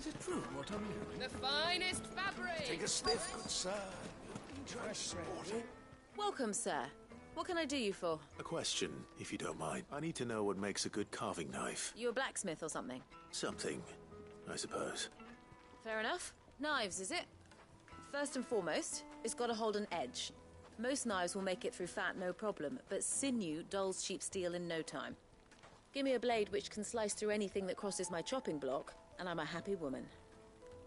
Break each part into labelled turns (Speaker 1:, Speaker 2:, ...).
Speaker 1: Is it true what I'm hearing?
Speaker 2: The finest fabric!
Speaker 1: Take a sniff, good sir. Transporting.
Speaker 3: Welcome, sir. What can I do you for?
Speaker 4: A question, if you don't mind. I need to know what makes a good carving knife.
Speaker 3: You a blacksmith or something?
Speaker 4: Something, I suppose.
Speaker 3: Fair enough. Knives, is it? First and foremost, it's got to hold an edge. Most knives will make it through fat, no problem, but sinew dulls cheap steel in no time. Give me a blade which can slice through anything that crosses my chopping block, and I'm a happy woman.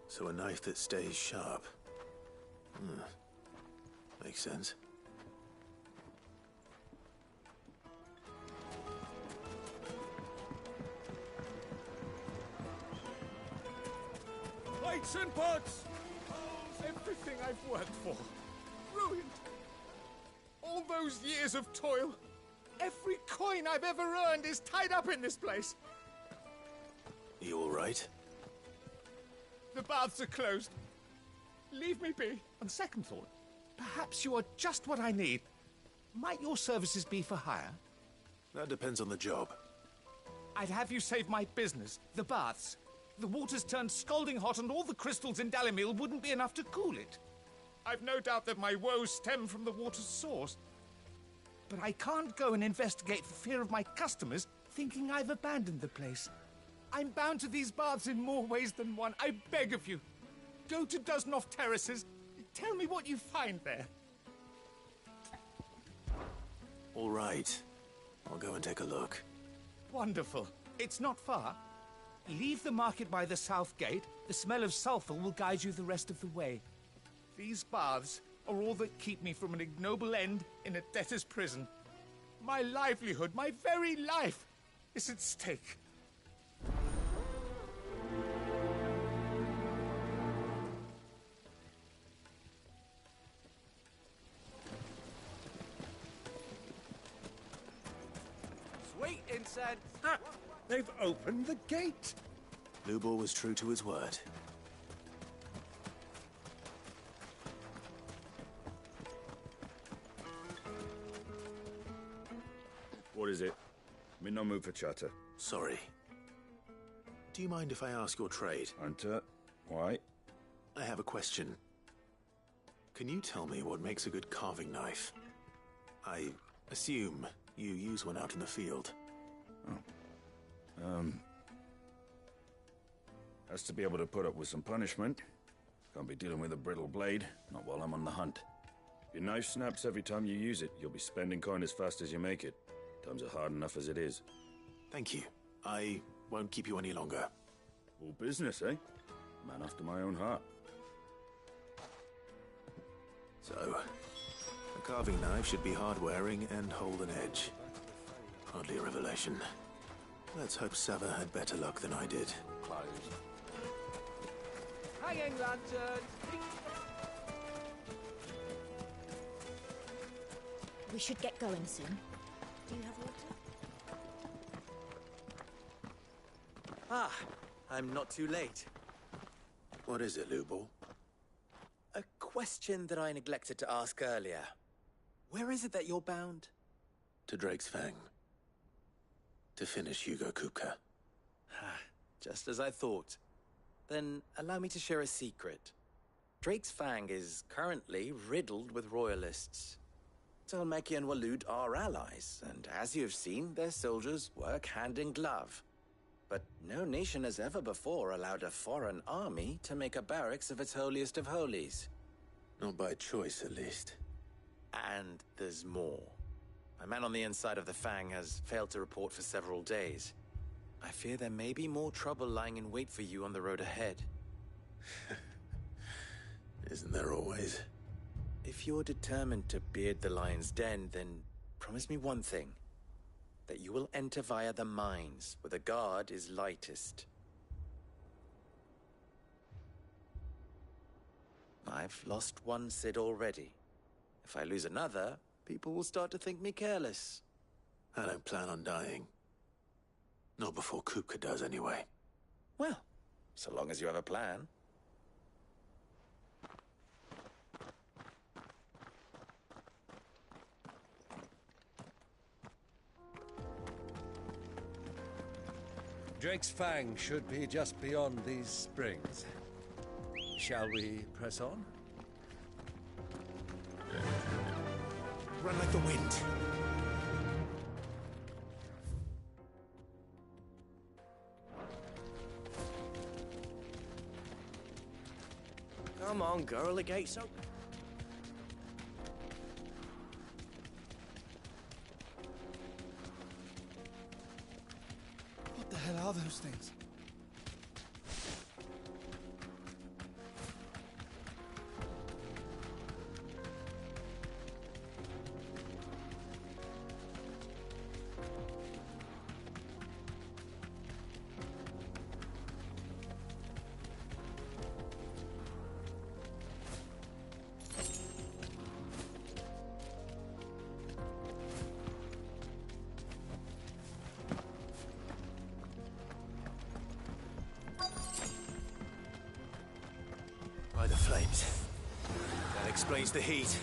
Speaker 4: So a knife that stays sharp. Makes sense.
Speaker 1: Lights and pots! Everything I've worked for. Ruined. All those years of toil. Every coin I've ever earned is tied up in this place.
Speaker 4: You all right?
Speaker 1: The baths are closed. Leave me be. On second thought, perhaps you are just what I need. Might your services be for hire?
Speaker 4: That depends on the job.
Speaker 1: I'd have you save my business, the baths. The water's turned scalding hot and all the crystals in Dalimil wouldn't be enough to cool it. I've no doubt that my woes stem from the water's source. But I can't go and investigate for fear of my customers thinking I've abandoned the place. I'm bound to these baths in more ways than one. I beg of you. Go to Dusnoff Terraces. Tell me what you find there.
Speaker 4: All right. I'll go and take a look.
Speaker 1: Wonderful. It's not far. Leave the market by the south gate. The smell of sulphur will guide you the rest of the way. These baths are all that keep me from an ignoble end in a debtor's prison. My livelihood, my very life, is at stake.
Speaker 5: Sweet incense!
Speaker 6: Ah, they've opened the gate!
Speaker 4: Lubor was true to his word.
Speaker 6: What is it? I'm in no mood for chatter.
Speaker 4: Sorry. Do you mind if I ask your trade?
Speaker 6: Hunter, why?
Speaker 4: I have a question. Can you tell me what makes a good carving knife? I assume you use one out in the field.
Speaker 6: Has to be able to put up with some punishment. Can't be dealing with a brittle blade, not while I'm on the hunt. If your knife snaps every time you use it, you'll be spending coin as fast as you make it. Times are hard enough as it is.
Speaker 4: Thank you. I won't keep you any longer.
Speaker 6: All business, eh? Man after my own heart.
Speaker 4: So, a carving knife should be hard-wearing and hold an edge. Hardly a revelation. Let's hope Sava had better luck than I did.
Speaker 5: Closed. Hanging lanterns!
Speaker 7: We should get going soon. Do you have water?
Speaker 5: Ah, I'm not too late.
Speaker 4: What is it, Lubor?
Speaker 5: A question that I neglected to ask earlier. Where is it that you're bound?
Speaker 4: To Drake's Fang. To finish Hugo Kupka.
Speaker 5: Just as I thought. Then allow me to share a secret. Drake's Fang is currently riddled with royalists. Talmeki and Walud are allies, and as you've seen, their soldiers work hand in glove. But no nation has ever before allowed a foreign army to make a barracks of its holiest of holies.
Speaker 4: Not by choice, at least.
Speaker 5: And there's more. A man on the inside of the Fang has failed to report for several days. I fear there may be more trouble lying in wait for you on the road ahead.
Speaker 4: Isn't there always?
Speaker 5: If you're determined to beard the lion's den, then promise me one thing. That you will enter via the mines, where the guard is lightest. I've lost one Cid already. If I lose another, people will start to think me careless.
Speaker 4: I don't plan on dying. Not before Kupka does, anyway.
Speaker 5: Well, so long as you have a plan.
Speaker 2: Drake's Fang should be just beyond these springs. Shall we press on?
Speaker 4: Run like the wind.
Speaker 8: Come on, girl, the gate's open.
Speaker 1: What the hell are those things?
Speaker 4: By the flames. That explains the heat.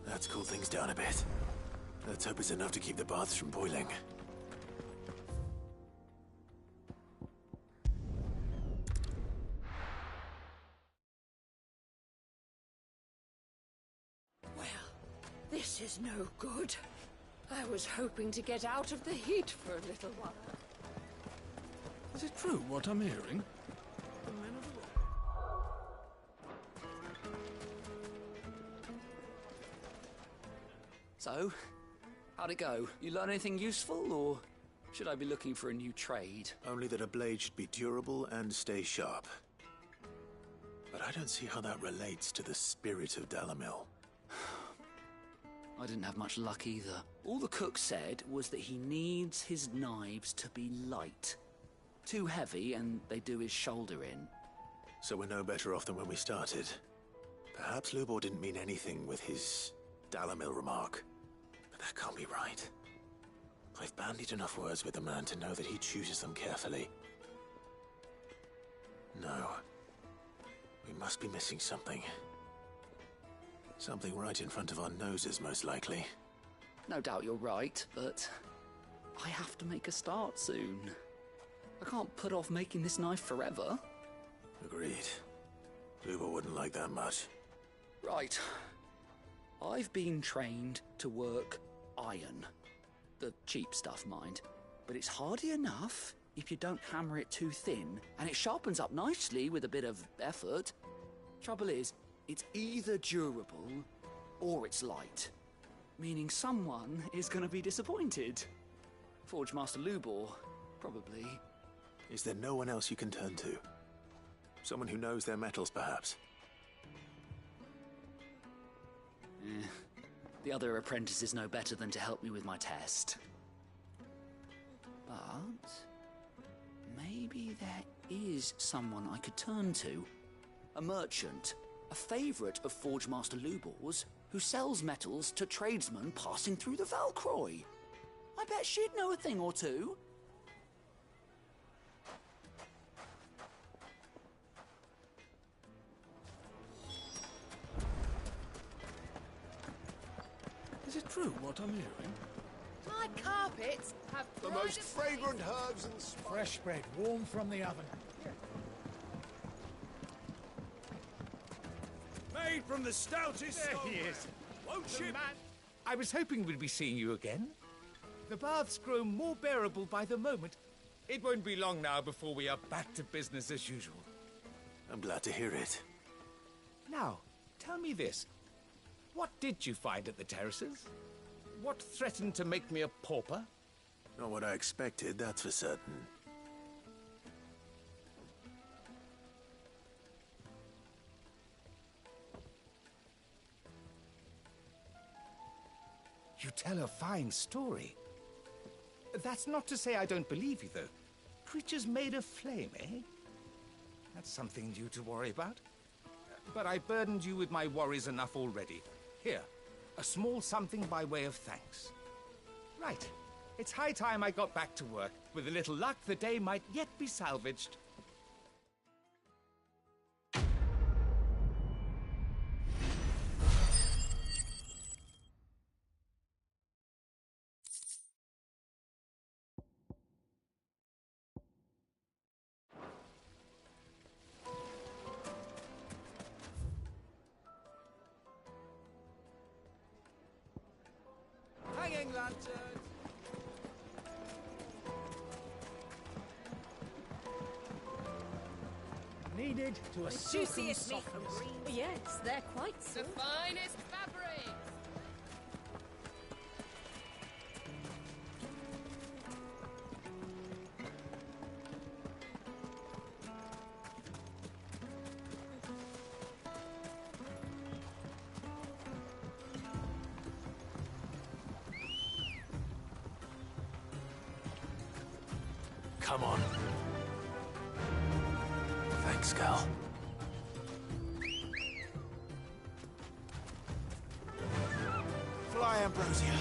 Speaker 4: Let's cool things down a bit. Let's hope it's enough to keep the baths from boiling.
Speaker 9: Well, this is no good. I was hoping to get out of the heat for a little while.
Speaker 2: Is it true what I'm hearing?
Speaker 10: So, how'd it go? You learn anything useful, or should I be looking for a new trade?
Speaker 4: Only that a blade should be durable and stay sharp. But I don't see how that relates to the spirit of Dalamil.
Speaker 10: I didn't have much luck either. All the cook said was that he needs his knives to be light. too heavy and they do his shoulder in.
Speaker 4: So we're no better off than when we started. Perhaps Lubor didn't mean anything with his Dalamil remark. But that can't be right. I've bandied enough words with the man to know that he chooses them carefully. No. We must be missing something. Something right in front of our noses, most likely.
Speaker 10: No doubt you're right, but I have to make a start soon. I can't put off making this knife forever.
Speaker 4: Agreed. Lubor wouldn't like that much.
Speaker 10: Right. I've been trained to work iron. The cheap stuff, mind. But it's hardy enough if you don't hammer it too thin, and it sharpens up nicely with a bit of effort. Trouble is, it's either durable or it's light. Meaning someone is going to be disappointed. Forge Master Lubor, probably.
Speaker 4: Is there no one else you can turn to? Someone who knows their metals, perhaps?
Speaker 10: The other apprentices know better than to help me with my test. But maybe there is someone I could turn to. A merchant, a favourite of Forge Master Lubor's, who sells metals to tradesmen passing through the Valcroy. I bet she'd know a thing or two.
Speaker 2: Is it true what I'm hearing?
Speaker 9: My carpets have
Speaker 8: The most fragrant herbs and spices.
Speaker 11: Fresh bread, warm from the oven.
Speaker 2: Made from the stoutest
Speaker 1: There
Speaker 2: stone.
Speaker 1: he is.
Speaker 2: Won't
Speaker 1: The
Speaker 2: ship.
Speaker 1: man. I was hoping we'd be seeing you again. The baths grow more bearable by the moment. It won't be long now before we are back to business as usual.
Speaker 4: I'm glad to hear it.
Speaker 1: Now, tell me this. What did you find at the terraces? What threatened to make me a pauper?
Speaker 4: Not what I expected, that's for certain.
Speaker 1: You tell a fine story. That's not to say I don't believe you, though. Creatures made of flame, eh? That's something new to worry about. But I burdened you with my worries enough already. Here, a small something by way of thanks. Right. It's high time I got back to work. With a little luck, the day might yet be salvaged.
Speaker 2: Hanging lanterns.
Speaker 11: Needed to a silken
Speaker 7: Juiciest meat
Speaker 11: softness.
Speaker 7: from green. Yes, they're quite
Speaker 9: The
Speaker 7: soft.
Speaker 9: finest fabrics.
Speaker 4: Come on. Thanks, Cal. Fly, Ambrosia.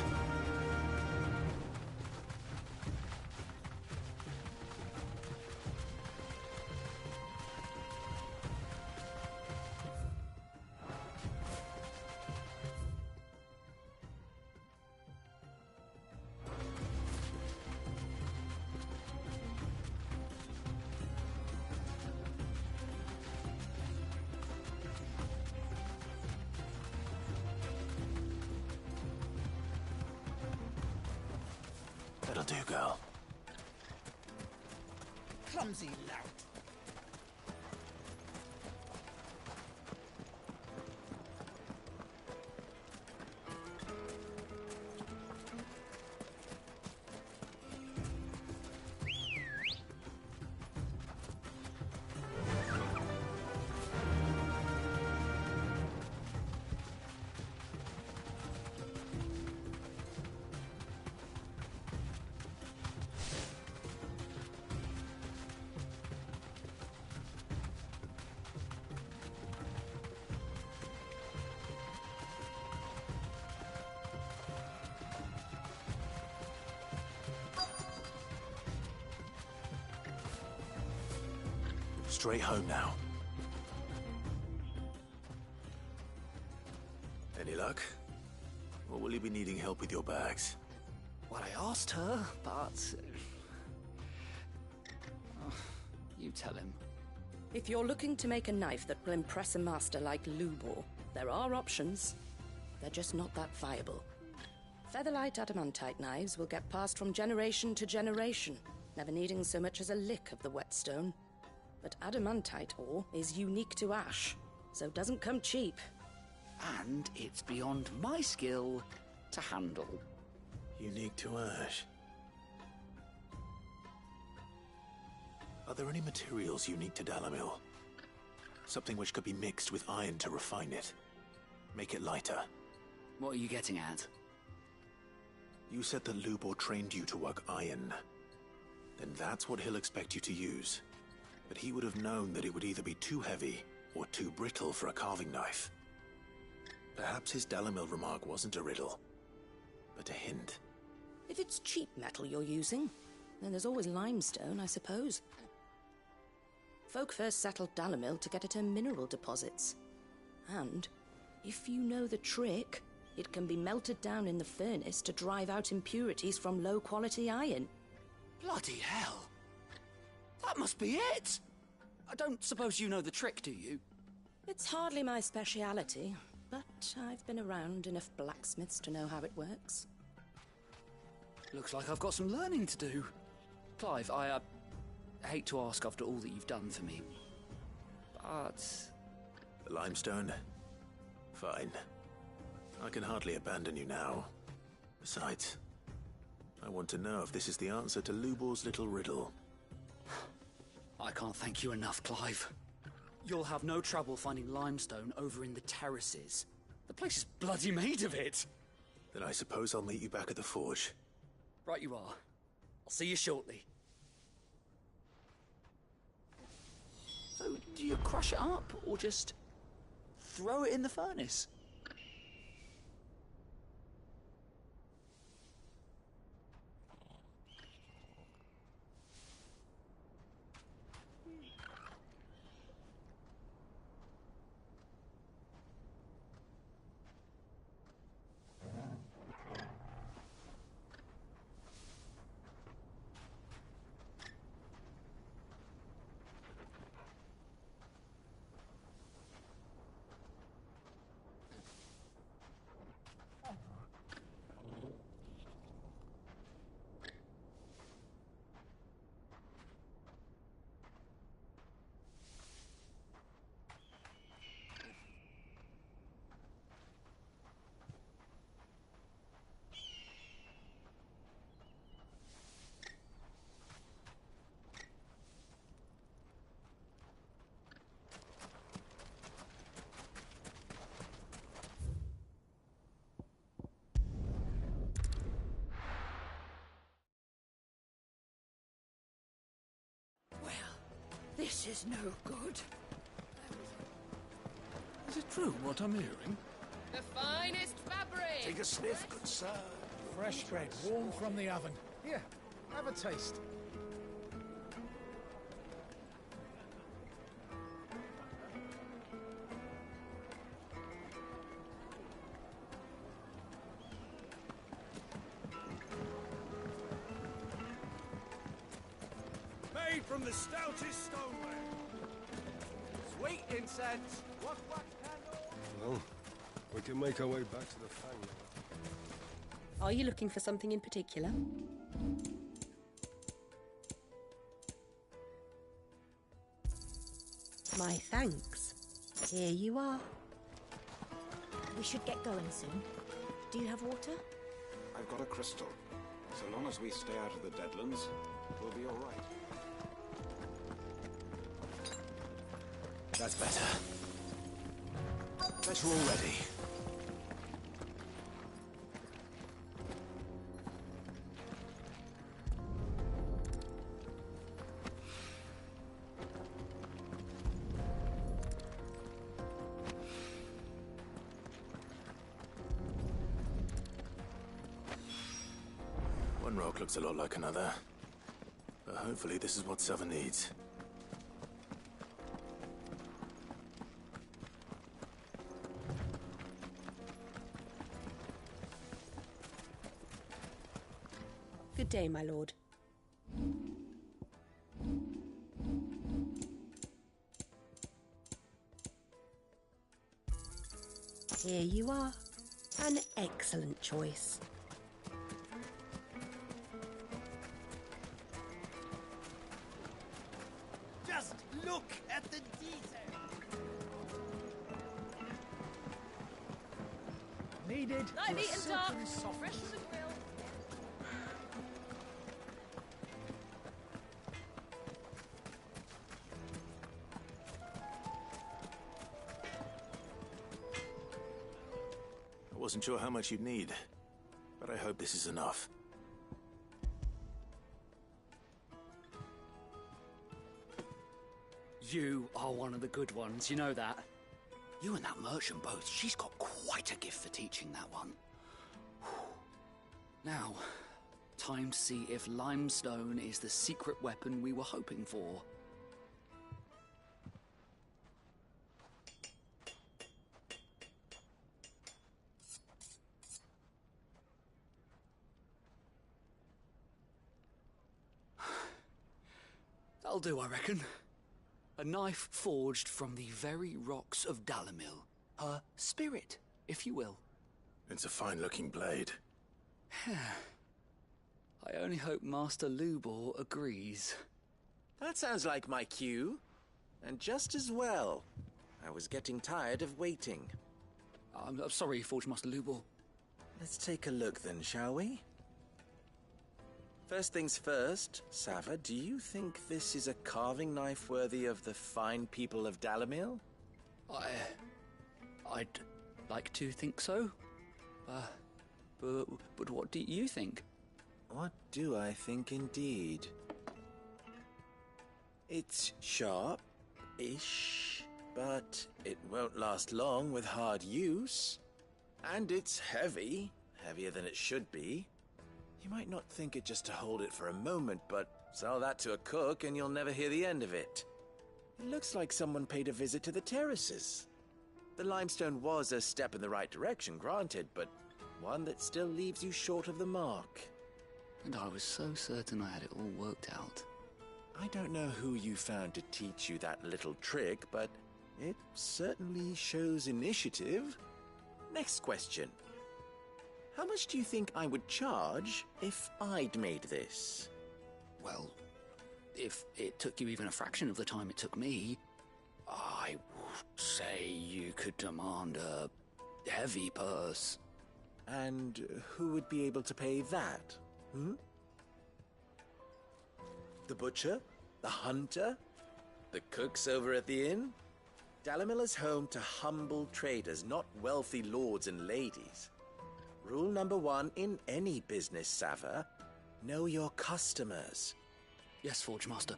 Speaker 4: That'll do, girl.
Speaker 11: Clumsy lout.
Speaker 4: straight home now. Any luck? Or will you be needing help with your bags?
Speaker 10: Well, I asked her, but... you tell him.
Speaker 12: If you're looking to make a knife that will impress a master like Lubor, there are options. They're just not that viable. Featherlight adamantite knives will get passed from generation to generation, never needing so much as a lick of the whetstone. But adamantite ore is unique to ash, so it doesn't come cheap.
Speaker 10: And it's beyond my skill to handle.
Speaker 4: Unique to ash. Are there any materials unique to Dalamil? Something which could be mixed with iron to refine it. Make it lighter.
Speaker 10: What are you getting at?
Speaker 4: You said that Lubor trained you to work iron. Then that's what he'll expect you to use. But he would have known that it would either be too heavy or too brittle for a carving knife. Perhaps his Dalamil remark wasn't a riddle, but a hint.
Speaker 12: If it's cheap metal you're using, then there's always limestone, I suppose. Folk first settled Dalamil to get at her mineral deposits. And, if you know the trick, it can be melted down in the furnace to drive out impurities from low-quality iron.
Speaker 10: Bloody hell! That must be it! I don't suppose you know the trick, do you?
Speaker 12: It's hardly my speciality, but I've been around enough blacksmiths to know how it works.
Speaker 10: Looks like I've got some learning to do. Clive, I hate to ask after all that you've done for me, but...
Speaker 4: The limestone? Fine. I can hardly abandon you now. Besides, I want to know if this is the answer to Lubor's little riddle.
Speaker 10: I can't thank you enough, Clive. You'll have no trouble finding limestone over in the terraces. The place is bloody made of it.
Speaker 4: Then I suppose I'll meet you back at the forge.
Speaker 10: Right you are. I'll see you shortly. So, do you crush it up, or just throw it in the furnace?
Speaker 9: This is no good.
Speaker 13: Is it true what I'm hearing?
Speaker 9: The finest fabric!
Speaker 8: Take a sniff, good sir.
Speaker 11: Fresh bread, warm from the oven. Here, have a taste.
Speaker 2: Made from the stoutest stoneware. Sweet incense. What wax candle?
Speaker 14: Well, we can make our way back to the Fang.
Speaker 12: Are you looking for something in particular? My thanks. Here you are.
Speaker 7: We should get going soon. Do you have water?
Speaker 15: I've got a crystal. So long as we stay out of the Deadlands, we'll be all right.
Speaker 4: That's better. Bet you're all ready. One rock looks a lot like another. But hopefully this is what Seven needs.
Speaker 12: day, my lord. Here you are. An excellent choice.
Speaker 2: Just look at the detail.
Speaker 11: Needed.
Speaker 3: Light meat and dark.
Speaker 11: silken soft.
Speaker 3: Fresh from the grill.
Speaker 4: I wasn't sure how much you'd need, but I hope this is enough.
Speaker 10: You are one of the good ones, you know that? You and that merchant both, she's got quite a gift for teaching that one. Now, time to see if limestone is the secret weapon we were hoping for. That'll do, I reckon. A knife forged from the very rocks of Dalamil. Her spirit, if you will.
Speaker 4: It's a fine-looking blade.
Speaker 10: I only hope Master Lubor agrees.
Speaker 5: That sounds like my cue. And just as well. I was getting tired of waiting.
Speaker 10: I'm sorry, Forge Master Lubor.
Speaker 5: Let's take a look then, shall we? First things first, Sava, do you think this is a carving knife worthy of the fine people of Dalamil?
Speaker 10: I'd like to think so. But what do you think?
Speaker 5: What do I think indeed? It's sharp-ish, but it won't last long with hard use. And it's heavy, heavier than it should be. You might not think it just to hold it for a moment, but sell that to a cook and you'll never hear the end of it. It looks like someone paid a visit to the terraces. The limestone was a step in the right direction, granted, but one that still leaves you short of the mark.
Speaker 10: And I was so certain I had it all worked out.
Speaker 5: I don't know who you found to teach you that little trick, but it certainly shows initiative. Next question. How much do you think I would charge if I'd made this?
Speaker 10: Well, if it took you even a fraction of the time it took me, I would say you could demand a heavy purse.
Speaker 5: And who would be able to pay that? The butcher? The hunter? The cooks over at the inn? Dalamil is home to humble traders, not wealthy lords and ladies. Rule number 1 in any business, Sava. Know your customers.
Speaker 10: Yes, Forge Master.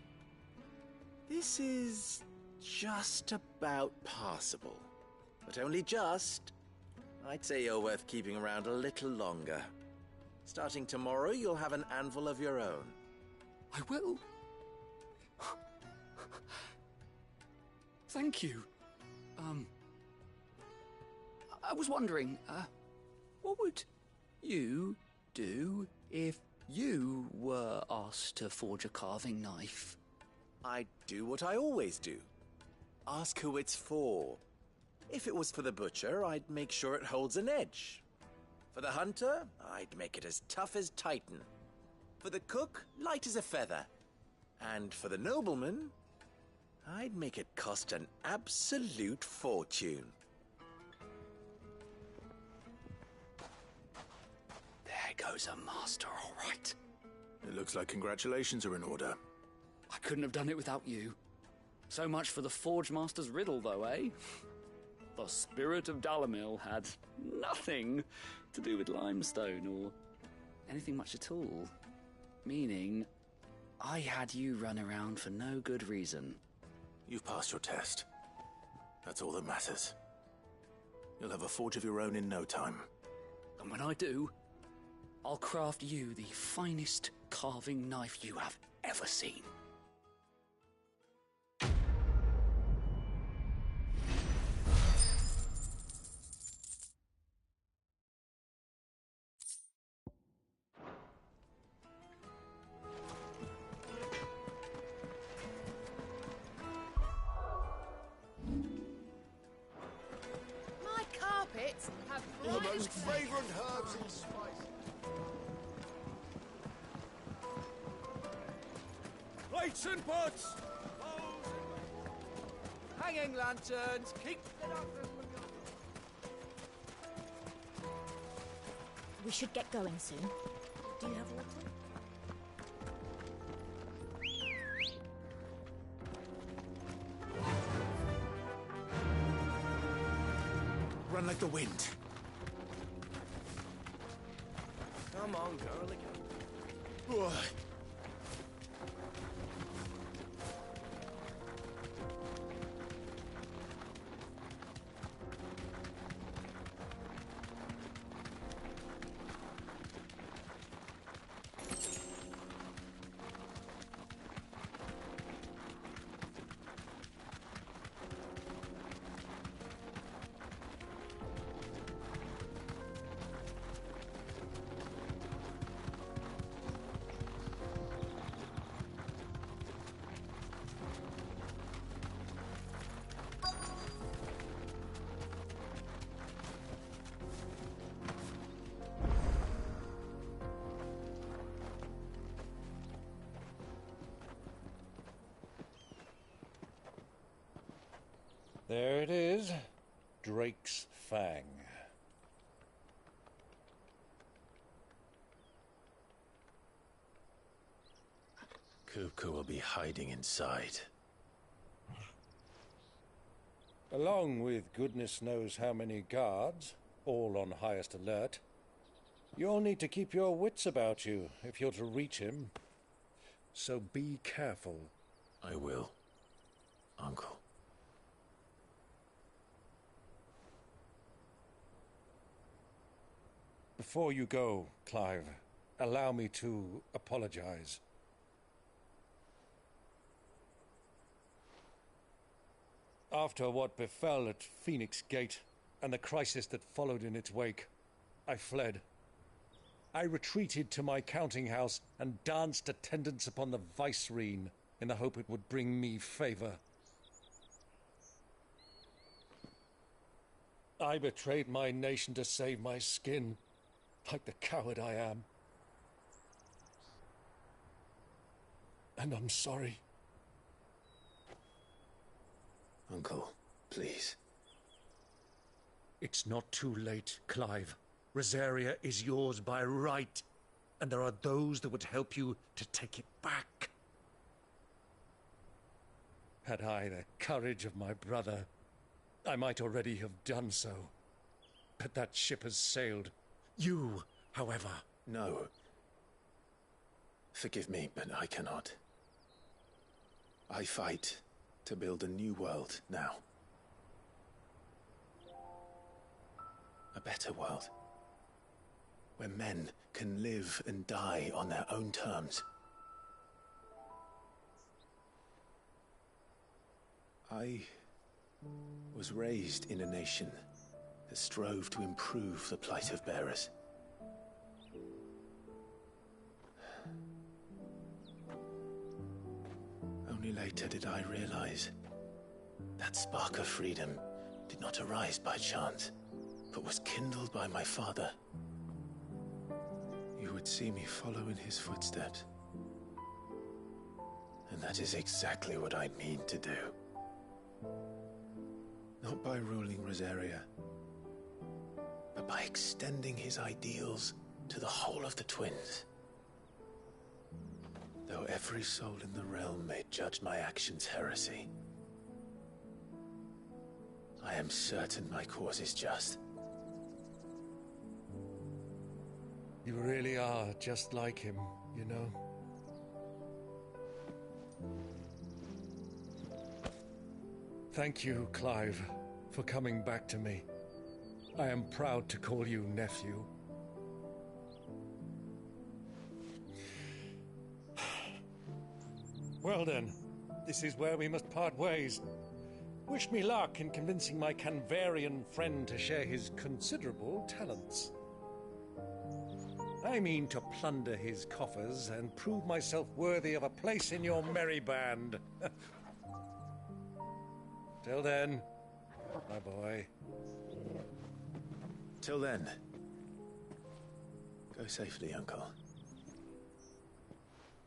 Speaker 5: This is just about passable. But only just. I'd say you're worth keeping around a little longer. Starting tomorrow, you'll have an anvil of your own.
Speaker 10: I will. Thank you. I was wondering, what would you do if you were asked to forge a carving knife?
Speaker 5: I'd do what I always do. Ask who it's for. If it was for the butcher, I'd make sure it holds an edge. For the hunter, I'd make it as tough as Titan. For the cook, light as a feather. And for the nobleman, I'd make it cost an absolute fortune.
Speaker 10: There goes a master, all right.
Speaker 4: It looks like congratulations are in order.
Speaker 10: I couldn't have done it without you. So much for the Forge Master's riddle, though, eh? The spirit of Dalamil had nothing to do with limestone or anything much at all. Meaning, I had you run around for no good reason.
Speaker 4: You've passed your test. That's all that matters. You'll have a forge of your own in no time.
Speaker 10: And when I do, I'll craft you the finest carving knife you have ever seen.
Speaker 8: The most fragrant herbs and spices.
Speaker 2: Plates and pots! Hanging lanterns, keep it up.
Speaker 7: We should get going soon. Do you have water?
Speaker 4: Run like the wind.
Speaker 2: Come on, girlie.
Speaker 4: Ugh.
Speaker 13: There it is. Drake's Fang.
Speaker 4: Kupka will be hiding inside.
Speaker 13: Along with goodness knows how many guards, all on highest alert. You'll need to keep your wits about you if you're to reach him. So be careful.
Speaker 4: I will, Uncle.
Speaker 13: Before you go, Clive, allow me to apologize. After what befell at Phoenix Gate and the crisis that followed in its wake, I fled. I retreated to my counting house and danced attendance upon the vicereine in the hope it would bring me favor. I betrayed my nation to save my skin, like the coward I am. And I'm sorry.
Speaker 4: Uncle, please.
Speaker 13: It's not too late, Clive. Rosaria is yours by right, and there are those that would help you to take it back. Had I the courage of my brother, I might already have done so. But that ship has sailed. You, however...
Speaker 4: No. Forgive me, but I cannot. I fight to build a new world now. A better world. Where men can live and die on their own terms. I was raised in a nation that strove to improve the plight of bearers. Only later did I realize that spark of freedom did not arise by chance, but was kindled by my father. You would see me follow in his footsteps. And that is exactly what I mean to do. Not by ruling Rosaria, but by extending his ideals to the whole of the twins. Though every soul in the realm may judge my actions heresy, I am certain my cause is just.
Speaker 13: You really are just like him, you know. Thank you, Clive, for coming back to me. I am proud to call you nephew. Well then, this is where we must part ways. Wish me luck in convincing my Canvarian friend to share his considerable talents. I mean to plunder his coffers and prove myself worthy of a place in your merry band. Till then, my boy.
Speaker 4: Till then, go safely, Uncle.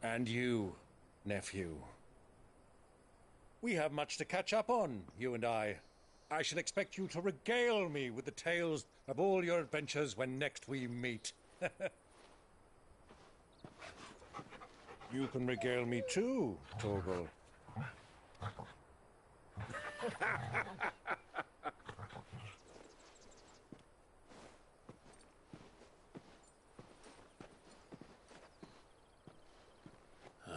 Speaker 13: And you, nephew. We have much to catch up on, you and I. I shall expect you to regale me with the tales of all your adventures when next we meet. You can regale me too, Torgal.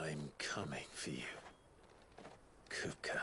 Speaker 4: I'm coming for you, Kupka.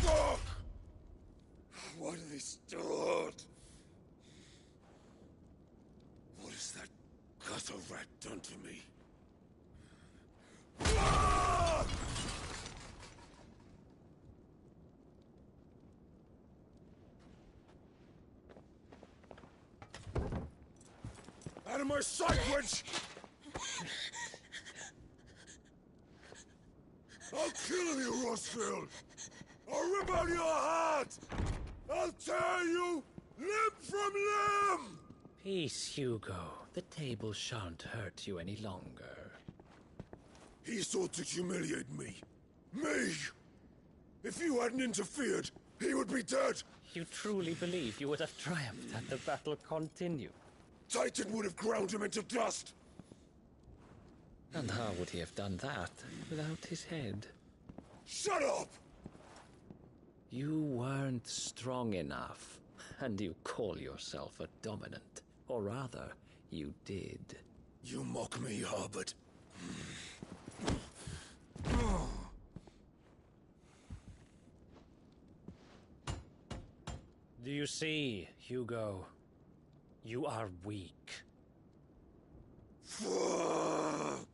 Speaker 14: Fuck! Why do they start? What has that gutter rat done to me? Out of my sight, witch! I'll kill you, Rossfield! I'll rip out your heart! I'll tear you limb from limb!
Speaker 16: Peace, Hugo. The table shan't hurt you any longer.
Speaker 14: He sought to humiliate me. Me! If you hadn't interfered, he would be dead!
Speaker 16: You truly believe you would have triumphed had the battle continued?
Speaker 14: Titan would have ground him into dust!
Speaker 16: And how would he have done that without his head?
Speaker 14: Shut up!
Speaker 16: You weren't strong enough, and you call yourself a dominant. Or rather, you did.
Speaker 14: You mock me, Harbert.
Speaker 16: Do you see, Hugo? You are weak.
Speaker 14: Fuck!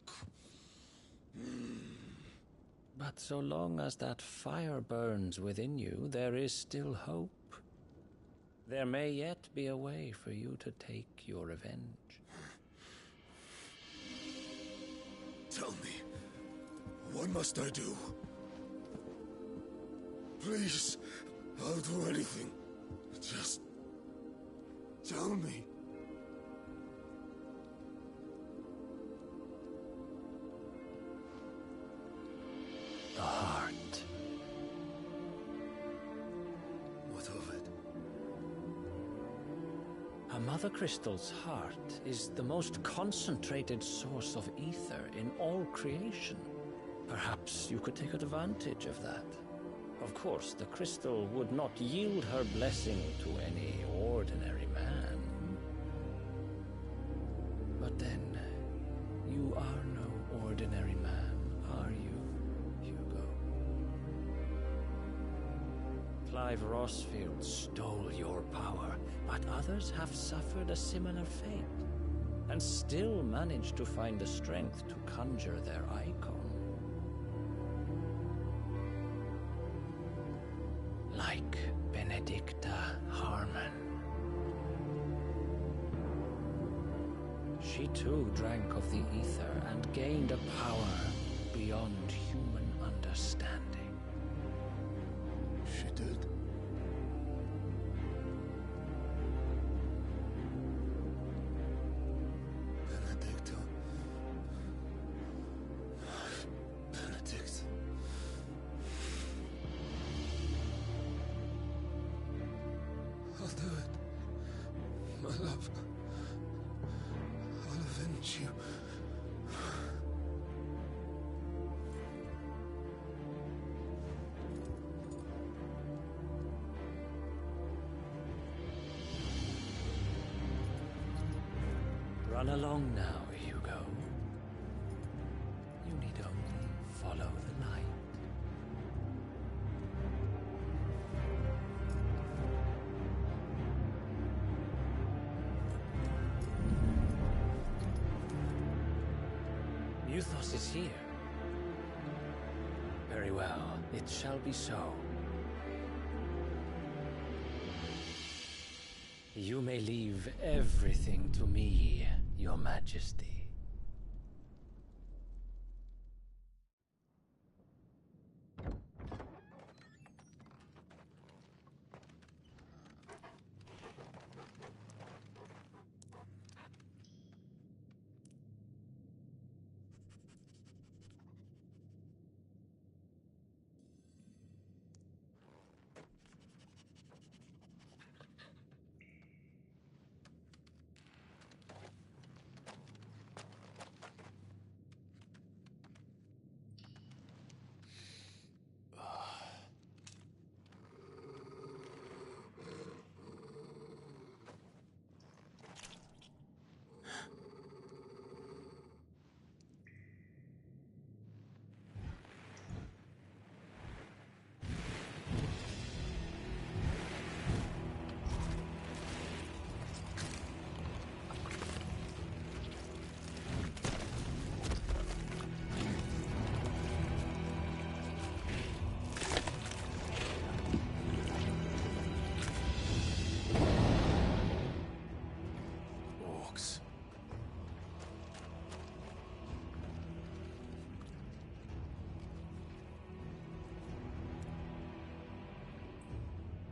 Speaker 16: But so long as that fire burns within you, there is still hope. There may yet be a way for you to take your revenge.
Speaker 14: Tell me, what must I do? Please, I'll do anything. Just tell me.
Speaker 16: The heart.
Speaker 14: What of it?
Speaker 16: A Mother Crystal's heart is the most concentrated source of ether in all creation. Perhaps you could take advantage of that. Of course, the crystal would not yield her blessing to any ordinary man. But then, you are no ordinary man, are you, Hugo? Clive Rossfield stole your power, but others have suffered a similar fate, and still managed to find the strength to conjure their icon. Like Benedicta Harmon. She too drank of the ether and gained a power beyond human understanding.
Speaker 14: She did. Benedicta. Benedict. I'll do it. My love. I'll avenge you.
Speaker 16: Run along now, Hugo. You need only follow the light. Muthos is here. Very well, it shall be so. You may leave everything to me, Your Majesty.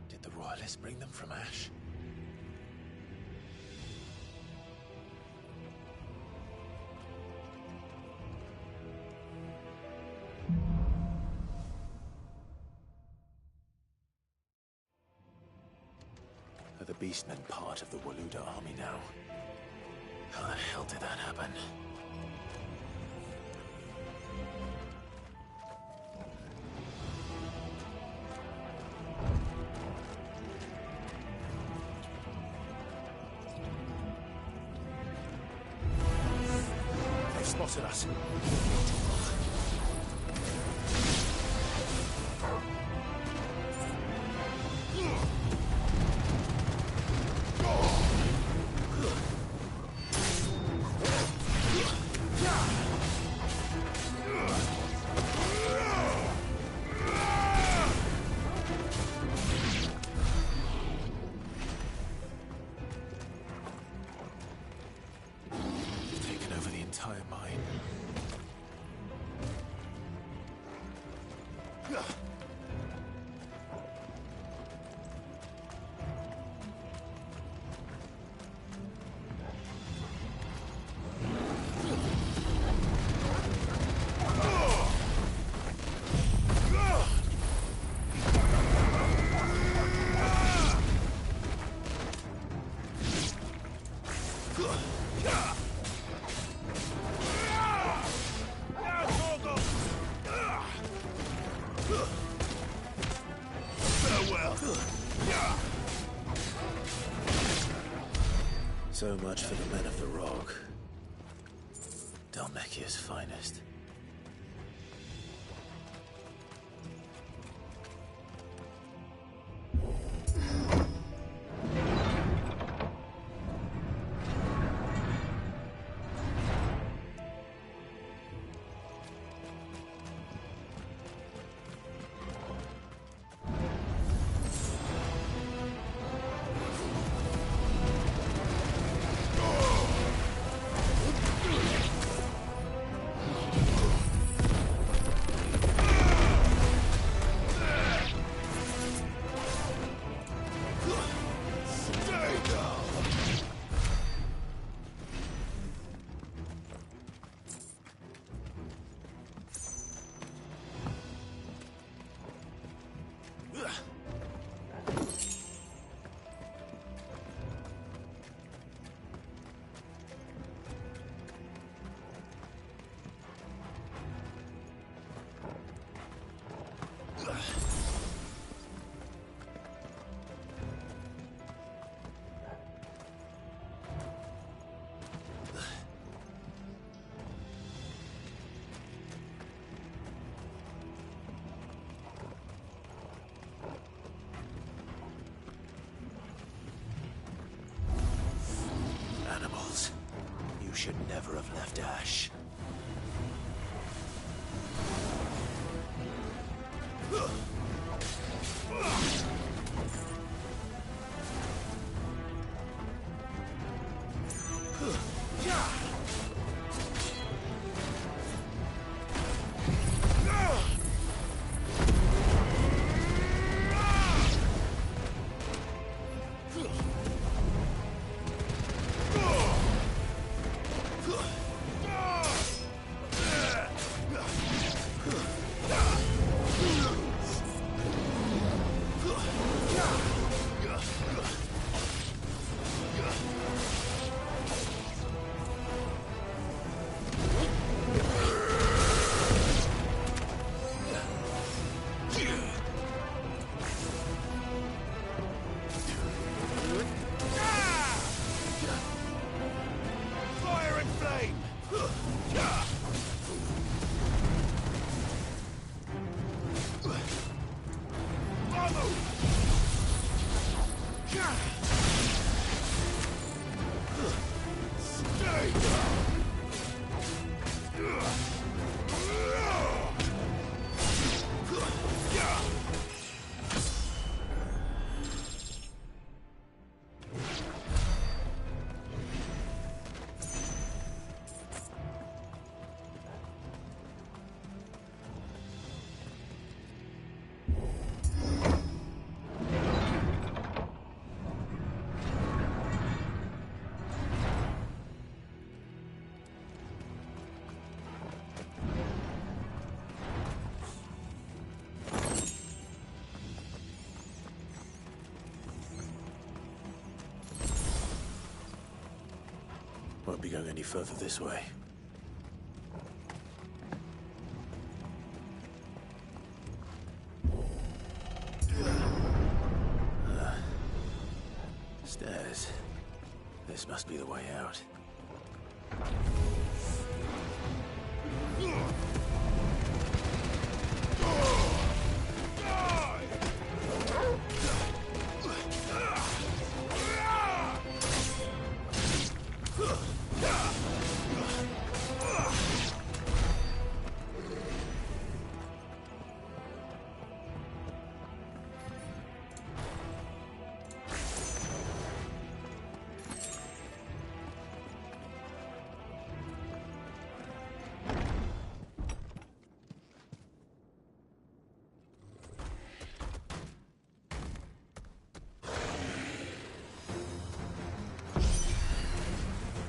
Speaker 4: Did the Royalists bring them from Ash? Are the Beastmen part of the Waluda army now? How the hell did that happen? They've spotted us. Taken over the entire mine. So much for the men of the Rock. Dhalmekia's finest. should never have left Ash. Won't be going any further this way. Stairs. This must be the way out.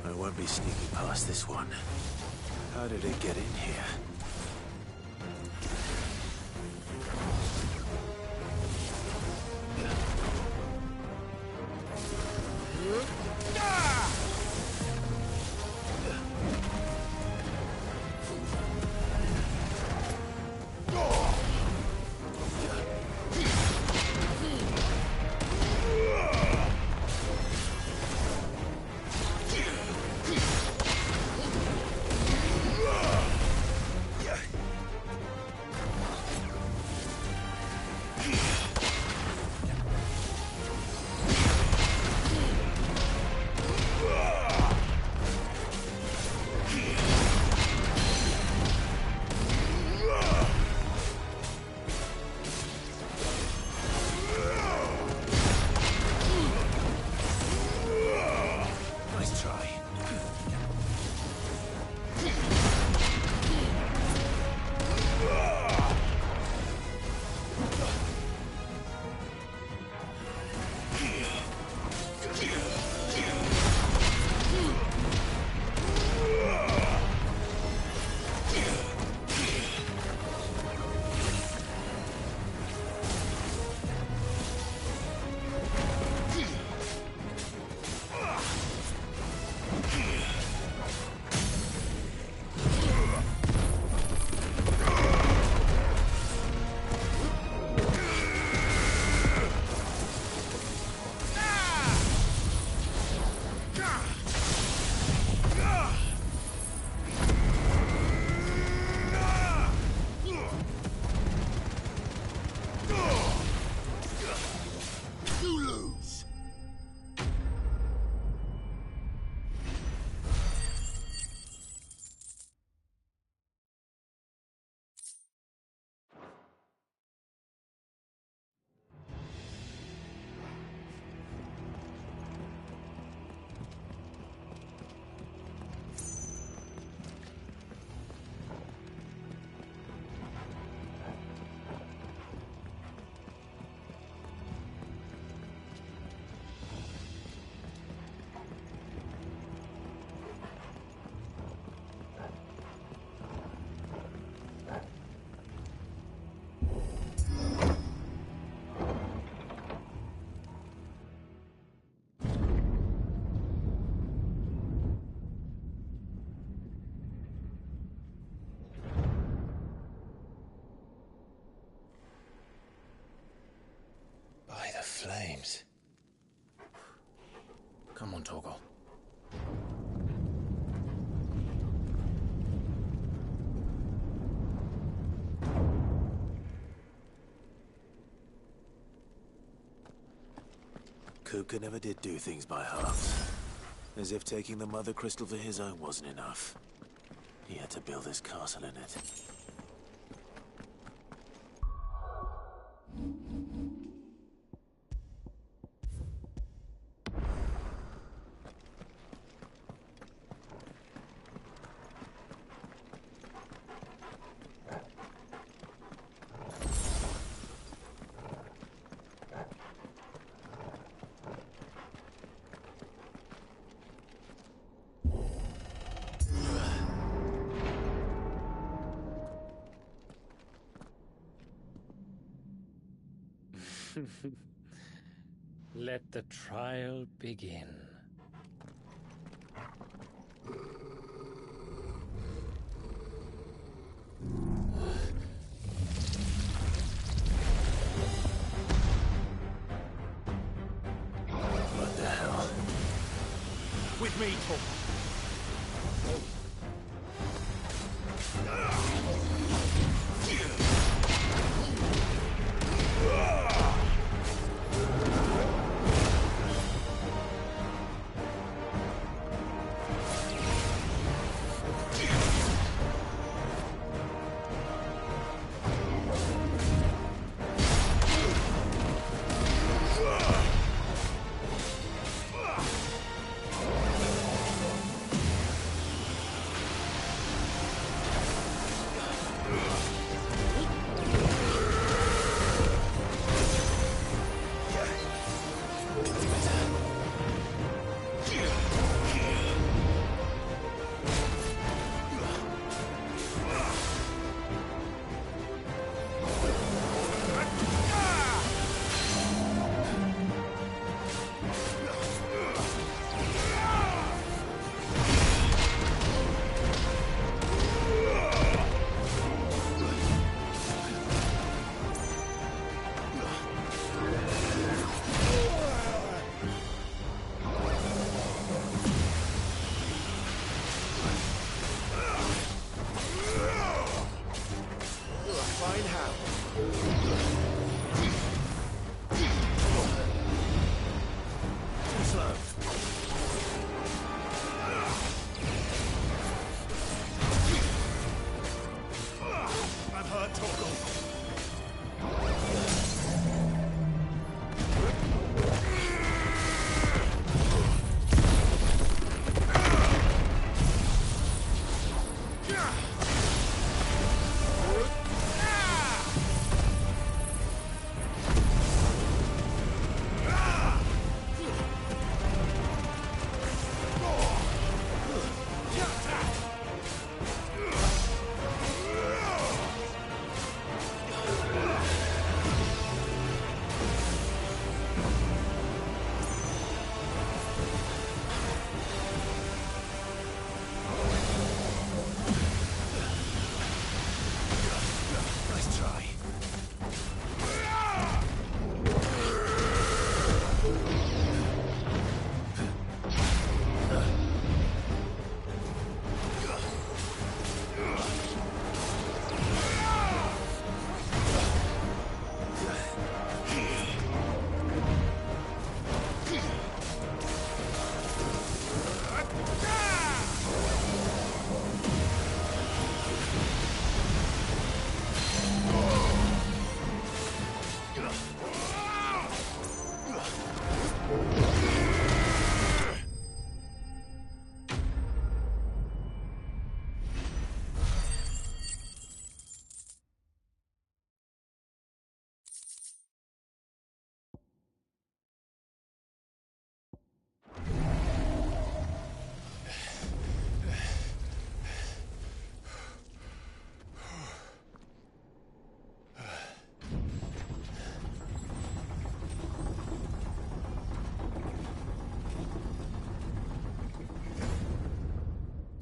Speaker 4: I won't be sneaking past this one. How did it get in here?
Speaker 16: Come on, Torgal.
Speaker 4: Kupka never did do things by halves. As if taking the Mother Crystal for his own wasn't enough. He had to build his castle in it.
Speaker 16: Let the trial begin.
Speaker 4: What the hell?
Speaker 1: With me, Torgal.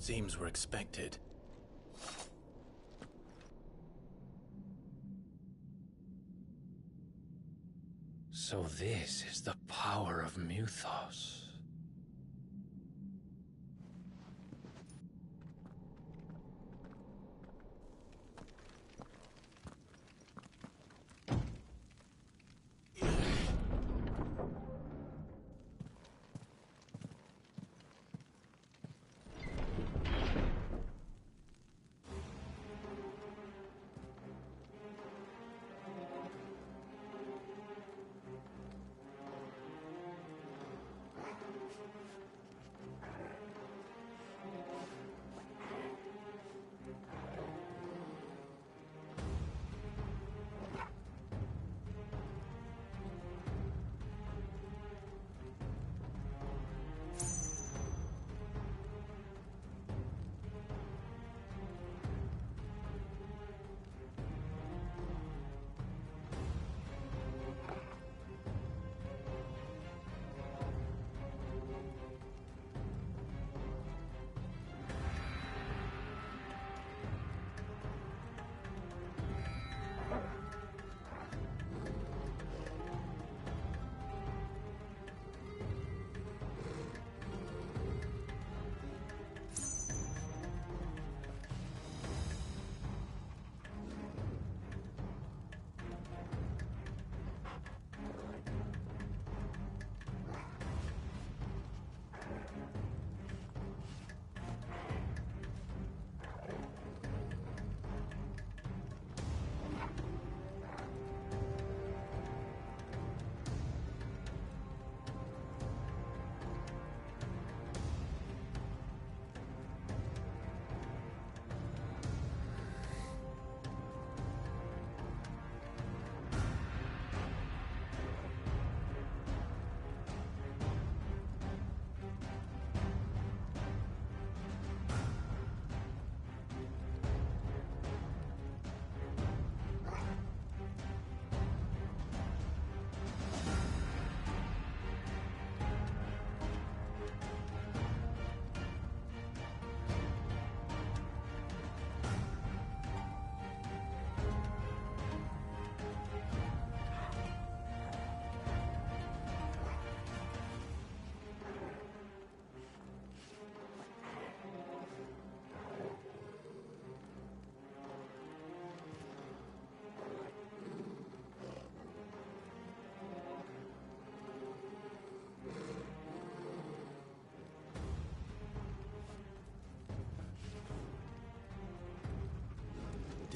Speaker 4: Seems we're expected.
Speaker 16: So this is the power of Muthos.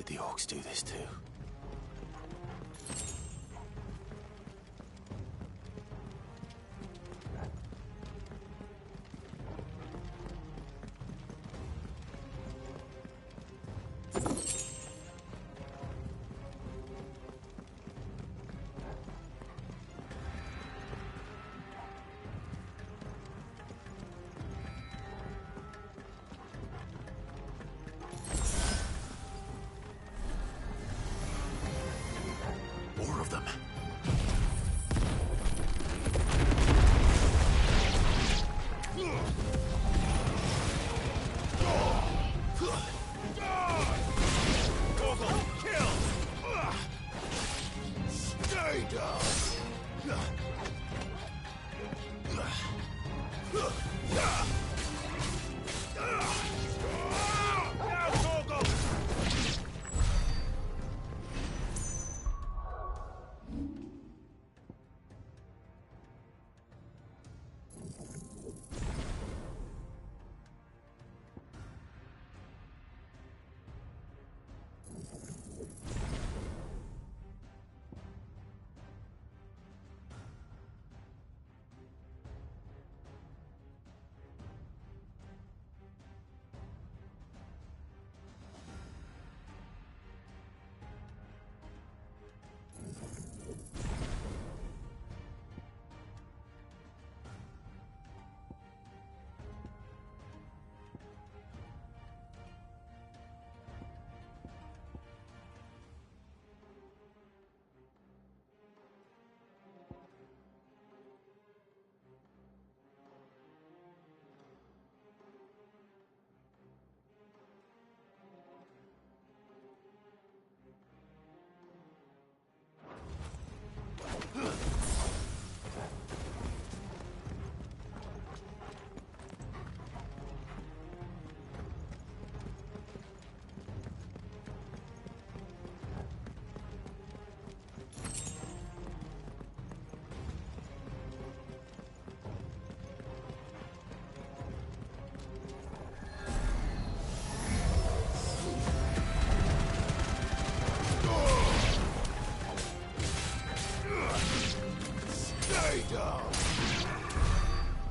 Speaker 4: did the orcs do this to? More of them.
Speaker 14: Stay down!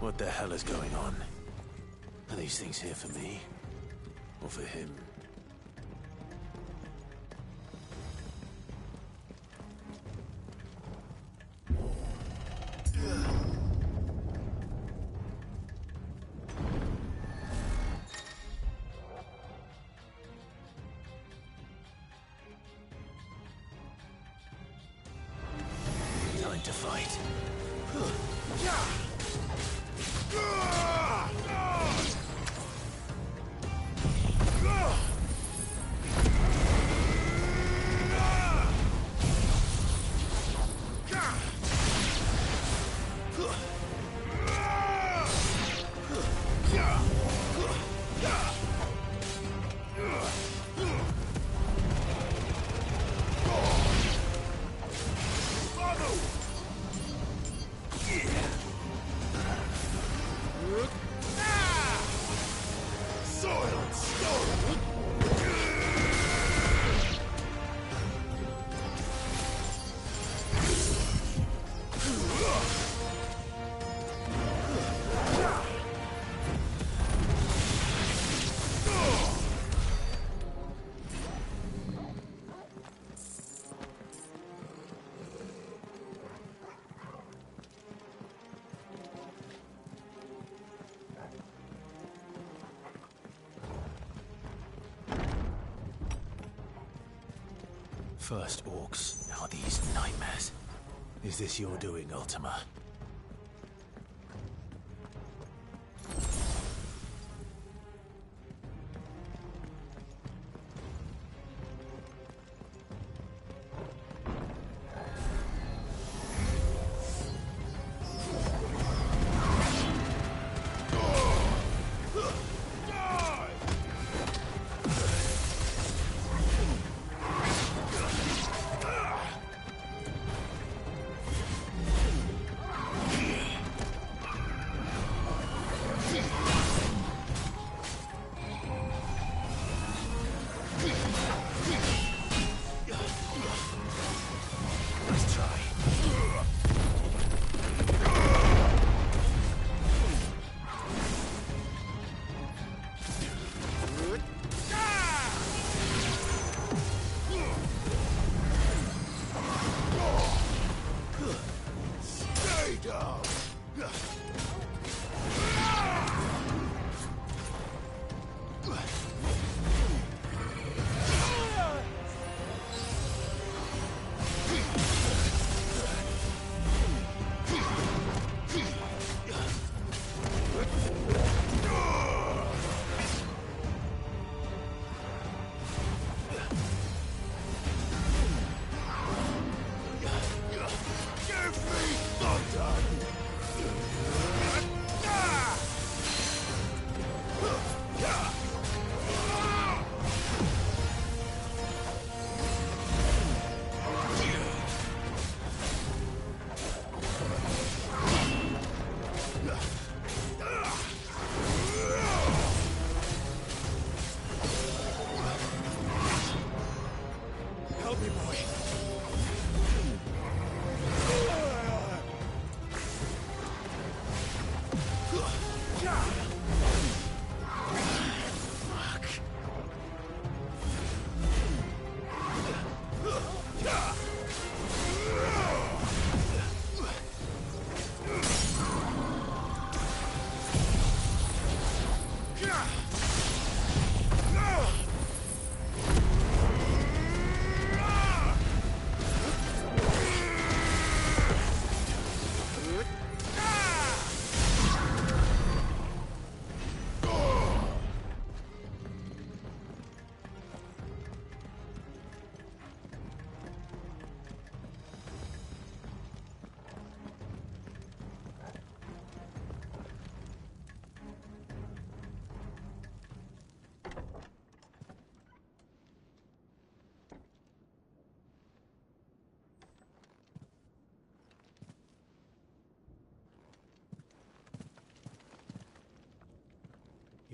Speaker 4: What the hell is going on? Are these things here for me? Or for him? Time to fight. First orcs, now these nightmares. Is this your doing, Ultima?
Speaker 14: down.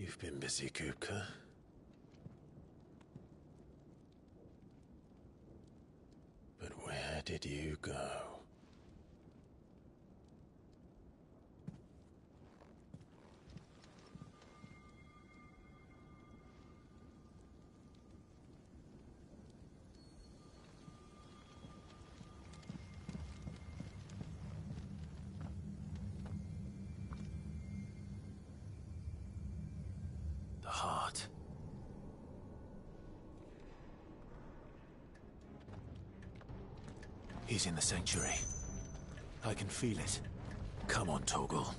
Speaker 4: You've been busy, Kupka. But where did you go? The heart. He's in the sanctuary. I can feel it. Come on, Torgal.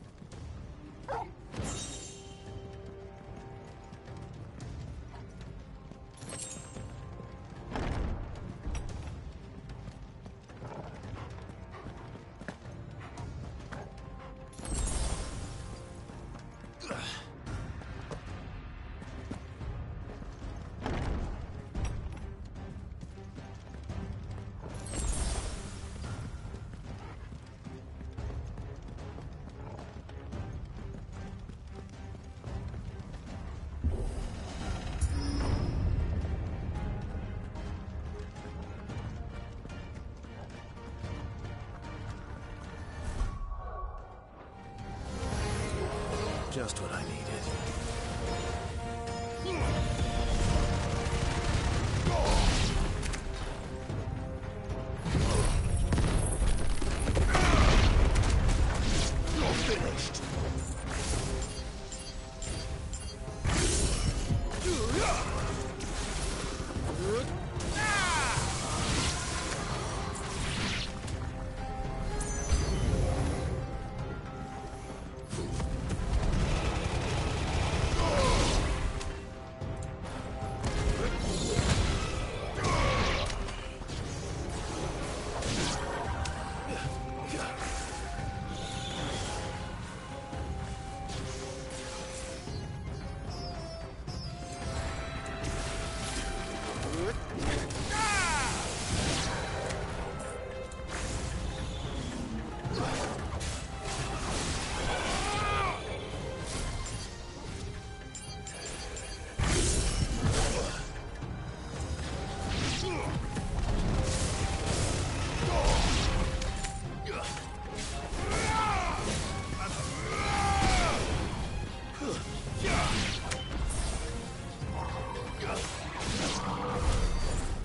Speaker 4: Just what I needed.
Speaker 14: You're finished.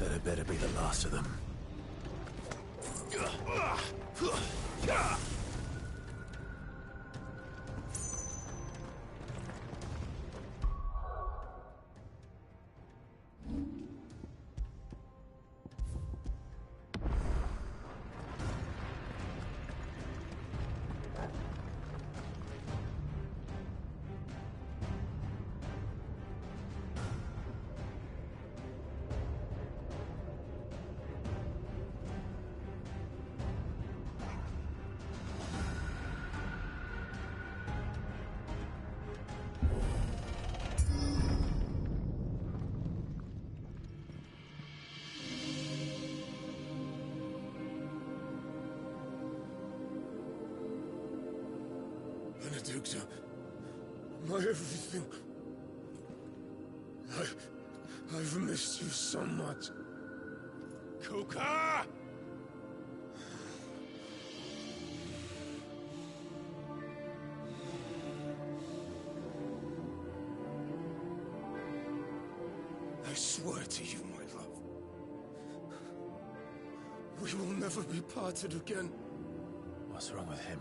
Speaker 4: That better be the last of them.
Speaker 14: Benedicta, my everything. I've missed you so much. Kuka! I swear to you, my love, we will never be parted again.
Speaker 4: What's wrong with him?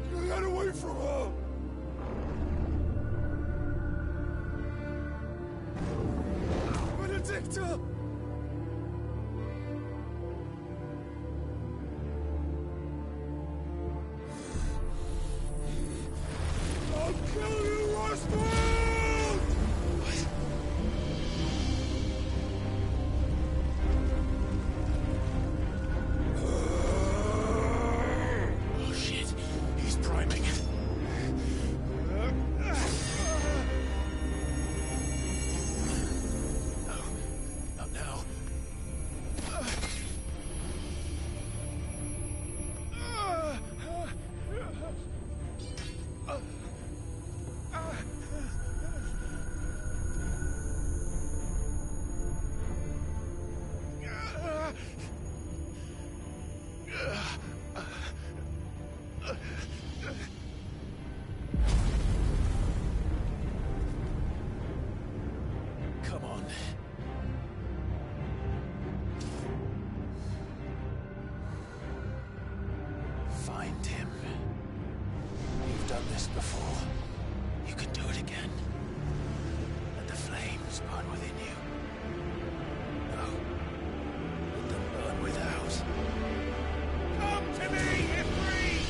Speaker 14: You got away from her! Benedicta! I'll kill you, Roswell!
Speaker 4: Oh shit, he's priming. Not now. Come on. Find him. You've done this before. You can do it again. Let the flames burn within you. No. Let them burn without.
Speaker 1: Come to me, Ifrit!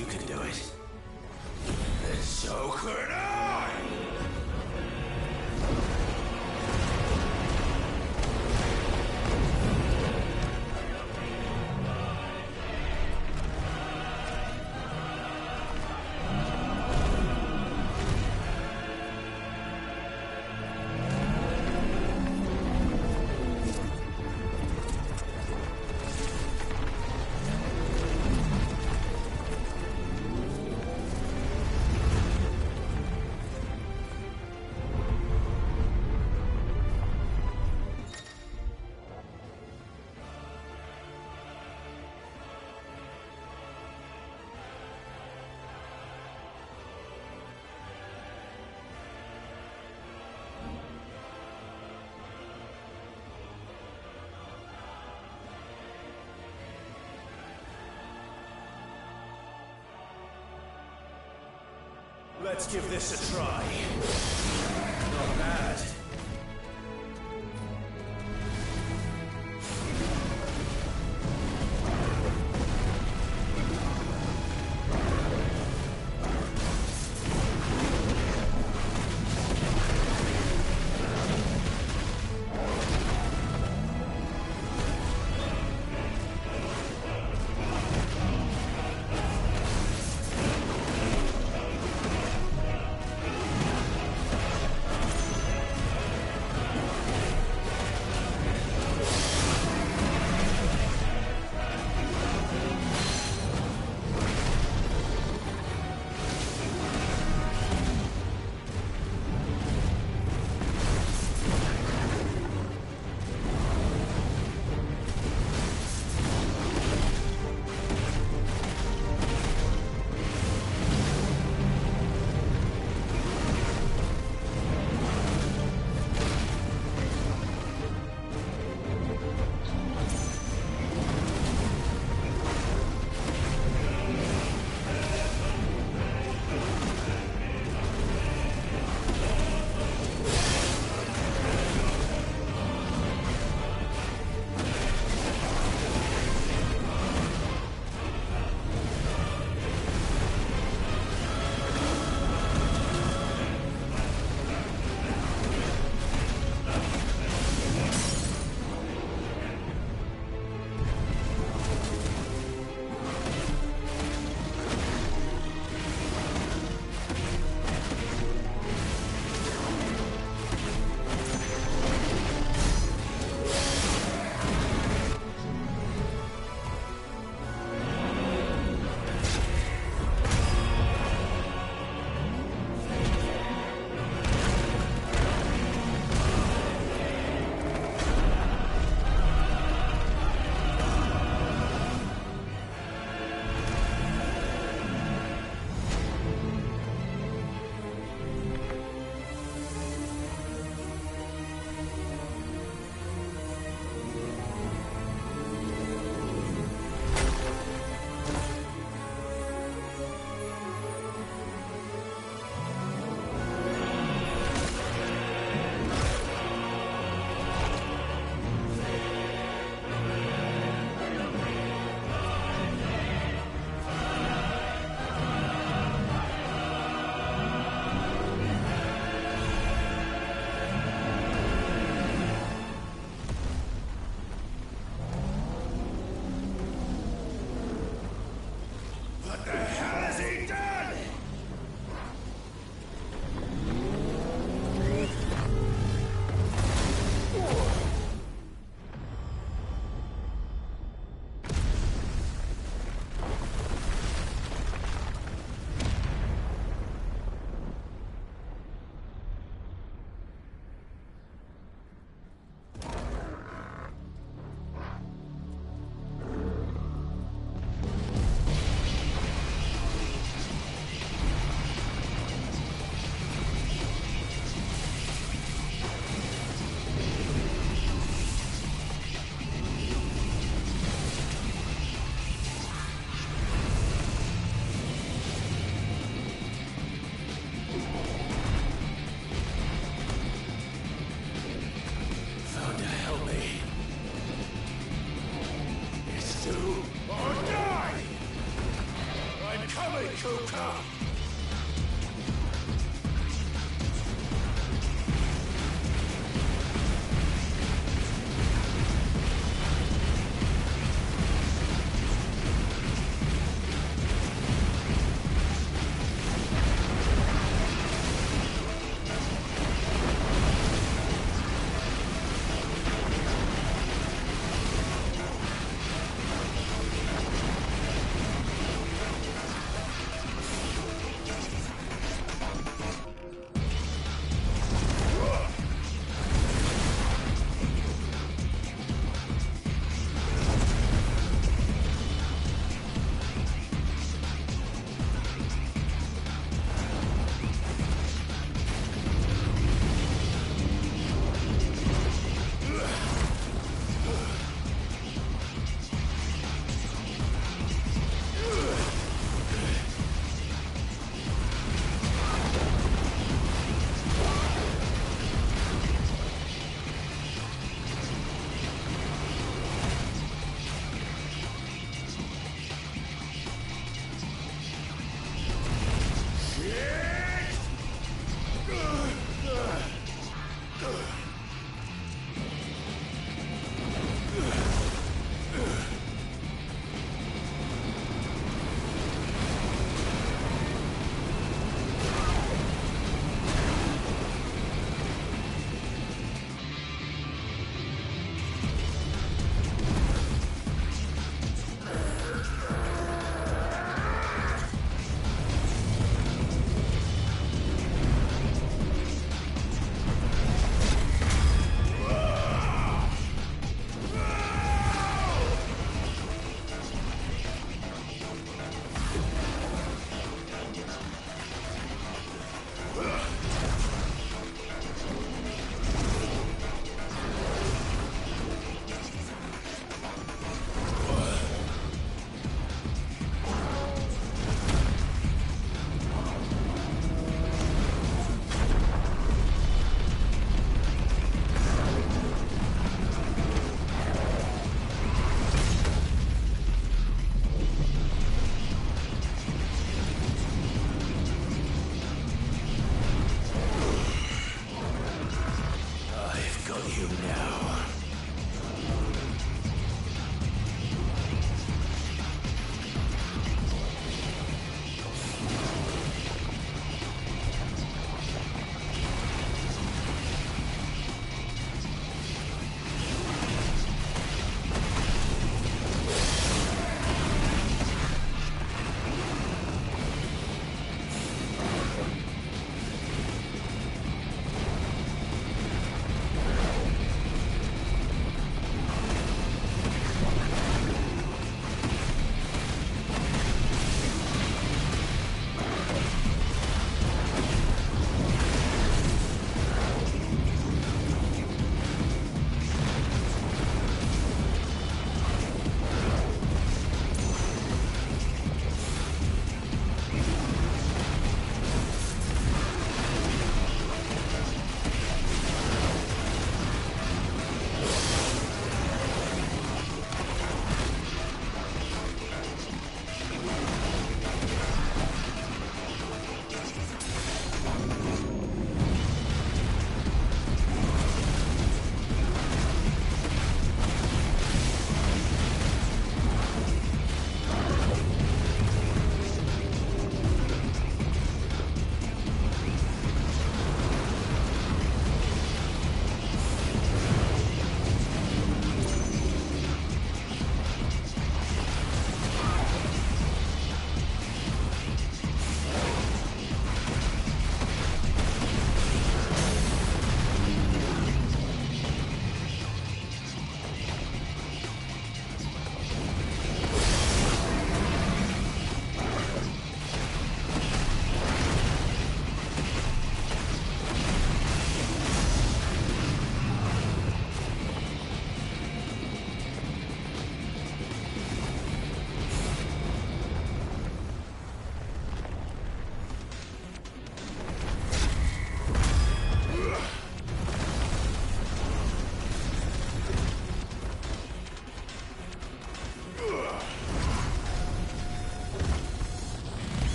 Speaker 4: you can do it, then so could I!
Speaker 2: Let's give this a try. Not bad.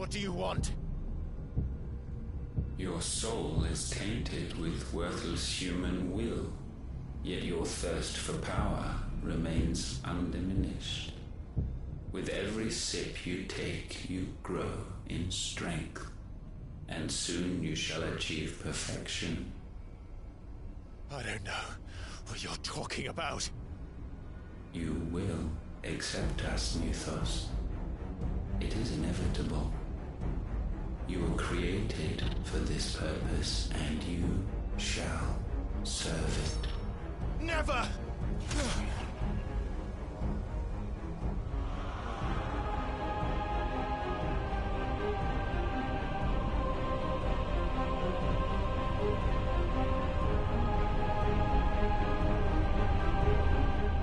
Speaker 4: What do you want?
Speaker 17: Your soul is tainted with worthless human will, yet your thirst for power remains undiminished. With every sip you take, you grow in strength, and soon you shall achieve perfection.
Speaker 4: I don't know what you're talking about.
Speaker 17: You will accept us, Mythos. It is inevitable. You were created for this purpose, and you shall serve it.
Speaker 4: Never!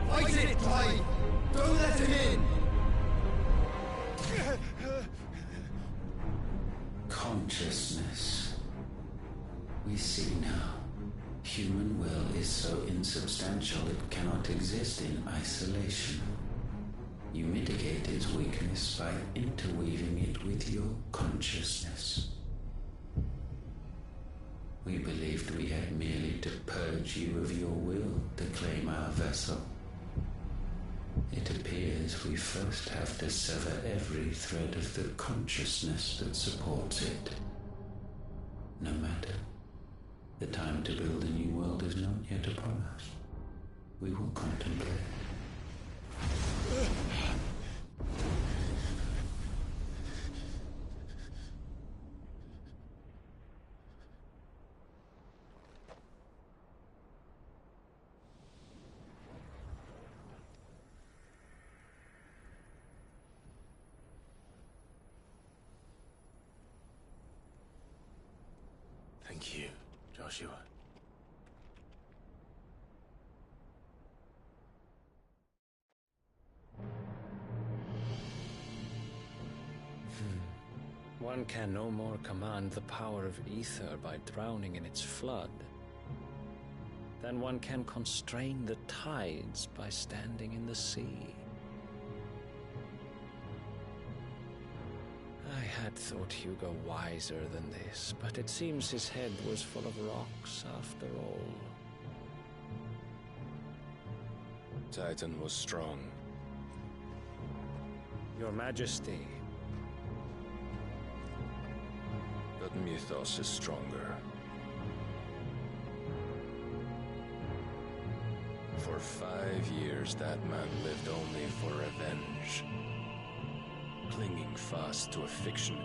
Speaker 2: Fight it, Clive! Don't let him in!
Speaker 17: Consciousness. We see now. Human will is so insubstantial it cannot exist in isolation. You mitigate its weakness by interweaving it with your consciousness. We believed we had merely to purge you of your will to claim our vessel. It appears we first have to sever every thread of the consciousness that supports it. No matter. The time to build a new world is not yet upon us. We will contemplate.
Speaker 4: Thank you, Joshua.
Speaker 16: One can no more command the power of ether by drowning in its flood than one can constrain the tides by standing in the sea. I had thought Hugo wiser than this, but it seems his head was full of rocks after all.
Speaker 6: Titan was strong.
Speaker 16: Your Majesty.
Speaker 6: But Mythos is stronger. For 5 years, that man lived only for revenge. Clinging fast to a fiction,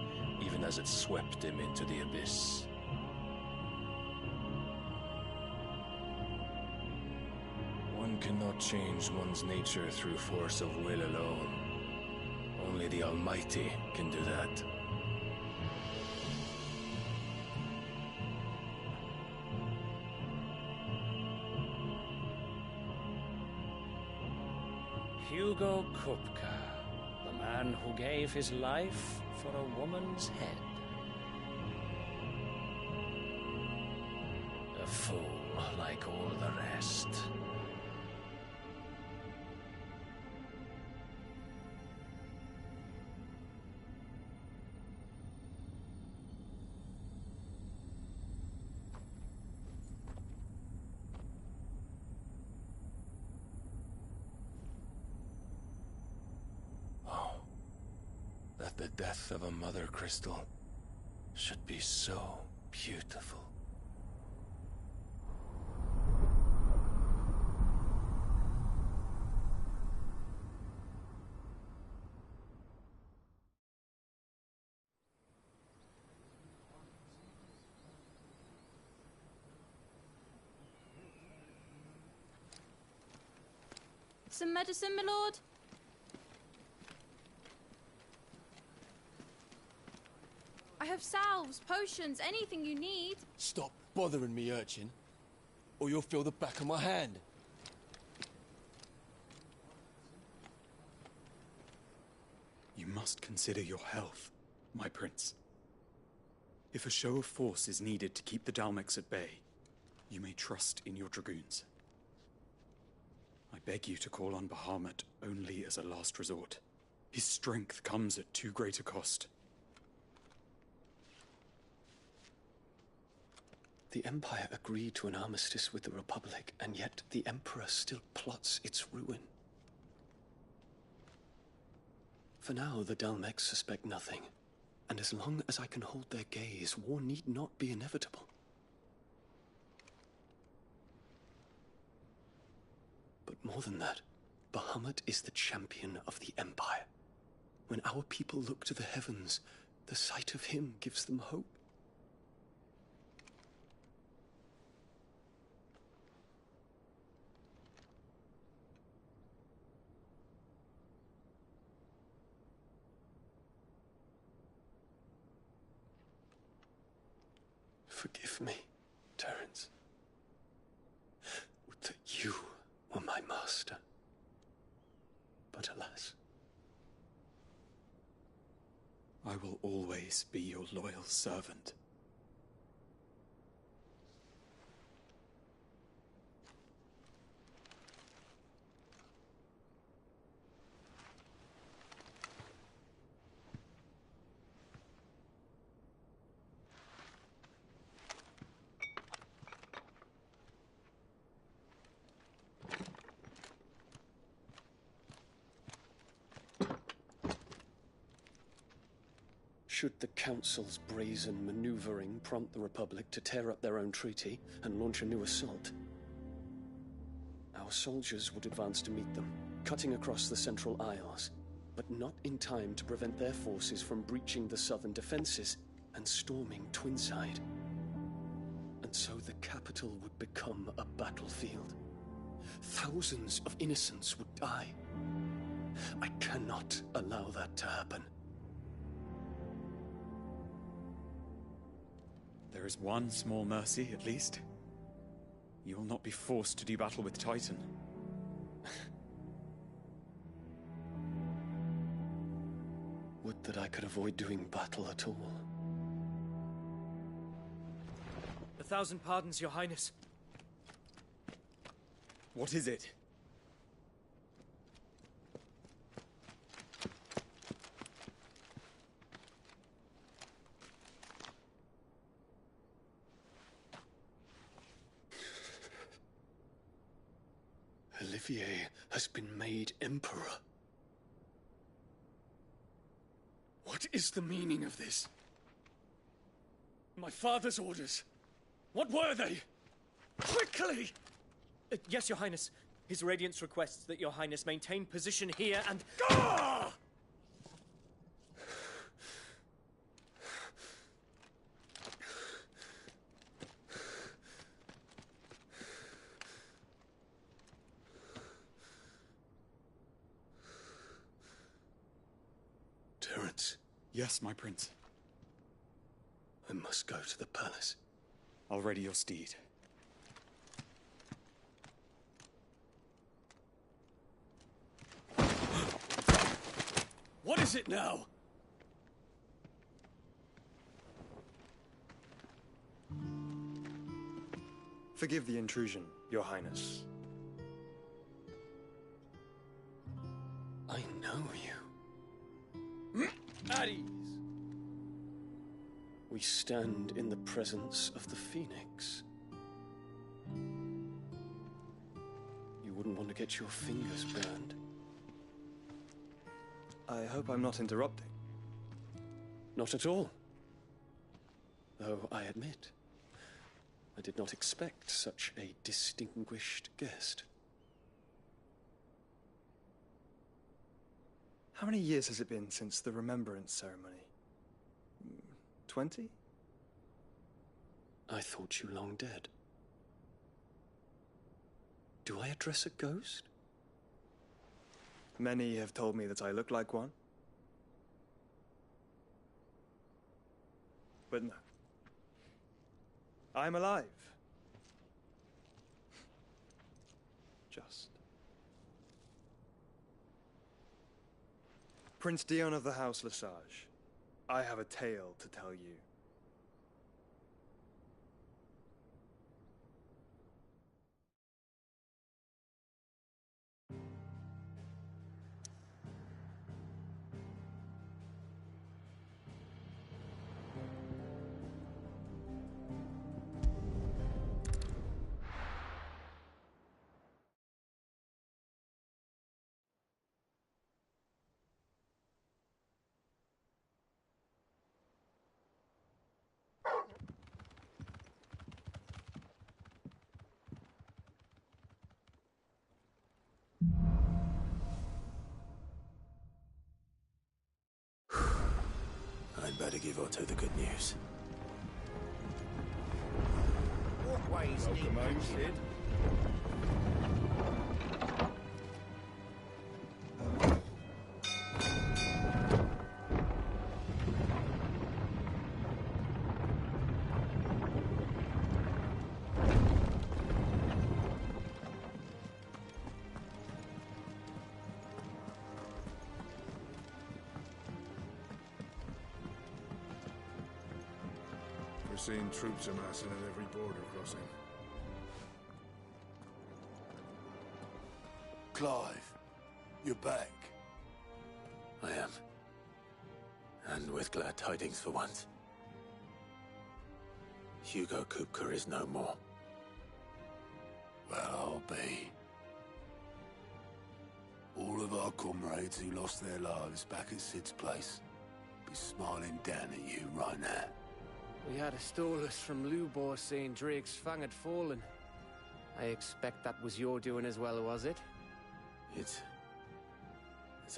Speaker 6: even as it swept him into the abyss. One cannot change one's nature through force of will alone. Only the Almighty can do that.
Speaker 16: Hugo Kupka, the man who gave his life for a woman's head. A fool like all the rest.
Speaker 6: The death of a mother crystal should be so beautiful.
Speaker 18: Some medicine, my lord? I have salves, potions, anything you need.
Speaker 19: Stop bothering me, urchin, or you'll feel the back of my hand.
Speaker 20: You must consider your health, my prince. If a show of force is needed to keep the Dalmex at bay, you may trust in your dragoons. I beg you to call on Bahamut only as a last resort. His strength comes at too great a cost.
Speaker 21: The Empire agreed to an armistice with the Republic, and yet the Emperor still plots its ruin. For now, the Dalmex suspect nothing, and as long as I can hold their gaze, war need not be inevitable. But more than that, Bahamut is the champion of the Empire. When our people look to the heavens, the sight of him gives them hope. Forgive me, Terence. Would that you were my master. But alas.
Speaker 20: I will always be your loyal servant.
Speaker 21: Should the Council's brazen maneuvering prompt the Republic to tear up their own treaty and launch a new assault, our soldiers would advance to meet them, cutting across the Central Isles, but not in time to prevent their forces from breaching the southern defenses and storming Twinside. And so the capital would become a battlefield. Thousands of innocents would die. I cannot allow that to happen.
Speaker 20: There is one small mercy, at least. You will not be forced to do battle with Titan.
Speaker 21: Would that I could avoid doing battle at all.
Speaker 22: 1,000 pardons, Your Highness.
Speaker 20: What is it?
Speaker 21: Olivier has been made Emperor. What is the meaning of this?
Speaker 22: My father's orders. What were they? Quickly! Yes, Your Highness. His Radiance requests that Your Highness maintain position here and... Gah!
Speaker 21: Terence.
Speaker 20: Yes, my prince.
Speaker 21: I must go to the palace.
Speaker 20: I'll ready your steed.
Speaker 22: What is it now?
Speaker 23: Forgive the intrusion, Your Highness.
Speaker 21: I know you.
Speaker 22: At ease.
Speaker 21: We stand in the presence of the Phoenix. You wouldn't want to get your fingers burned.
Speaker 23: I hope I'm not interrupting.
Speaker 21: Not at all. Though I admit, I did not expect such a distinguished guest.
Speaker 23: How many years has it been since the Remembrance ceremony? 20?
Speaker 21: I thought you long dead. Do I address a ghost?
Speaker 23: Many have told me that I look like one. But no. I'm alive. Just. Prince Dion of the House Lesage, I have a tale to tell you.
Speaker 4: better give Otto the good news.
Speaker 2: Walkways need patching.
Speaker 14: We're seeing troops amassing at every border crossing. Clive, you're back.
Speaker 4: I am. And with glad tidings for once. Hugo Kupka is no more.
Speaker 14: Well, I'll be. All of our comrades who lost their lives back at Sid's place be smiling down at you right now.
Speaker 9: We had a stolus from Lubor saying Drake's fang had fallen. I expect that was your doing as well, was it?
Speaker 4: It's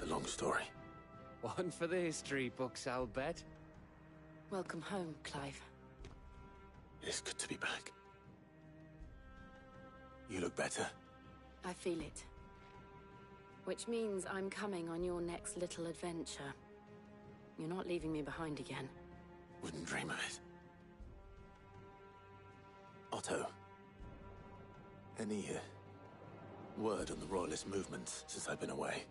Speaker 4: a long story.
Speaker 9: One for the history books, I'll bet.
Speaker 12: Welcome home, Clive.
Speaker 4: It's good to be back. You look better.
Speaker 12: I feel it. Which means I'm coming on your next little adventure. You're not leaving me behind again.
Speaker 4: Wouldn't dream of it. Otto, any word on the Royalist movement since I've been away?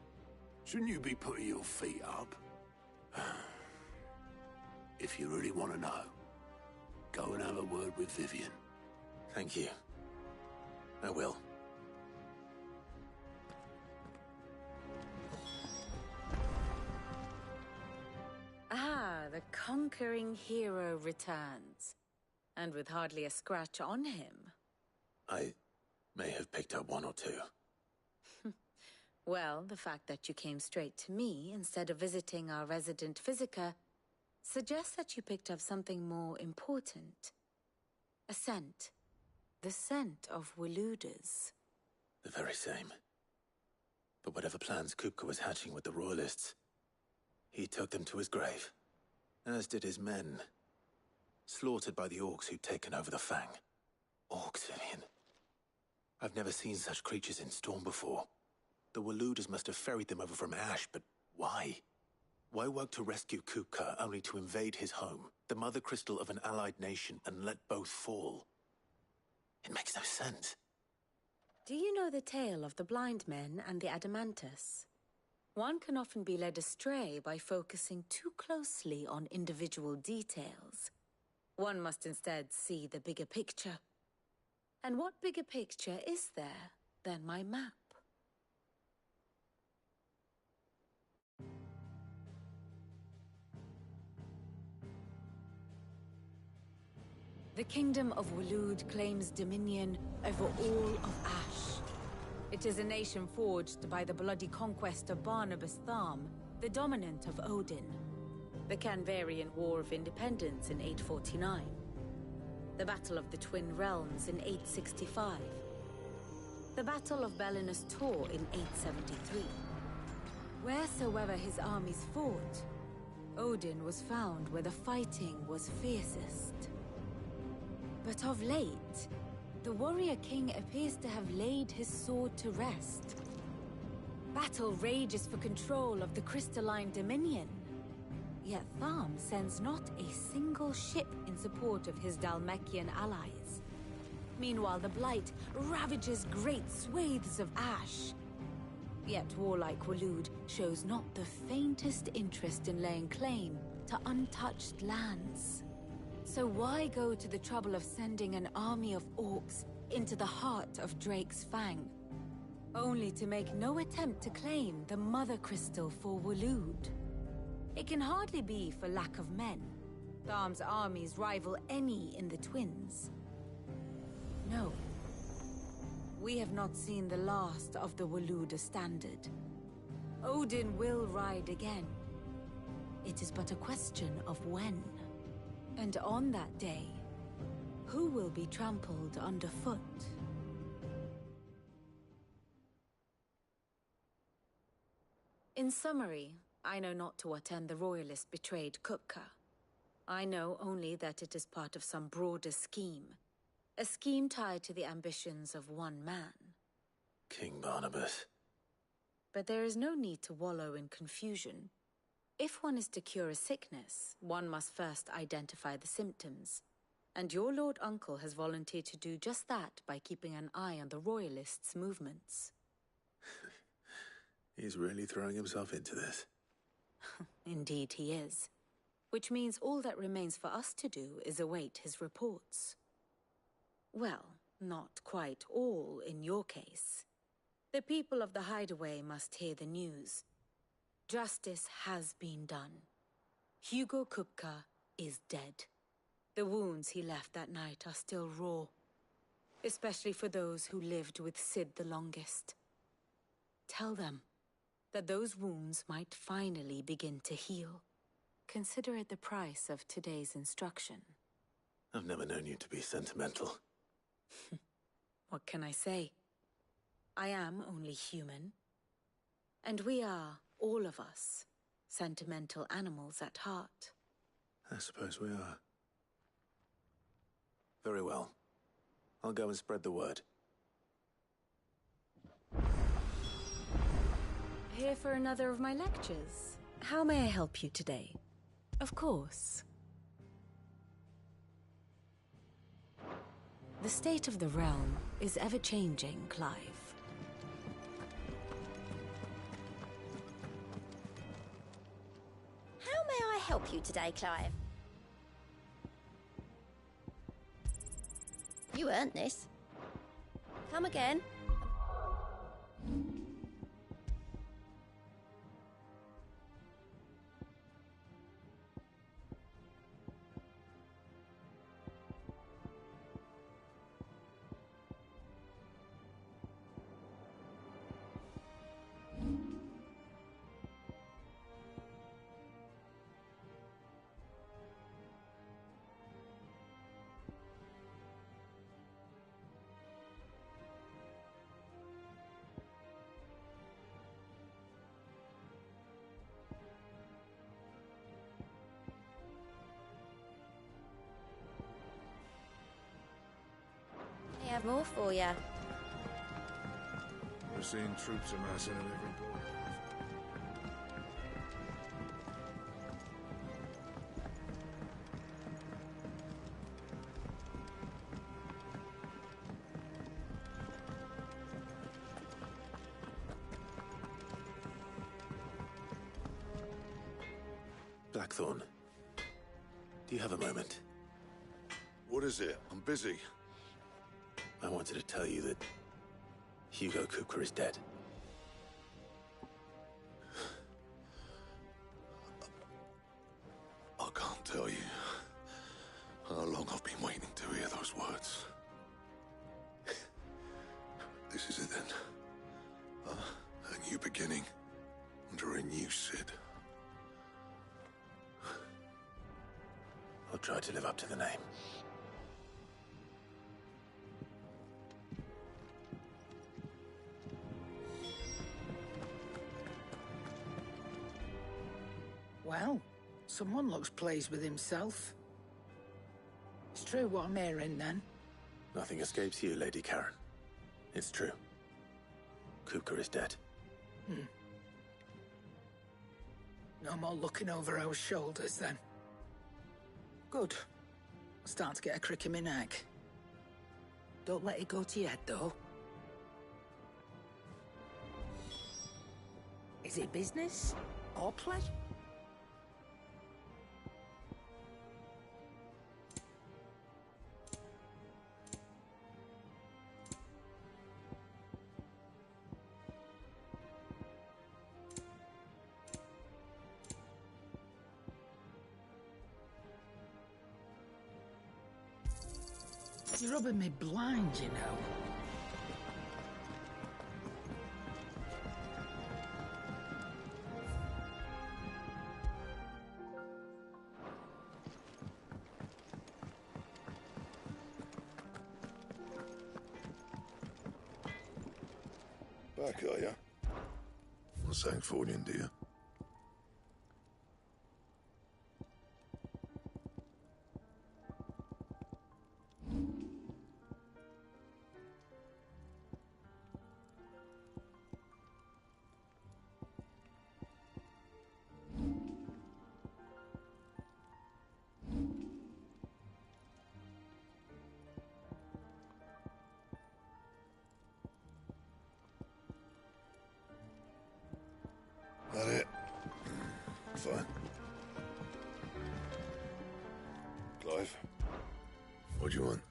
Speaker 14: Shouldn't you be putting your feet up? If you really want to know, go and have a word with Vivian.
Speaker 4: Thank you. I will.
Speaker 3: Ah, the conquering hero returns. And with hardly a scratch on him.
Speaker 4: I may have picked up one or two.
Speaker 3: Well, the fact that you came straight to me instead of visiting our resident physiker suggests that you picked up something more important. A scent. The scent of Waludas.
Speaker 4: The very same. But whatever plans Kupka was hatching with the Royalists, he took them to his grave. As did his men. Slaughtered by the orcs who'd taken over the Fang. Orcs, Vivian. I've never seen such creatures in Storm before. The Waludas must have ferried them over from Ash, but why? Why work to rescue Kupka only to invade his home, the mother crystal of an allied nation, and let both fall? It makes no sense.
Speaker 3: Do you know the tale of the blind men and the Adamantus? One can often be led astray by focusing too closely on individual details. One must instead see the bigger picture. And what bigger picture is there than my map? The Kingdom of Waloed claims dominion over all of Ash. It is a nation forged by the bloody conquest of Barnabas Tharm, the dominant of Odin. The Canvarian War of Independence in 849. The Battle of the Twin Realms in 865. The Battle of Belinus Tor in 873. Wheresoever his armies fought, Odin was found where the fighting was fiercest. But of late, the warrior king appears to have laid his sword to rest. Battle rages for control of the crystalline dominion. Yet Tharm sends not a single ship in support of his Dhalmekian allies. Meanwhile, the Blight ravages great swathes of Ash. Yet warlike Waloed shows not the faintest interest in laying claim to untouched lands. So why go to the trouble of sending an army of orcs into the heart of Drake's Fang, only to make no attempt to claim the Mother Crystal for Waloed? It can hardly be for lack of men. Tharm's armies rival any in the Twins. No. We have not seen the last of the Waluda standard. Odin will ride again. It is but a question of when. And on that day, who will be trampled underfoot? In summary, I know not to what end the Royalists betrayed Kupka. I know only that it is part of some broader scheme. A scheme tied to the ambitions of one man.
Speaker 4: King Barnabas.
Speaker 3: But there is no need to wallow in confusion. If one is to cure a sickness, one must first identify the symptoms. And your Lord Uncle has volunteered to do just that by keeping an eye on the Royalists' movements.
Speaker 4: He's really throwing himself into this.
Speaker 3: Indeed he is. Which means all that remains for us to do is await his reports. Well, not quite all in your case. The people of the Hideaway must hear the news. Justice has been done. Hugo Kupka is dead. The wounds he left that night are still raw, especially for those who lived with Sid the longest. Tell them that those wounds might finally begin to heal. Consider it the price of today's instruction.
Speaker 4: I've never known you to be sentimental.
Speaker 3: What can I say? I am only human. And we are, all of us, sentimental animals at heart.
Speaker 4: I suppose we are. Very well. I'll go and spread the word.
Speaker 3: Here for another of my lectures. How may I help you today? Of course. The state of the realm is ever-changing, Clive.
Speaker 7: How may I help you today, Clive? You earned this. Come again. I have more for you.
Speaker 14: We're seeing troops amassing at every point.
Speaker 4: Blackthorn, do you have a moment?
Speaker 14: What is it? I'm busy.
Speaker 4: I wanted to tell you that Hugo Kupka is dead.
Speaker 14: I can't tell you how long I've been waiting to hear those words. This is it then. A new beginning under a new Sid.
Speaker 4: I'll try to live up to the name.
Speaker 5: Well, someone looks pleased with himself. It's true what I'm hearing, then.
Speaker 4: Nothing escapes you, Lady Karen. It's true. Kupka is dead.
Speaker 5: No more looking over our shoulders, then. Good. I'm starting to get a crick in my neck. Don't let it go to your head, though. Is it business or play? You're rubbing me blind, you know.
Speaker 14: Back, are ya? From St. Fornian, dear. What do you want?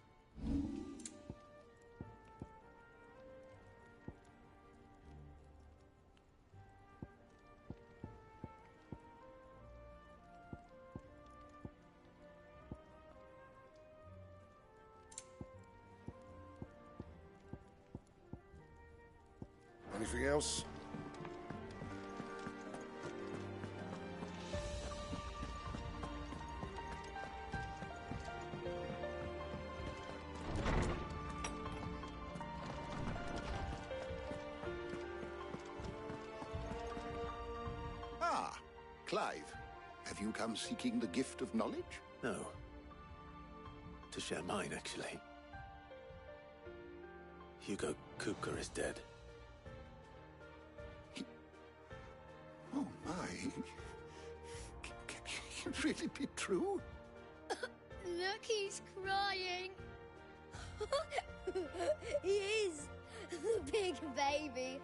Speaker 14: Anything else?
Speaker 10: Ah, Clive. Have you come seeking the gift of knowledge?
Speaker 4: No. To share mine, actually. Hugo Kupka is dead.
Speaker 10: Oh, my. Can it really be true?
Speaker 11: Look, he's crying. He is. The big baby.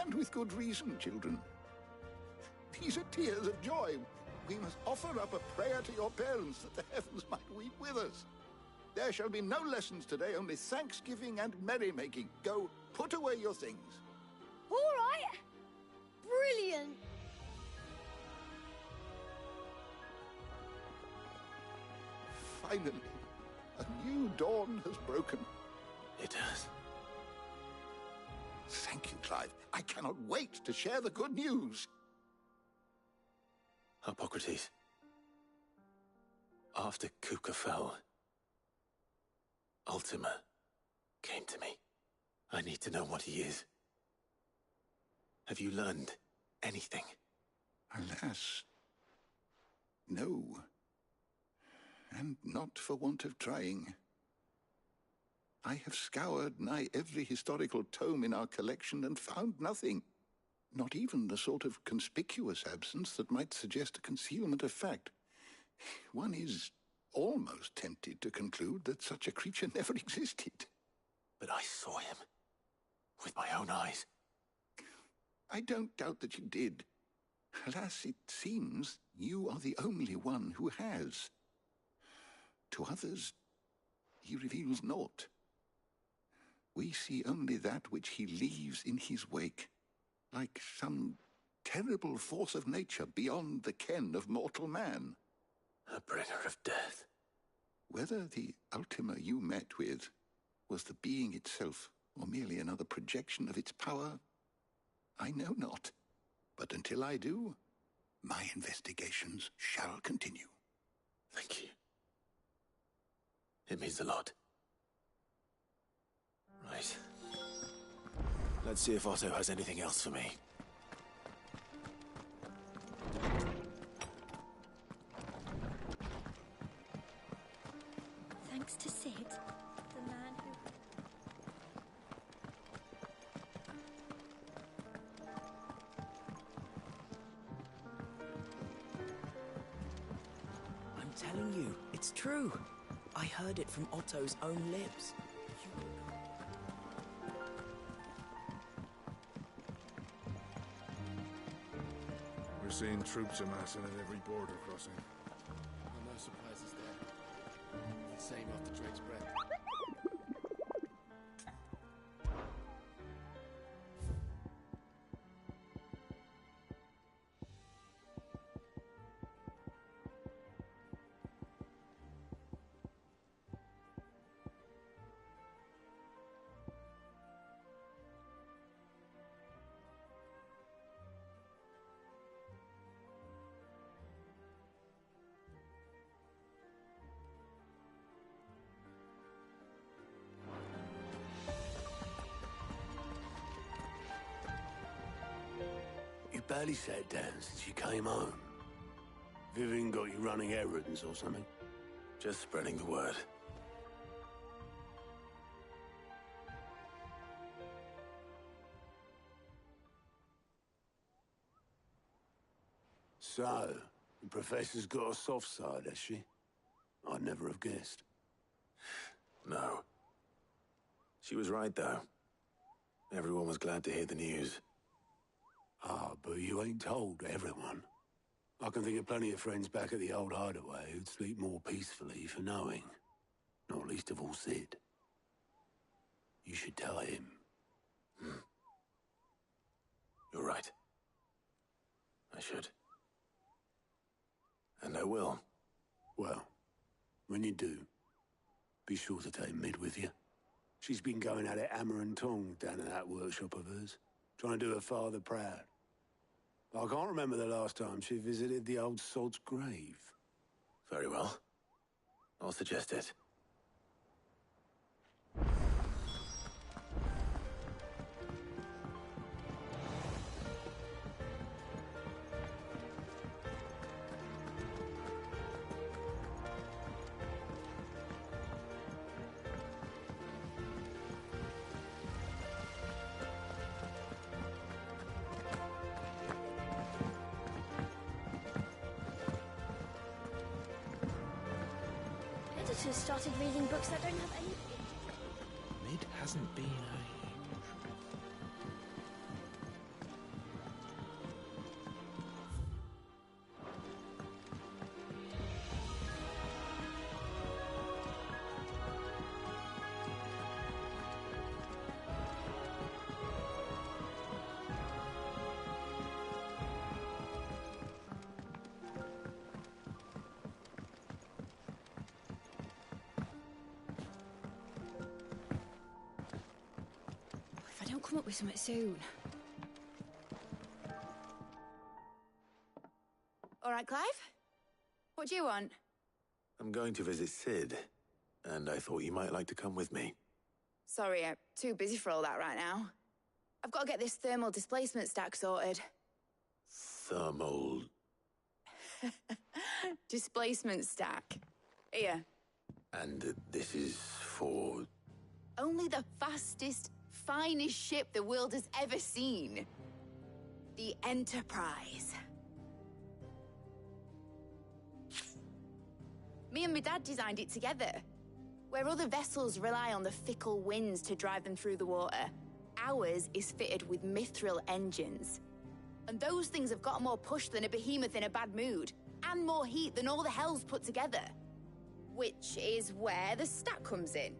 Speaker 10: And with good reason, children. These are tears of joy. We must offer up a prayer to your parents that the heavens might weep with us. There shall be no lessons today, only thanksgiving and merrymaking. Go, put away your things.
Speaker 11: All right. Brilliant.
Speaker 10: Finally, a new dawn has broken.
Speaker 4: It has.
Speaker 10: Thank you, Clive. I cannot wait to share the good news.
Speaker 4: Hippocrates. After Kupka fell, Ultima came to me. I need to know what he is. Have you learned anything?
Speaker 10: Alas, no. And not for want of trying. I have scoured nigh every historical tome in our collection and found nothing. Not even the sort of conspicuous absence that might suggest a concealment of fact. One is almost tempted to conclude that such a creature never existed.
Speaker 4: But I saw him. With my own eyes.
Speaker 10: I don't doubt that you did. Alas, it seems you are the only one who has. To others, he reveals naught. We see only that which he leaves in his wake, like some terrible force of nature beyond the ken of mortal man.
Speaker 4: A bringer of death.
Speaker 10: Whether the Ultima you met with was the being itself, or merely another projection of its power, I know not. But until I do, my investigations shall continue.
Speaker 4: Thank you. It means a lot. Right. Let's see if Otto has anything else for me.
Speaker 7: Thanks to Sid, the man who...
Speaker 15: I'm telling you, it's true. I heard it from Otto's own lips.
Speaker 14: We're seeing troops amassing at every border crossing.
Speaker 19: No surprises there. The same after Drake's breath.
Speaker 24: You barely sat down since you came home. Vivian got you running errands or something?
Speaker 4: Just spreading the word.
Speaker 24: So, the Professor's got a soft side, has she? I'd never have guessed.
Speaker 4: No. She was right, though. Everyone was glad to hear the news.
Speaker 24: Ah, but you ain't told everyone. I can think of plenty of friends back at the old hideaway who'd sleep more peacefully for knowing. Not least of all Sid. You should tell him.
Speaker 4: You're right. I should. And I will.
Speaker 24: Well, when you do, be sure to take Mid with you. She's been going at it hammer and tongs down in that workshop of hers, trying to do her father proud. I can't remember the last time she visited the old sod's grave.
Speaker 4: Very well. I'll suggest it.
Speaker 7: Editors started reading books that don't have any...
Speaker 4: Mid hasn't been
Speaker 18: If I don't come up with something soon. All right, Clive? What do you want?
Speaker 4: I'm going to visit Sid, and I thought you might like to come with me.
Speaker 18: Sorry, I'm too busy for all that right now. I've got to get this thermal displacement stack sorted.
Speaker 4: Thermal...
Speaker 18: Displacement stack. Here.
Speaker 4: And this is for...
Speaker 18: Only the fastest, finest ship the world has ever seen. The Enterprise. Me and my dad designed it together. Where other vessels rely on the fickle winds to drive them through the water, ours is fitted with mithril engines. And those things have got more push than a behemoth in a bad mood, and more heat than all the hells put together. Which is where the stack comes in.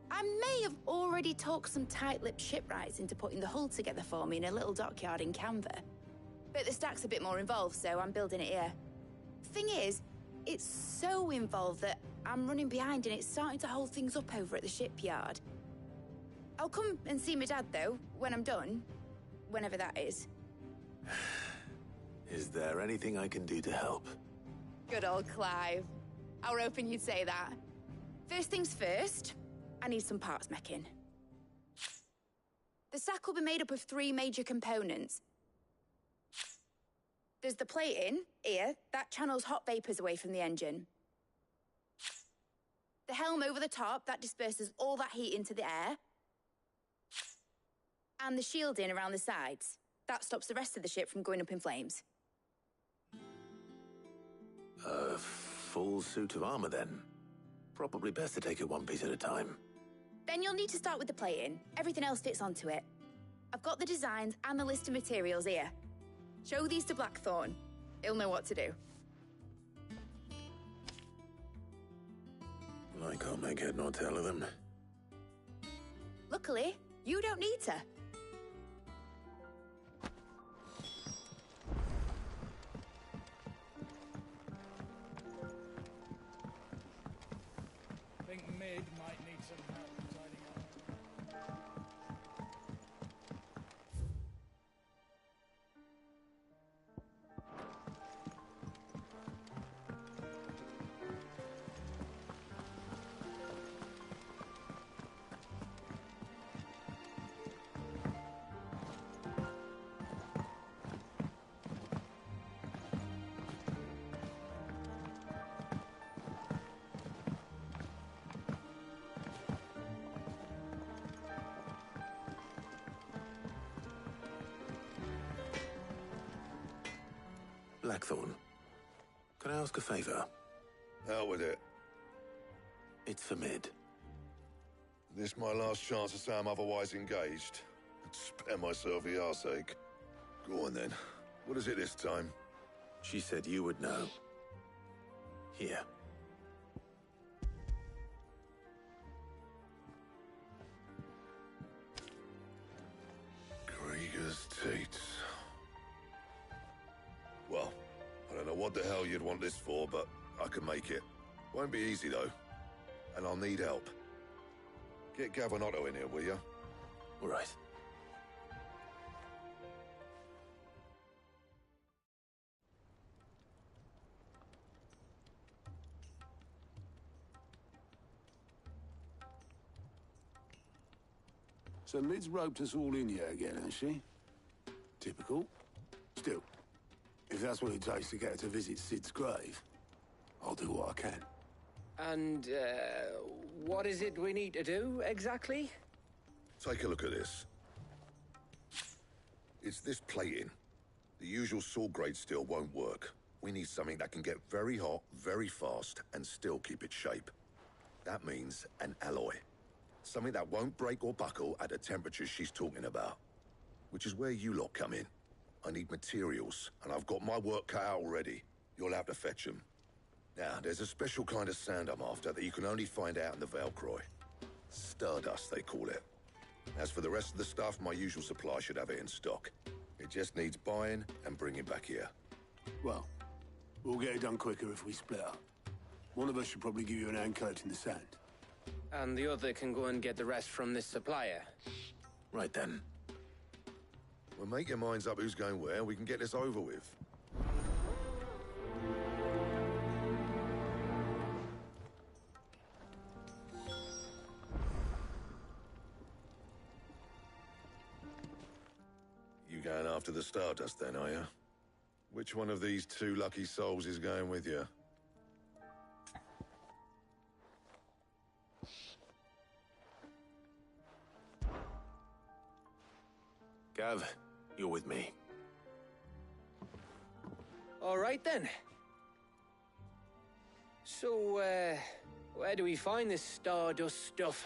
Speaker 18: I may have already talked some tight-lipped shipwrights into putting the hull together for me in a little dockyard in Canva. But the stack's a bit more involved, so I'm building it here. Thing is, it's so involved that I'm running behind and it's starting to hold things up over at the shipyard. I'll come and see my dad, though, when I'm done. Whenever that is.
Speaker 4: Is there anything I can do to help?
Speaker 18: Good old Clive. I were hoping you'd say that. First things first, I need some parts meching. The stack will be made up of 3 major components. There's the plating, here, that channels hot vapors away from the engine. The helm over the top, that disperses all that heat into the air. And the shielding around the sides. That stops the rest of the ship from going up in flames.
Speaker 4: A full suit of armor, then. Probably best to take it one piece at a time.
Speaker 18: Then you'll need to start with the plating. Everything else fits onto it. I've got the designs and the list of materials here. Show these to Blackthorn. He'll know what to do.
Speaker 4: I can't make head nor tail of them.
Speaker 18: Luckily, you don't need to.
Speaker 2: Think Mid might need some help tidying up.
Speaker 4: Blackthorn, can I ask a favor?
Speaker 14: Out with it.
Speaker 4: It's for Mid.
Speaker 14: This my last chance to say I'm otherwise engaged. I'd spare myself the arseache. Go on then. What is it this time?
Speaker 4: She said you would know. Here.
Speaker 14: Krieger's Tates. Well, I don't know what the hell you'd want this for, but I can make it. Won't be easy, though. And I'll need help. Get Gav and Otto in here, will you?
Speaker 4: All right.
Speaker 24: So Mid's roped us all in here again, has she? Typical. Still, if that's what it takes to get her to visit Sid's grave, I'll do what I can.
Speaker 9: And, what is it we need to do, exactly?
Speaker 14: Take a look at this. It's this plating. The usual sword grade steel won't work. We need something that can get very hot, very fast, and still keep its shape. That means an alloy. Something that won't break or buckle at the temperatures she's talking about. Which is where you lot come in. I need materials, and I've got my work cut out already. You'll have to fetch them. Now, there's a special kind of sand I'm after that you can only find out in the Valcroy. Stardust, they call it. As for the rest of the stuff, my usual supply should have it in stock. It just needs buying and bringing back here.
Speaker 24: Well, we'll get it done quicker if we split up. One of us should probably give you an hand coating the sand.
Speaker 9: And the other can go and get the rest from this supplier.
Speaker 4: Right then.
Speaker 14: Well, make your minds up who's going where, we can get this over with. You going after the Stardust then, are you? Which one of these two lucky souls is going with you?
Speaker 4: Gav, you're with me.
Speaker 9: All right, then. So, where do we find this Stardust stuff?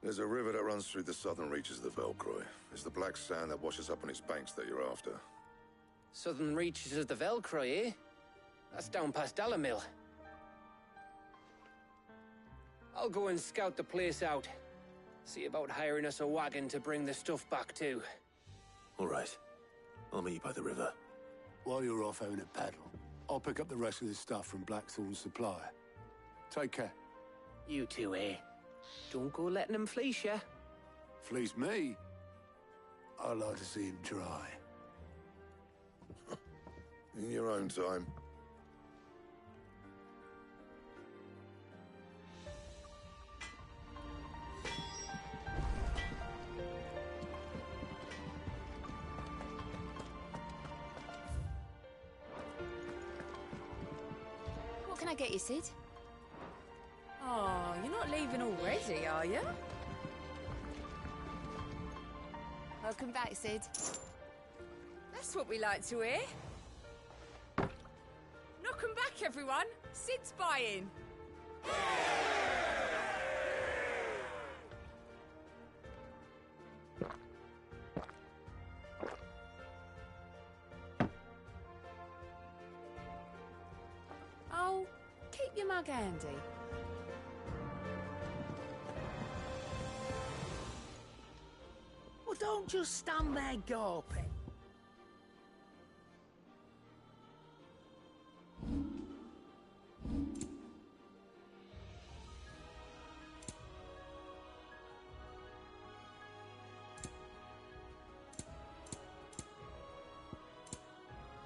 Speaker 14: There's a river that runs through the southern reaches of the Velcroy. It's the black sand that washes up on its banks that you're after.
Speaker 9: Southern reaches of the Velcroy, eh? That's down past Dalamil. I'll go and scout the place out. See about hiring us a wagon to bring the stuff back to.
Speaker 4: All right. I'll meet you by the river.
Speaker 24: While you're off having a paddle, I'll pick up the rest of this stuff from Blackthorn's supplier. Take care.
Speaker 9: You two, eh? Don't go letting him fleece ya.
Speaker 24: Fleece me? I'd like to see him try.
Speaker 14: In your own time.
Speaker 18: What can I get you, Sid?
Speaker 1: Oh, you're not leaving already, are you?
Speaker 18: Welcome back, Sid.
Speaker 1: That's what we like to hear. Knock 'em back, everyone. Sid's buying. Oh, keep your mug handy.
Speaker 5: Well, don't just stand there gawping.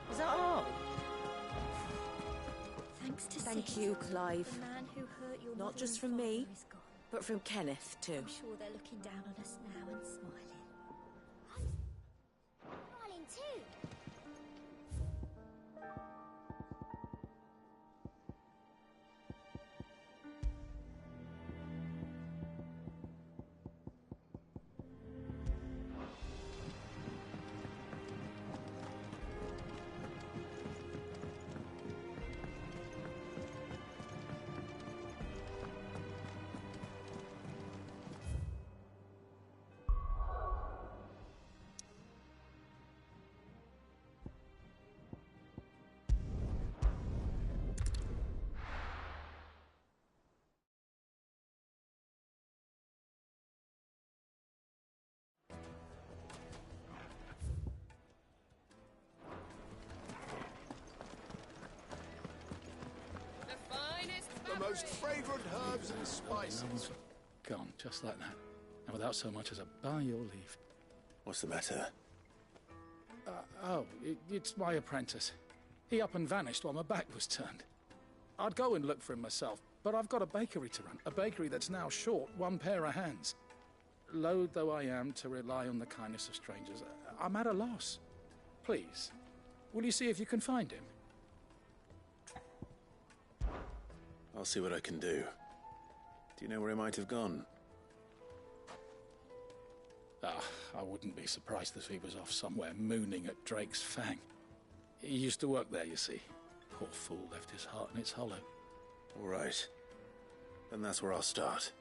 Speaker 3: Is that all?
Speaker 7: Thanks to
Speaker 3: Thank
Speaker 7: Sid,
Speaker 3: you, Clive.
Speaker 7: the man who hurt your
Speaker 3: Not
Speaker 7: mother
Speaker 3: just
Speaker 7: and
Speaker 3: from me,
Speaker 7: father is gone.
Speaker 3: but from Kenneth, too.
Speaker 7: I'm sure they're looking down on us now and smiling.
Speaker 11: Smiling too.
Speaker 8: most fragrant herbs and spices.
Speaker 13: No one's gone, just like that. And without so much as a by your leave.
Speaker 4: What's the matter?
Speaker 13: It's my apprentice. He up and vanished while my back was turned. I'd go and look for him myself, but I've got a bakery to run. A bakery that's now short one pair of hands. Loath though I am to rely on the kindness of strangers, I'm at a loss. Please, will you see if you can find him?
Speaker 4: I'll see what I can do. Do you know where he might have gone?
Speaker 13: I wouldn't be surprised if he was off somewhere mooning at Drake's Fang. He used to work there, you see. Poor fool left his heart in its hollow.
Speaker 4: All right. Then that's where I'll start.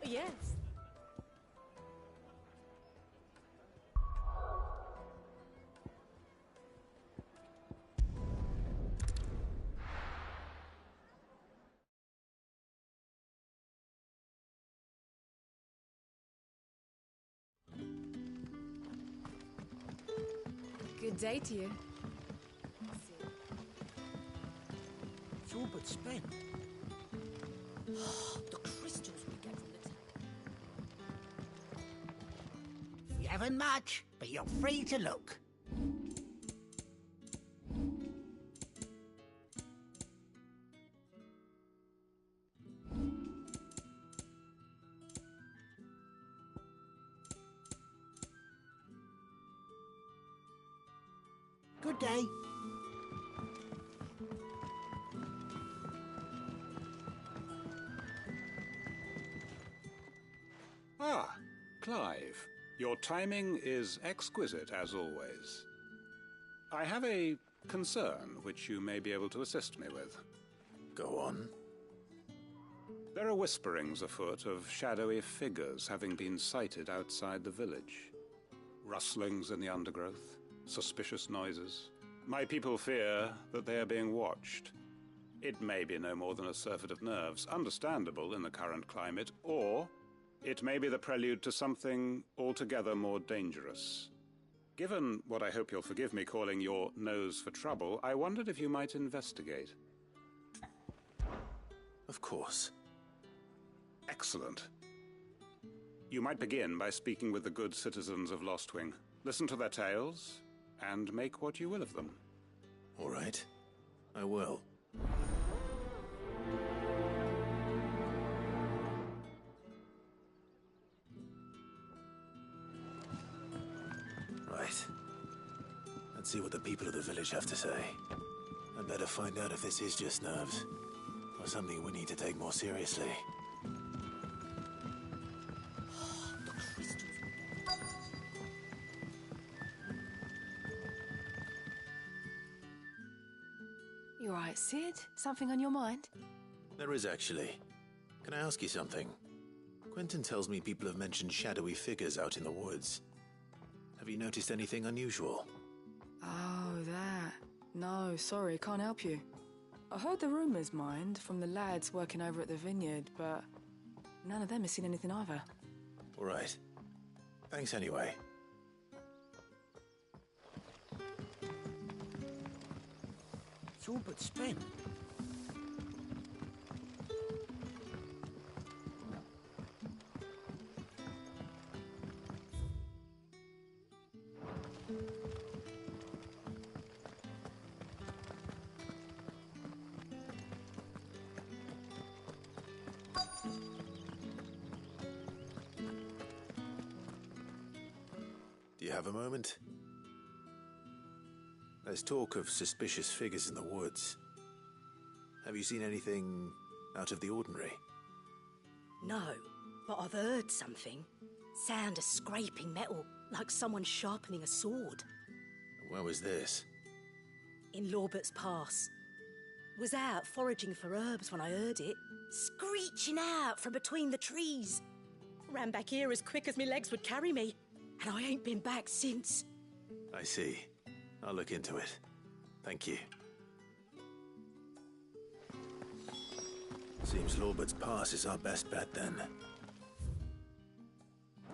Speaker 3: Yes.
Speaker 1: Good day to you.
Speaker 5: It's all but spent. The crystals we get from the town.
Speaker 16: You haven't much, but you're free to look. Good day.
Speaker 17: Ah, Clive. Your timing is exquisite, as always. I have a concern which you may be able to assist me with.
Speaker 4: Go on.
Speaker 17: There are whisperings afoot of shadowy figures having been sighted outside the village. Rustlings in the undergrowth, suspicious noises. My people fear that they are being watched. It may be no more than a surfeit of nerves, understandable in the current climate, or it may be the prelude to something altogether more dangerous. Given what I hope you'll forgive me calling your nose for trouble, I wondered if you might investigate.
Speaker 4: Of course.
Speaker 17: Excellent. You might begin by speaking with the good citizens of Lostwing. Listen to their tales, and make what you will of them.
Speaker 4: All right. I will. Right. Let's see what the people of the village have to say. I better find out if this is just nerves, or something we need to take more seriously.
Speaker 25: You all right, Sid? Something on your mind?
Speaker 4: There is, actually. Can I ask you something? Quentin tells me people have mentioned shadowy figures out in the woods. Have you noticed anything unusual?
Speaker 25: Oh, that. No, sorry, can't help you. I heard the rumours, mind, from the lads working over at the vineyard, but none of them has seen anything either.
Speaker 4: All right. Thanks anyway.
Speaker 5: It's all but spent.
Speaker 4: Do you have a moment? There's talk of suspicious figures in the woods. Have you seen anything out of the ordinary?
Speaker 7: No, but I've heard something. Sound of scraping metal, like someone sharpening a sword.
Speaker 4: Where was this?
Speaker 7: In Lorbert's Pass. Was out foraging for herbs when I heard it, screeching out from between the trees. Ran back here as quick as my legs would carry me. and I ain't been back since.
Speaker 4: I see. I'll look into it. Thank you. Seems Lorbert's Pass is our best bet, then.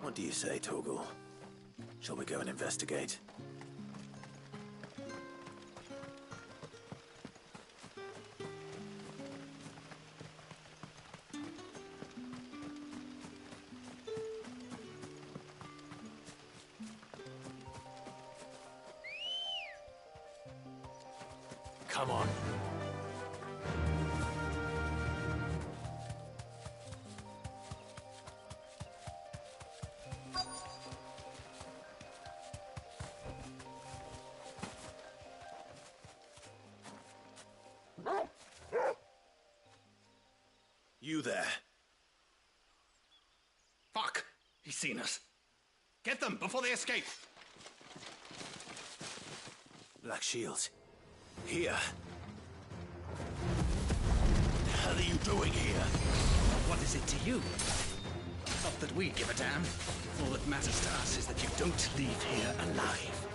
Speaker 4: What do you say, Torgal? Shall we go and investigate? Come on. You there.
Speaker 2: Fuck! He's seen us. Get them before they escape!
Speaker 4: Black Shields. Here.
Speaker 2: What the hell are you doing here? What is it to you? Not that we give a damn. All that matters to us is that you don't leave here alive.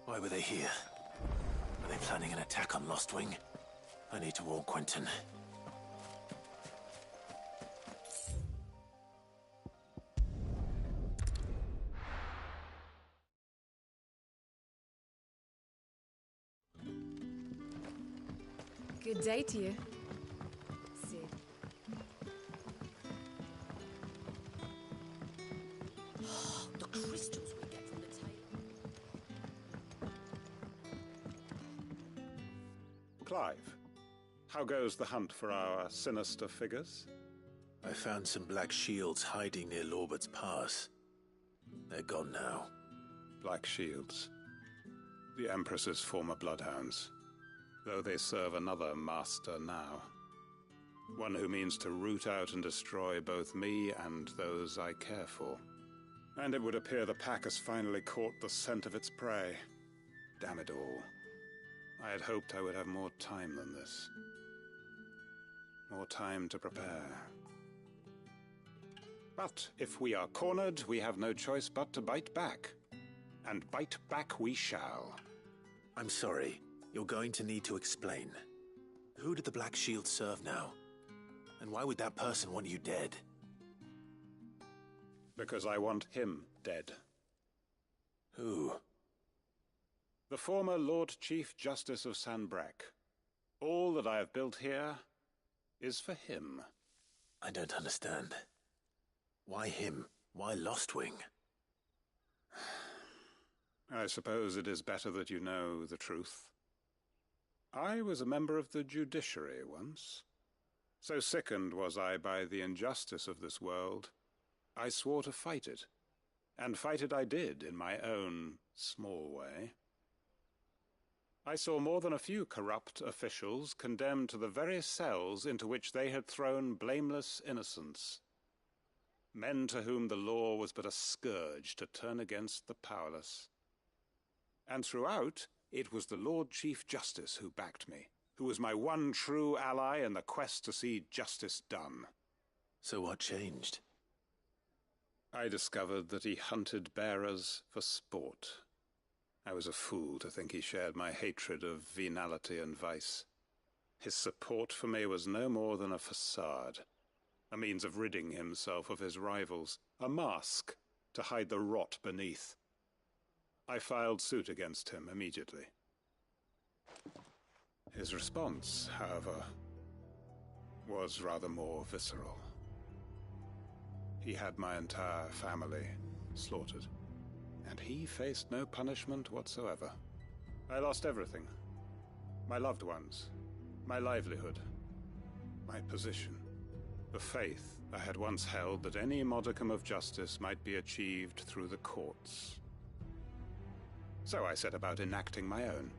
Speaker 4: Why were they here? Are they planning an attack on Lostwing? I need to warn Quentin.
Speaker 1: Good day to you. See.
Speaker 7: The crystals we get from the table.
Speaker 17: Clive, how goes the hunt for our sinister figures?
Speaker 4: I found some Black Shields hiding near Lorbert's Pass. They're gone now.
Speaker 17: Black Shields. The Empress's former bloodhounds. Though they serve another master now. One who means to root out and destroy both me and those I care for. And it would appear the pack has finally caught the scent of its prey. Damn it all. I had hoped I would have more time than this. More time to prepare. But if we are cornered, we have no choice but to bite back. And bite back we shall.
Speaker 4: I'm sorry. You're going to need to explain. Who did the Black Shield serve now? And why would that person want you dead?
Speaker 17: Because I want him dead.
Speaker 4: Who?
Speaker 17: The former Lord Chief Justice of Sanbreque. All that I have built here is for him.
Speaker 4: I don't understand. Why him? Why Lostwing?
Speaker 17: I suppose it is better that you know the truth. I was a member of the judiciary once. So sickened was I by the injustice of this world, I swore to fight it. And fight it I did in my own small way. I saw more than a few corrupt officials condemned to the very cells into which they had thrown blameless innocents. Men to whom the law was but a scourge to turn against the powerless. And throughout, it was the Lord Chief Justice who backed me, who was my one true ally in the quest to see justice done.
Speaker 4: So what changed?
Speaker 17: I discovered that he hunted bearers for sport. I was a fool to think he shared my hatred of venality and vice. His support for me was no more than a facade, a means of ridding himself of his rivals, a mask to hide the rot beneath. I filed suit against him immediately. His response, however, was rather more visceral. He had my entire family slaughtered, and he faced no punishment whatsoever. I lost everything. My loved ones, my livelihood, my position, the faith I had once held that any modicum of justice might be achieved through the courts. So I set about enacting my own.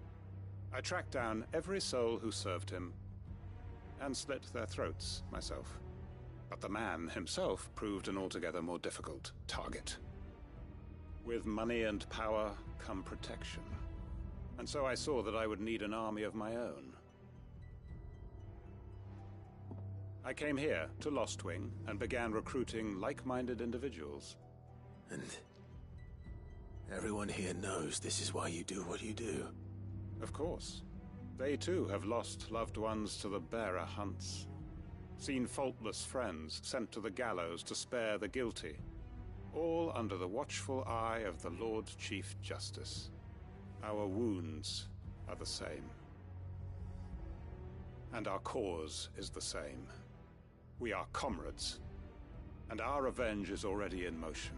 Speaker 17: I tracked down every soul who served him and slit their throats myself. But the man himself proved an altogether more difficult target. With money and power come protection. And so I saw that I would need an army of my own. I came here to Lostwing and began recruiting like-minded individuals.
Speaker 4: And everyone here knows this is why you do what you do.
Speaker 17: Of course. They too have lost loved ones to the bearer hunts. Seen faultless friends sent to the gallows to spare the guilty. All under the watchful eye of the Lord Chief Justice. Our wounds are the same. And our cause is the same. We are comrades. And our revenge is already in motion.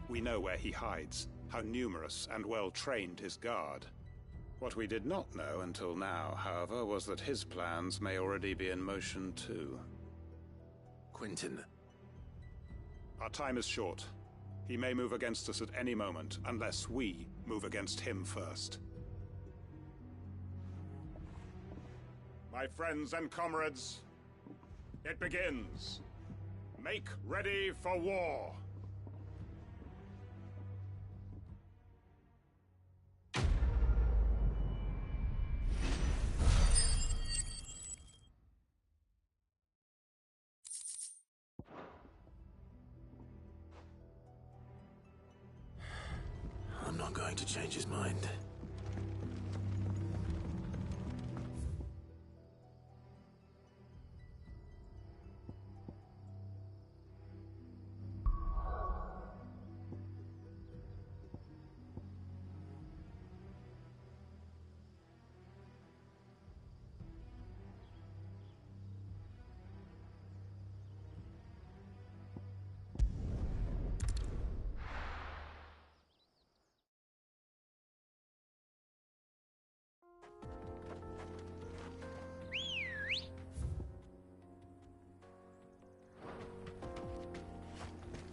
Speaker 17: We know where he hides, how numerous and well-trained his guard. What we did not know until now, however, was that his plans may already be in motion too.
Speaker 4: Quentin.
Speaker 17: Our time is short. He may move against us at any moment, unless we move against him first. My friends and comrades, it begins. Make ready for war.
Speaker 4: I'm not going to change his mind.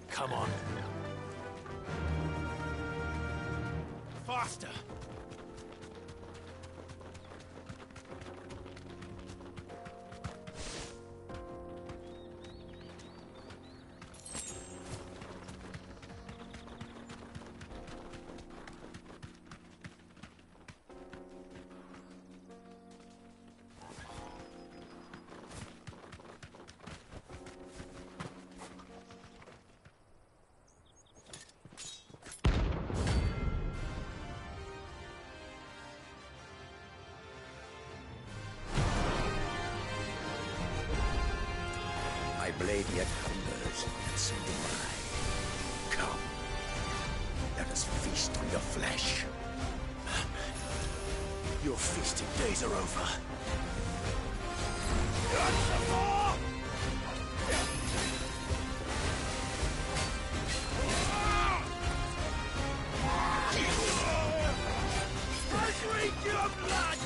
Speaker 4: Come on. Faster!
Speaker 6: My blade yet hungers, and so do I. Come, let us feast on your flesh.
Speaker 4: Your feasting days are over.
Speaker 6: I drink your blood!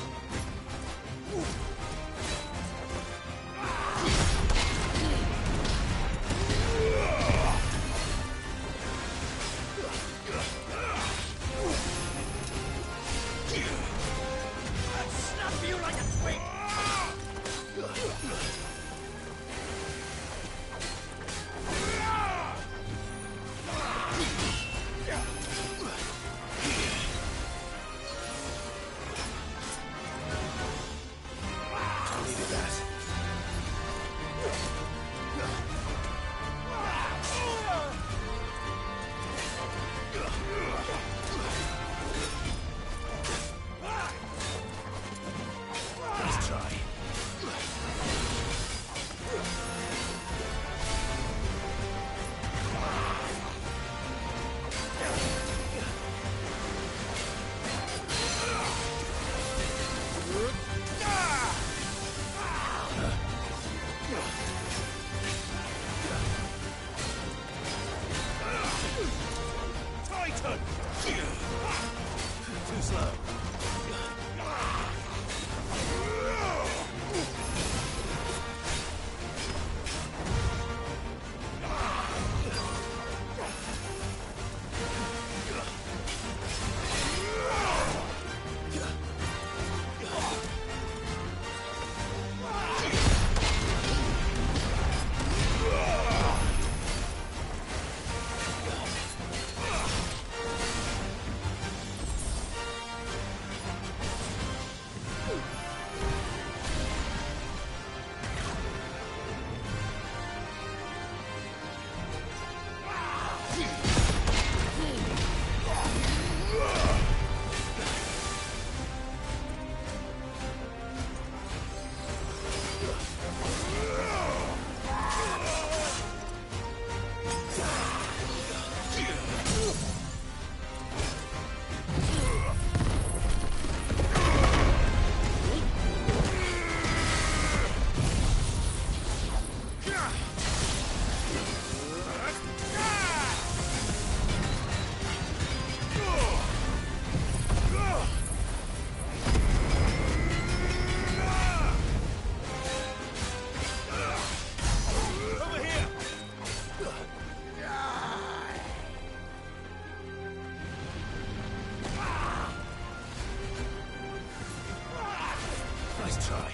Speaker 4: Nice try.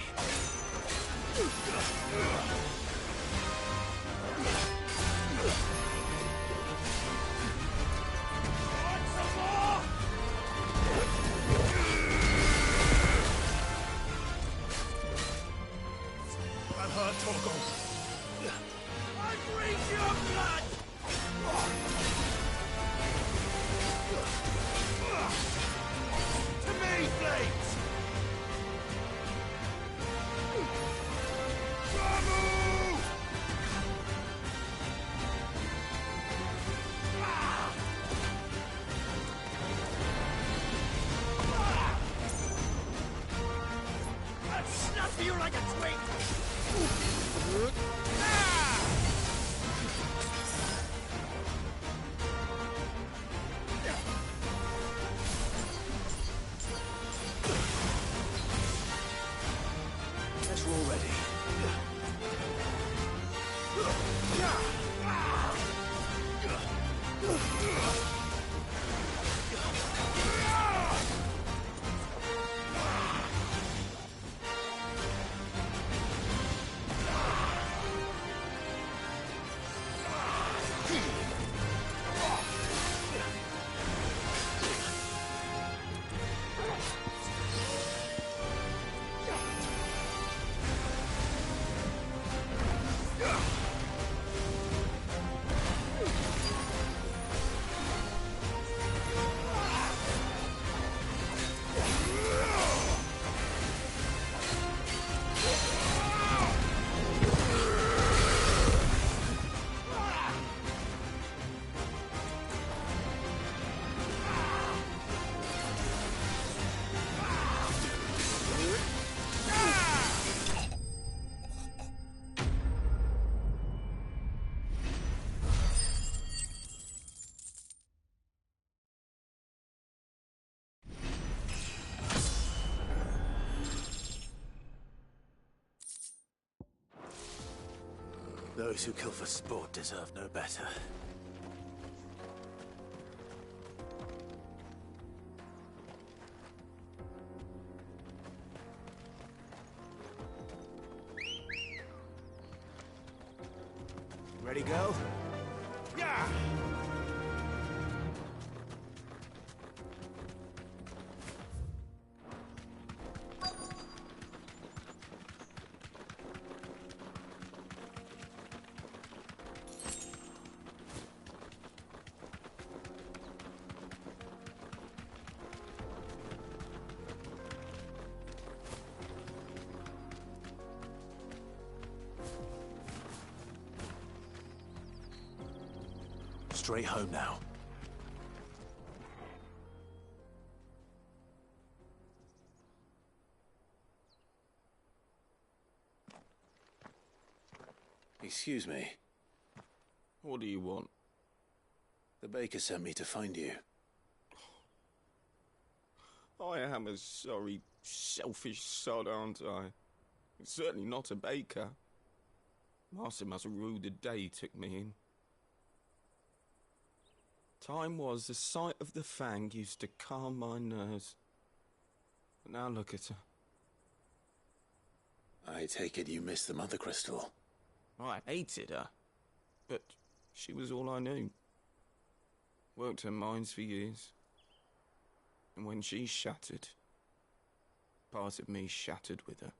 Speaker 2: I've heard Torgal. I breathe your blood! To me, Blades! Ramu! I'll snuff you like a twig!
Speaker 4: Guess we're all ready. Those who kill for sport deserve no better. Ready, go?
Speaker 2: Yeah!
Speaker 4: Straight home now. Excuse me.
Speaker 12: What do you want?
Speaker 4: The baker sent me to find you.
Speaker 12: I am a sorry, selfish sod, aren't I? Certainly not a baker. Master must have ruled the day he took me in. Time was the sight of the Fang used to calm my nerves. But now look at her.
Speaker 4: I take it you missed the Mother Crystal.
Speaker 12: I hated her, but she was all I knew. Worked her mines for years. And when she shattered, part of me shattered with her.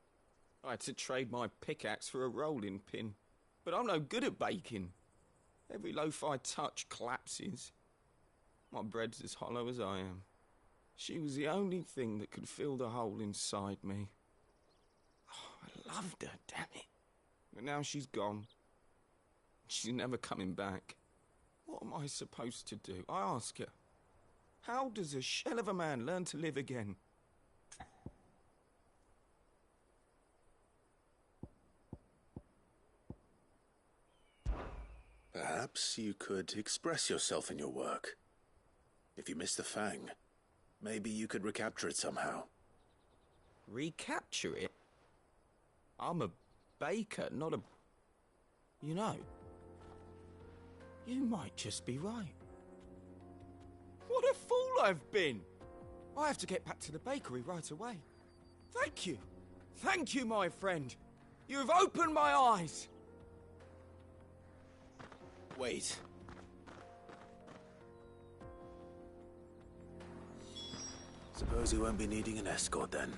Speaker 12: I had to trade my pickaxe for a rolling pin. But I'm no good at baking. Every loaf I touch collapses. My bread's as hollow as I am. She was the only thing that could fill the hole inside me. Oh, I loved her, damn it. But now she's gone. She's never coming back. What am I supposed to do? I ask her. How does a shell of a man learn to live again?
Speaker 4: Perhaps you could express yourself in your work. If you miss the Fang, maybe you could recapture it somehow.
Speaker 12: Recapture it? I'm a baker, not a... You know, you might just be right. What a fool I've been! I have to get back to the bakery right away. Thank you. Thank you, my friend. You've opened my eyes.
Speaker 4: Wait. Suppose he won't be needing an escort then.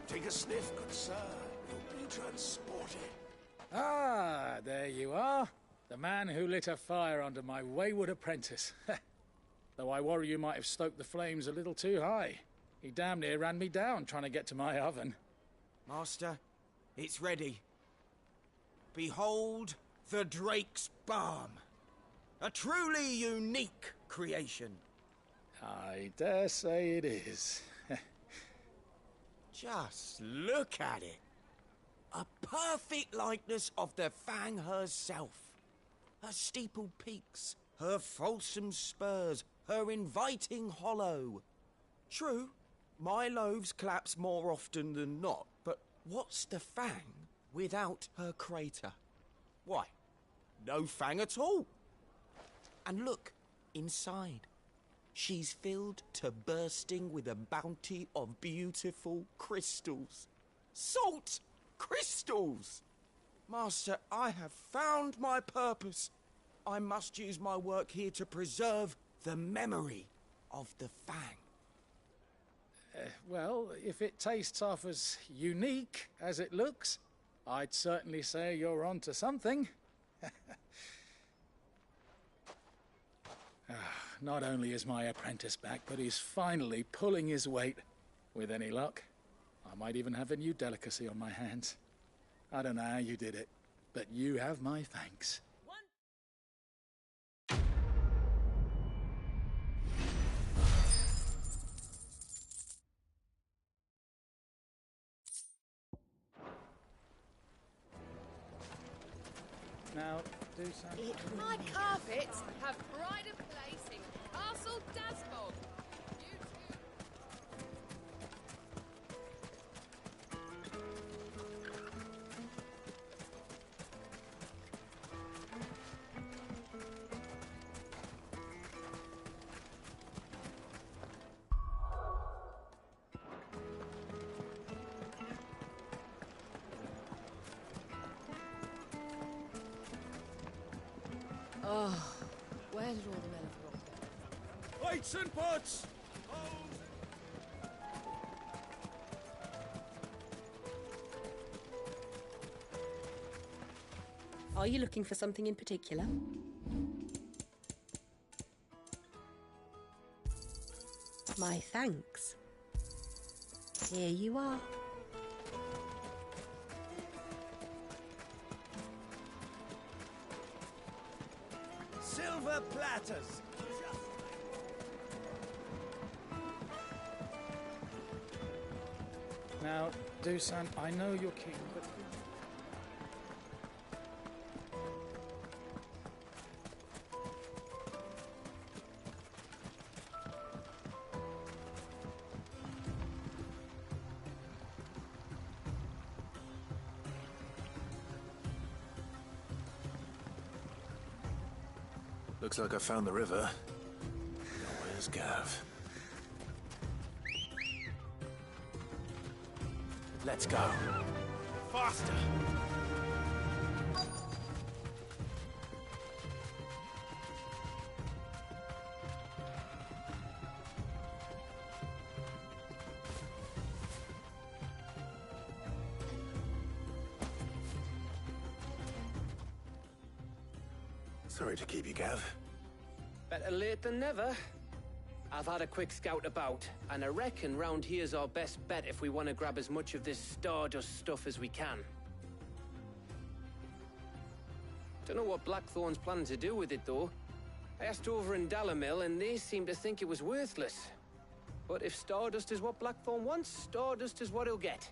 Speaker 8: Take a sniff, good sir. You'll be transported.
Speaker 13: Ah, there you are. The man who lit a fire under my wayward apprentice. Though I worry you might have stoked the flames a little too high. He damn near ran me down trying to get to my oven.
Speaker 12: Master, it's ready. Behold the Drake's Balm. A truly unique creation.
Speaker 13: I dare say it is.
Speaker 12: Just look at it. A perfect likeness of the Fang herself. Her steepled peaks, her fulsome spurs, her inviting hollow. True, my loaves collapse more often than not, but what's the Fang without her crater? Why, no Fang at all. And look, inside. She's filled to bursting with a bounty of beautiful crystals. Salt crystals! Master, I have found my purpose. I must use my work here to preserve the memory of the Fang.
Speaker 13: Well, if it tastes half as unique as it looks, I'd certainly say you're onto something. Not only is my apprentice back, but he's finally pulling his weight. With any luck, I might even have a new delicacy on my hands. I don't know how you did it, but you have my thanks. Now, do something.
Speaker 1: My carpets have pride of place in Castle Dasbog. You two.
Speaker 3: Oh, where did all the men of the rock go?
Speaker 12: Plates and pots!
Speaker 7: Are you looking for something in particular? My thanks. Here you are.
Speaker 12: Silver platters!
Speaker 13: Now, Dusan, I know you're keen, but...
Speaker 4: Looks like I found the river. Now where's Gav? Let's go. Faster! Sorry to keep you, Gav.
Speaker 9: Better late than never. I've had a quick scout about, and I reckon round here's our best bet if we want to grab as much of this Stardust stuff as we can. Don't know what Blackthorn's planning to do with it, though. I asked over in Dalamil, and they seem to think it was worthless. But if Stardust is what Blackthorn wants, Stardust is what he'll get.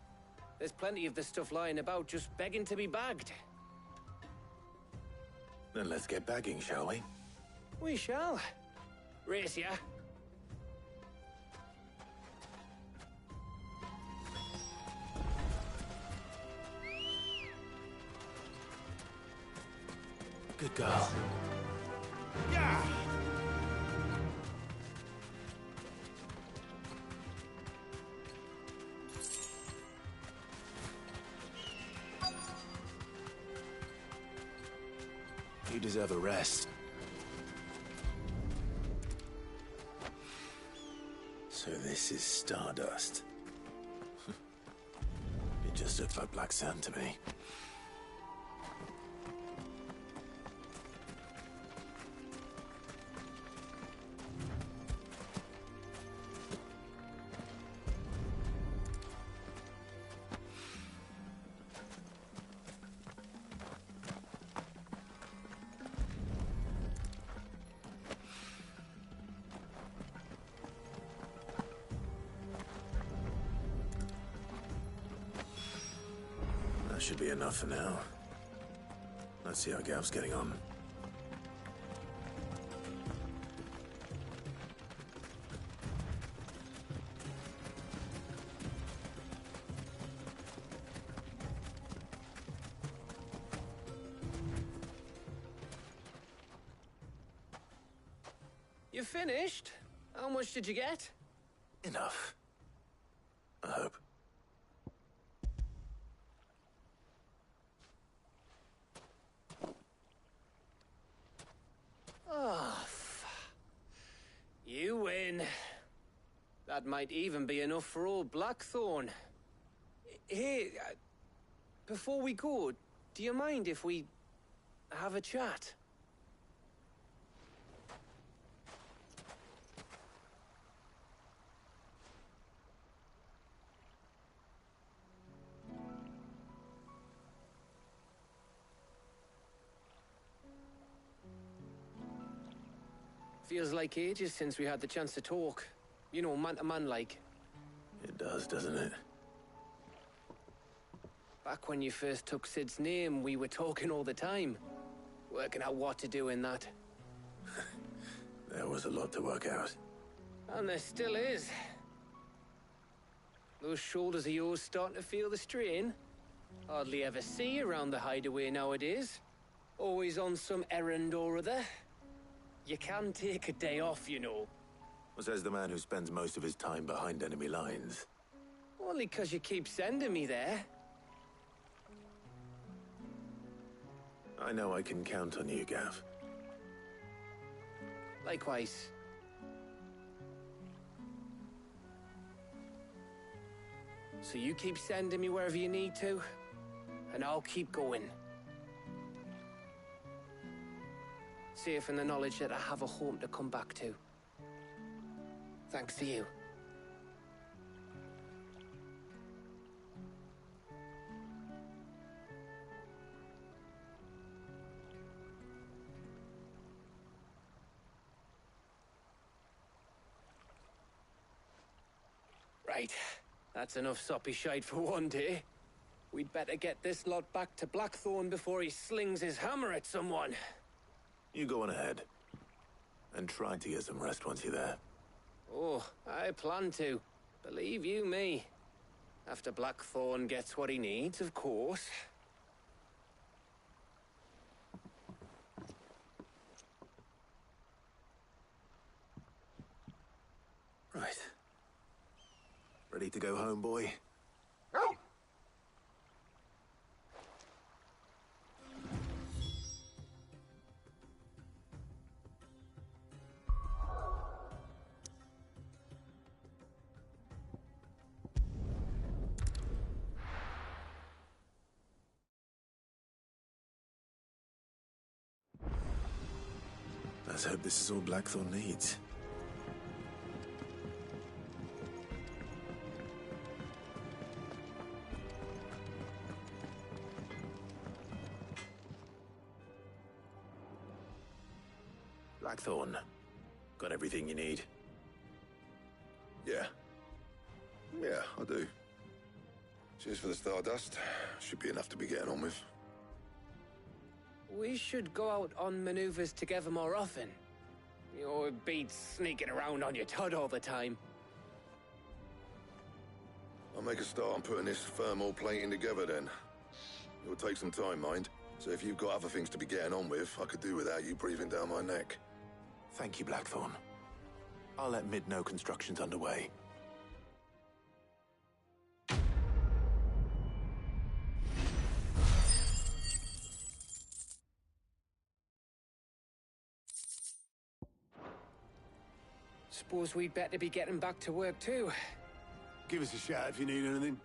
Speaker 9: There's plenty of the stuff lying about, just begging to be bagged.
Speaker 4: Then let's get bagging, shall we?
Speaker 9: We shall. Race ya.
Speaker 4: Good girl.
Speaker 2: Yeah!
Speaker 4: You deserve a rest. So this is Stardust. It just looks like black sand to me. That should be enough for now. Let's see how Gav's getting on.
Speaker 9: You finished? How much did you get?
Speaker 4: Enough. I hope.
Speaker 9: Oh, you win. That might even be enough for old Blackthorn. Hey, before we go, do you mind if we have a chat? Feels like ages since we had the chance to talk. You know, man to man like.
Speaker 4: It does, doesn't it?
Speaker 9: Back when you first took Sid's name, we were talking all the time. Working out what to do in that.
Speaker 4: There was a lot to work out.
Speaker 9: And there still is. Those shoulders of yours starting to feel the strain. Hardly ever see you around the hideaway nowadays. Always on some errand or other. You can take a day off, you know.
Speaker 4: Says the man who spends most of his time behind enemy lines.
Speaker 9: Only 'cause you keep sending me there.
Speaker 4: I know I can count on you, Gav.
Speaker 9: Likewise. So you keep sending me wherever you need to, and I'll keep going. Safe in the knowledge that I have a home to come back to. Thanks to you. Right. That's enough soppy shite for one day. We'd better get this lot back to Blackthorn before he slings his hammer at someone.
Speaker 4: You go on ahead. And try to get some rest once you're there.
Speaker 9: Oh, I plan to. Believe you me. After Blackthorn gets what he needs, of course.
Speaker 4: Ready to go home, boy? Let's hope this is all Blackthorn needs. Blackthorn, got everything you need?
Speaker 14: Yeah. Yeah, I do. Cheers for the Stardust. Should be enough to be getting on with.
Speaker 9: We should go out on maneuvers together more often. It beats sneaking around on your Todd all the time.
Speaker 14: I'll make a start on putting this thermal plating together then. It'll take some time, mind. So if you've got other things to be getting on with, I could do without you breathing down my neck.
Speaker 4: Thank you, Blackthorn. I'll let Mid know construction's underway.
Speaker 9: Suppose we'd better be getting back to work too.
Speaker 24: Give us a shout if you need anything.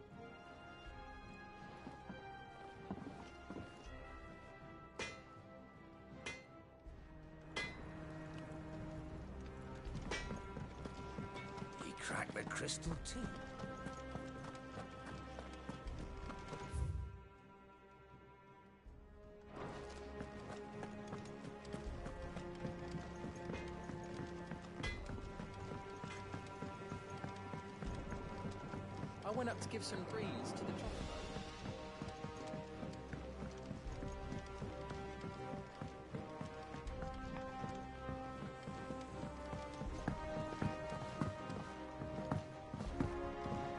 Speaker 15: He cracked the crystal too.
Speaker 2: I went up to give some breeze to the chocolate.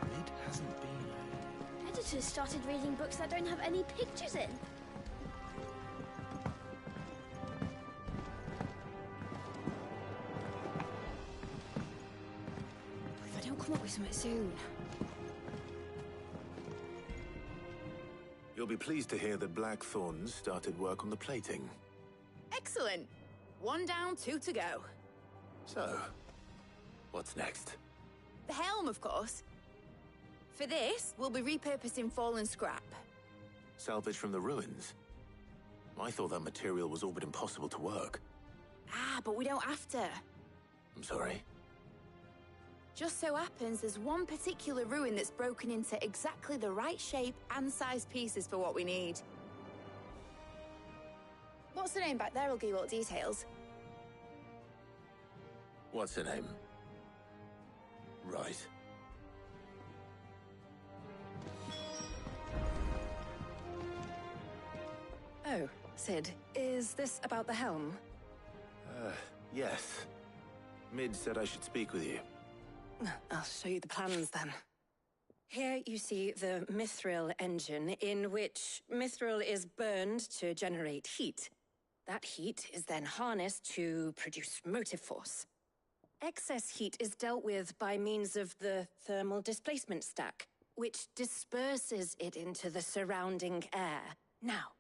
Speaker 4: Mid hasn't been.
Speaker 11: Editors started reading books that don't have any pictures in. If I don't come up with something soon.
Speaker 4: You'll be pleased to hear that Blackthorn's started work on the plating.
Speaker 18: Excellent. 1 down, 2 to go.
Speaker 4: So, what's next?
Speaker 18: The helm, of course. For this, we'll be repurposing fallen scrap.
Speaker 4: Salvage from the ruins? I thought that material was all but impossible to work.
Speaker 18: Ah, but we don't have to.
Speaker 4: I'm sorry.
Speaker 18: Just so happens there's one particular ruin that's broken into exactly the right shape and size pieces for what we need. What's the name back there? I'll give you all the details.
Speaker 4: What's her name? Right.
Speaker 10: Oh, Sid, is this about the helm?
Speaker 4: Yes. Mid said I should speak with you.
Speaker 10: I'll show you the plans then. Here you see the mithril engine, in which mithril is burned to generate heat. That heat is then harnessed to produce motive force. Excess heat is dealt with by means of the thermal displacement stack, which disperses it into the surrounding air. Now,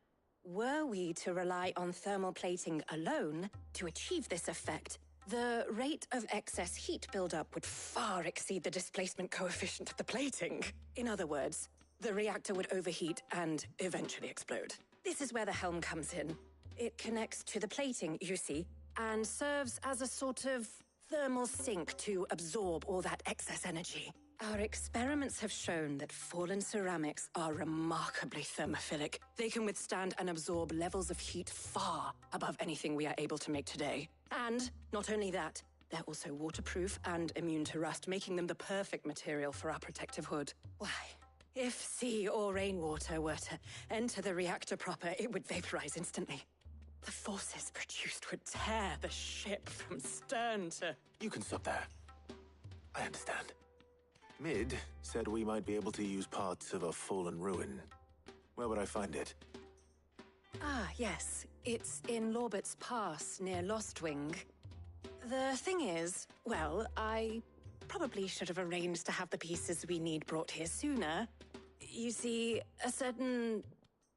Speaker 10: were we to rely on thermal plating alone to achieve this effect, the rate of excess heat buildup would far exceed the displacement coefficient of the plating. In other words, the reactor would overheat and eventually explode. This is where the helm comes in. It connects to the plating, you see, and serves as a sort of thermal sink to absorb all that excess energy. Our experiments have shown that fallen ceramics are remarkably thermophilic. They can withstand and absorb levels of heat far above anything we are able to make today. And not only that, they're also waterproof and immune to rust, making them the perfect material for our protective hood. Why, if sea or rainwater were to enter the reactor proper, it would vaporize instantly. The forces produced would tear the ship from stern to...
Speaker 4: You can stop there. I understand. Mid said we might be able to use parts of a fallen ruin. Where would I find it?
Speaker 10: Ah, yes. It's in Lorbert's Pass, near Lostwing. The thing is, well, I probably should have arranged to have the pieces we need brought here sooner. You see, a certain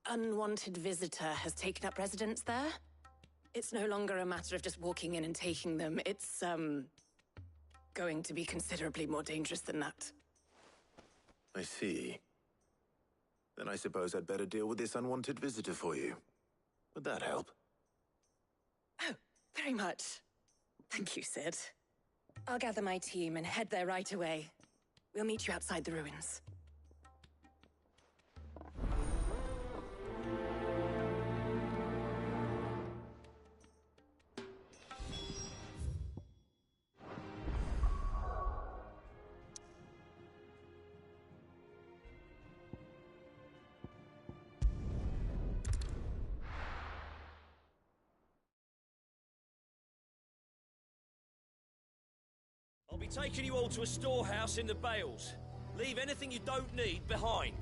Speaker 10: unwanted visitor has taken up residence there. It's no longer a matter of just walking in and taking them. It's, going to be considerably more dangerous than that.
Speaker 4: I see. Then I suppose I'd better deal with this unwanted visitor for you. Would that help?
Speaker 10: Oh, very much. Thank you, Sid. I'll gather my team and head there right away. We'll meet you outside the ruins.
Speaker 19: I'll be taking you all to a storehouse in the Bales. Leave anything you don't need behind.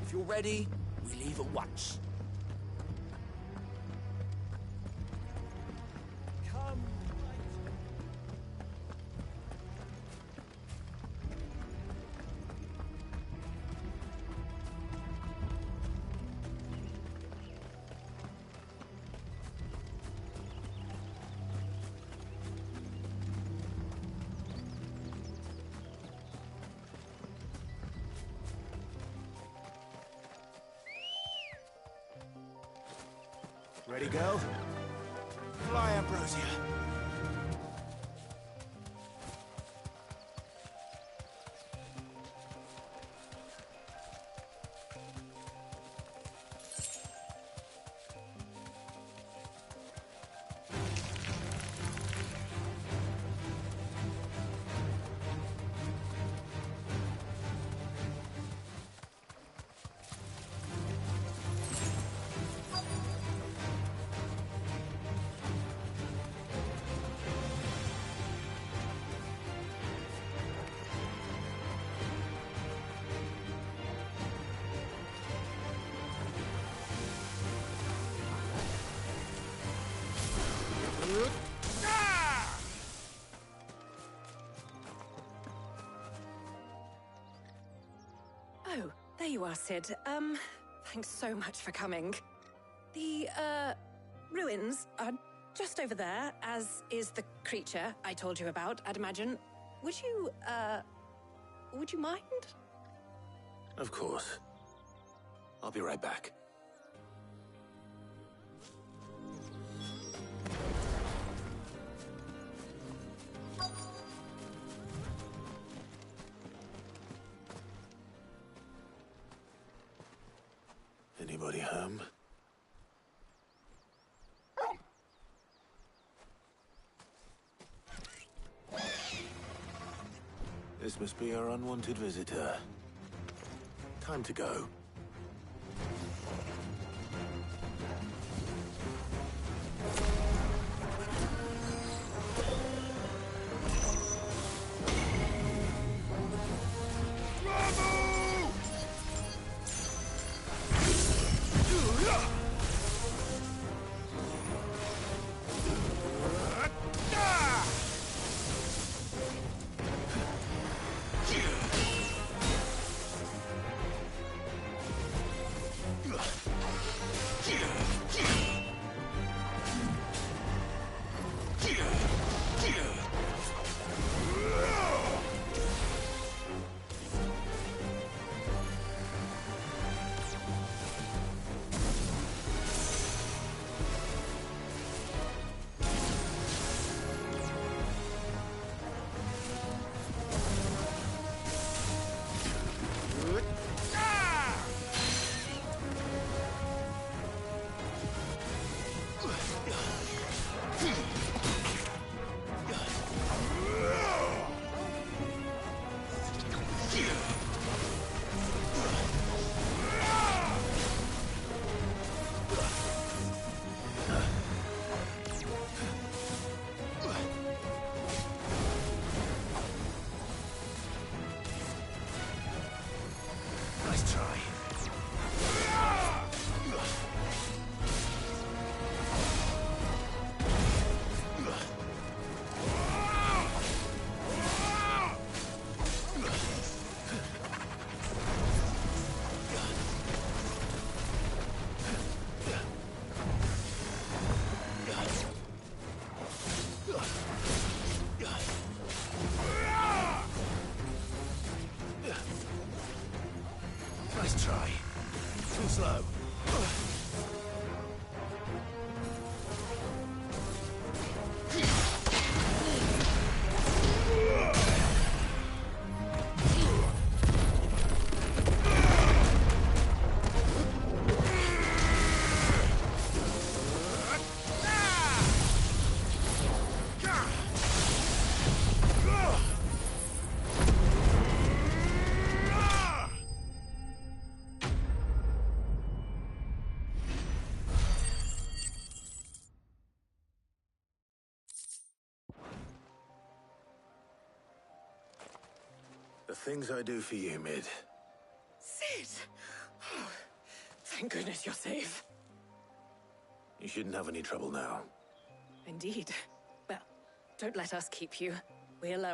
Speaker 15: If you're ready, we leave at once.
Speaker 24: Ready, girl? Fly, Ambrosia.
Speaker 10: Oh, there you are, Sid. Thanks so much for coming. The, ruins are just over there, as is the creature I told you about, I'd imagine. Would you mind?
Speaker 4: Of course. I'll be right back. Anybody home? This must be our unwanted visitor. Time to go. Nice try. Too slow. The things I do for you, Mid.
Speaker 10: Sid! Oh, thank goodness you're safe.
Speaker 4: You shouldn't have any trouble now.
Speaker 10: Indeed. Well, don't let us keep you. We'll,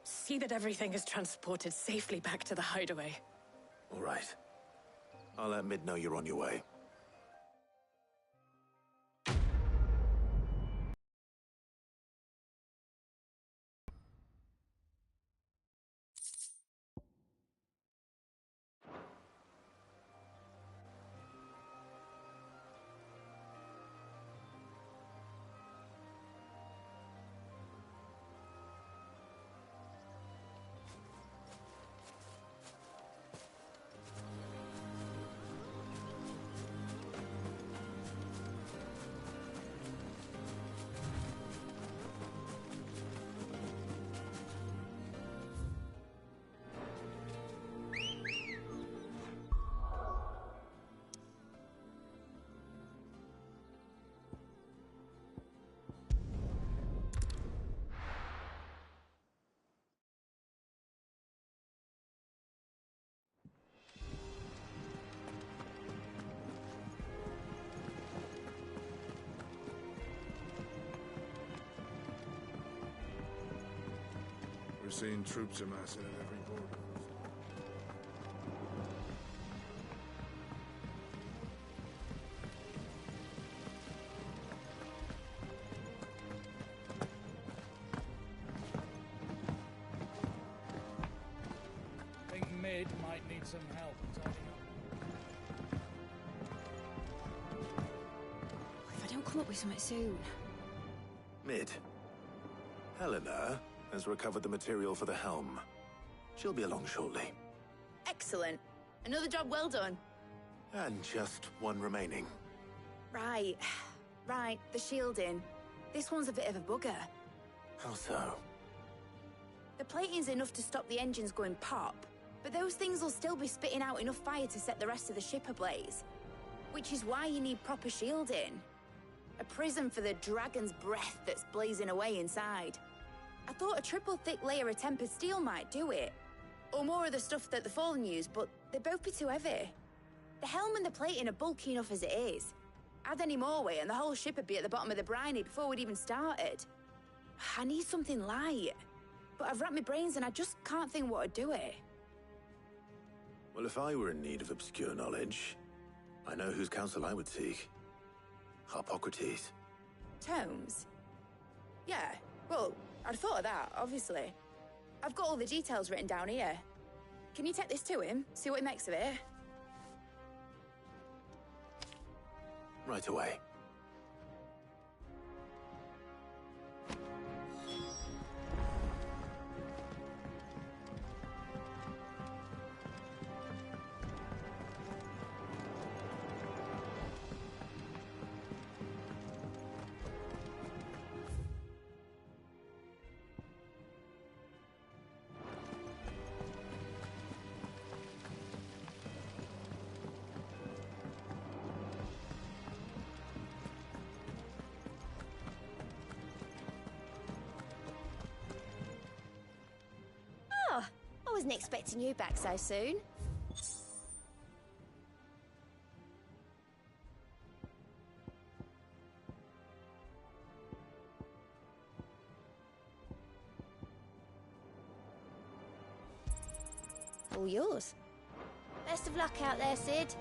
Speaker 10: see that everything is transported safely back to the hideaway.
Speaker 4: All right. I'll let Mid know you're on your way.
Speaker 8: We're seeing troops amassing at every border.
Speaker 13: I think Mid might need some help tidying up.
Speaker 18: If I don't come up with something soon.
Speaker 4: Mid. Helena has recovered the material for the helm. She'll be along shortly.
Speaker 18: Excellent. Another job well done.
Speaker 4: And just one remaining.
Speaker 18: Right. Right, the shielding. This one's a bit of a bugger.
Speaker 4: How so?
Speaker 18: The plating's enough to stop the engines going pop, but those things will still be spitting out enough fire to set the rest of the ship ablaze. Which is why you need proper shielding. A prism for the dragon's breath that's blazing away inside. I thought a triple thick layer of tempered steel might do it. Or more of the stuff that the Fallen use, but they'd both be too heavy. The helm and the plating are bulky enough as it is. Add any more weight and the whole ship would be at the bottom of the briny before we'd even started. I need something light. But I've racked my brains and I just can't think what would do it.
Speaker 4: Well, if I were in need of obscure knowledge, I know whose counsel I would seek. Harpocrates.
Speaker 18: Tomes? Yeah, well, I'd thought of that, obviously. I've got all the details written down here. Can you take this to him, see what he makes of it?
Speaker 4: Right away.
Speaker 11: Oh, I wasn't expecting you back so soon. All yours. Best of luck out there, Sid.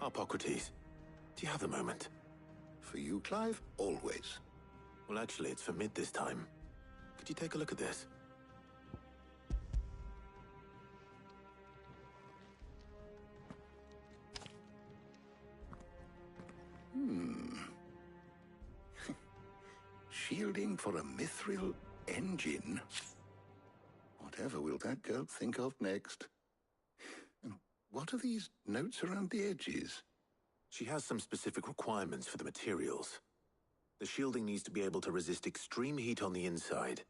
Speaker 4: Harpocrates, do you have a moment?
Speaker 14: For you, Clive? Always.
Speaker 4: Well, actually, it's for mid this time. Could you take a look at this?
Speaker 14: Shielding for a mithril engine? Whatever will that girl think of next? And what are these notes around the edges?
Speaker 4: She has some specific requirements for the materials. The shielding needs to be able to resist extreme heat on the inside,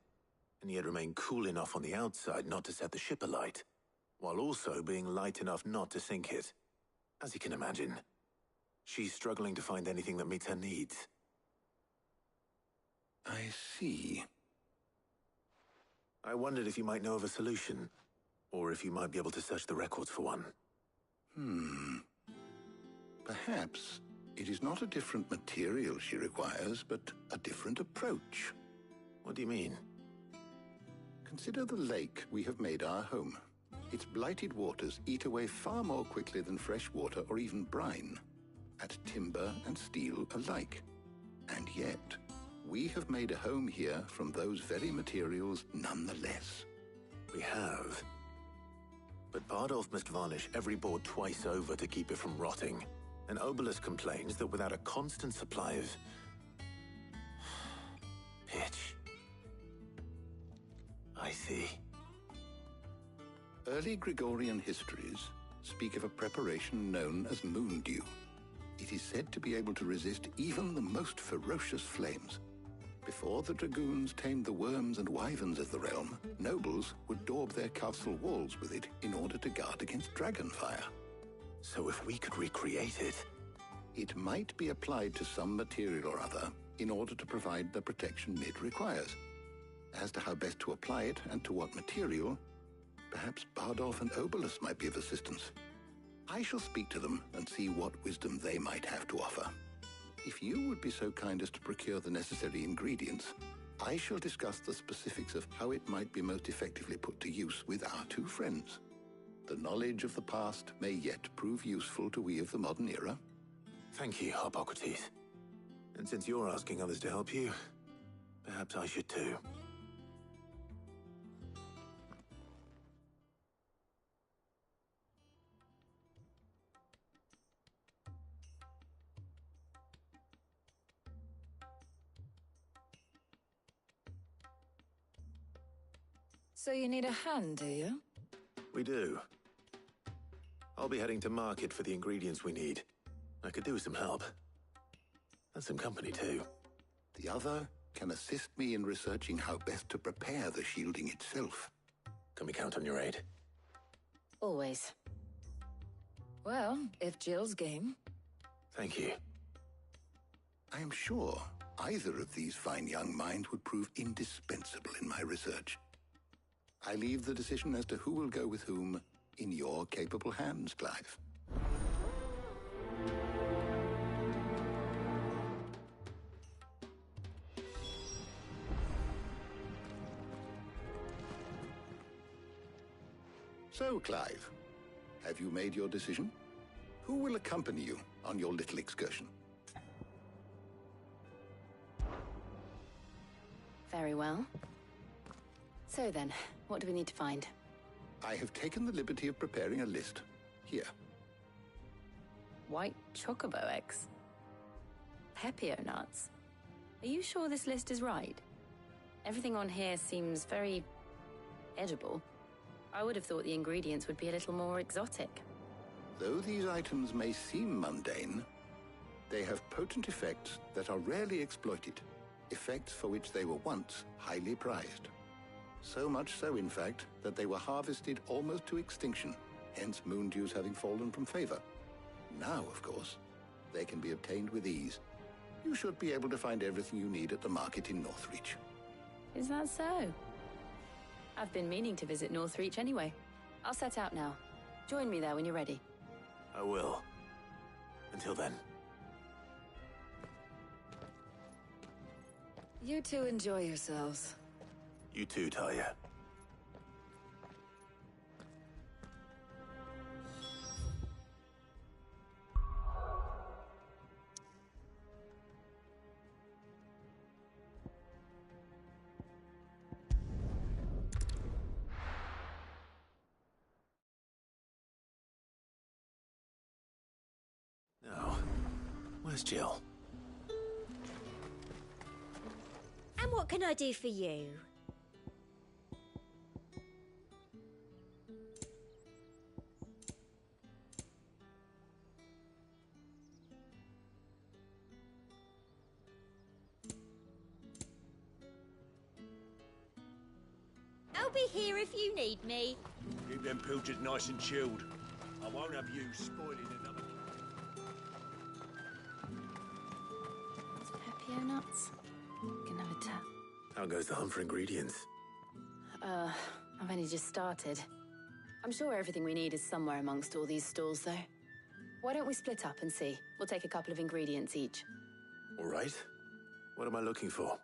Speaker 4: and yet remain cool enough on the outside not to set the ship alight, while also being light enough not to sink it. As you can imagine, she's struggling to find anything that meets her needs.
Speaker 14: I see.
Speaker 4: I wondered if you might know of a solution, or if you might be able to search the records for one.
Speaker 14: Perhaps it is not a different material she requires, but a different approach.
Speaker 4: What do you mean?
Speaker 14: Consider the lake we have made our home. Its blighted waters eat away far more quickly than fresh water or even brine, at timber and steel alike. And yet, we have made a home here from those very materials nonetheless.
Speaker 4: We have. But Bardolph must varnish every board twice over to keep it from rotting. And Obelus complains that without a constant supply of pitch. I see.
Speaker 14: Early Gregorian histories speak of a preparation known as moon dew. It is said to be able to resist even the most ferocious flames. Before the dragoons tamed the worms and wyverns of the realm, nobles would daub their castle walls with it in order to guard against dragonfire.
Speaker 4: So if we could recreate it...
Speaker 14: It might be applied to some material or other in order to provide the protection Mid requires. As to how best to apply it and to what material, perhaps Bardolph and Obelus might be of assistance. I shall speak to them and see what wisdom they might have to offer. If you would be so kind as to procure the necessary ingredients, I shall discuss the specifics of how it might be most effectively put to use with our two friends. The knowledge of the past may yet prove useful to we of the modern era.
Speaker 4: Thank you, Harpocrates. And since you're asking others to help you, perhaps I should too.
Speaker 25: So you need a hand, do you?
Speaker 4: We do. I'll be heading to market for the ingredients we need. I could do with some help. And some company, too.
Speaker 14: The other can assist me in researching how best to prepare the shielding itself.
Speaker 4: Can we count on your aid?
Speaker 25: Always. Well, if Jill's game.
Speaker 4: Thank you.
Speaker 14: I am sure either of these fine young minds would prove indispensable in my research. I leave the decision as to who will go with whom in your capable hands, Clive. So, Clive, have you made your decision? Who will accompany you on your little excursion?
Speaker 10: Very well. So then, what do we need to find?
Speaker 14: I have taken the liberty of preparing a list. Here.
Speaker 10: White chocobo eggs. Pepio nuts. Are you sure this list is right? Everything on here seems very edible. I would have thought the ingredients would be a little more exotic.
Speaker 14: Though these items may seem mundane, they have potent effects that are rarely exploited, effects for which they were once highly prized. So much so, in fact, that they were harvested almost to extinction, hence moon dews having fallen from favor. Now, of course, they can be obtained with ease. You should be able to find everything you need at the market in Northreach.
Speaker 10: Is that so? I've been meaning to visit Northreach anyway. I'll set out now. Join me there when you're ready.
Speaker 4: I will. Until then.
Speaker 25: You two enjoy yourselves.
Speaker 4: You too, Talia. Where's Jill?
Speaker 11: And what can I do for you? I'll be here if you need me.
Speaker 8: Keep them pilchards nice and chilled. I won't have you spoiling another...
Speaker 10: Pepio nuts? Can have a tap.
Speaker 4: How goes the hunt for ingredients?
Speaker 10: I've only just started. I'm sure everything we need is somewhere amongst all these stalls, though. Why don't we split up and see? We'll take a couple of ingredients each.
Speaker 4: All right. What am I looking for?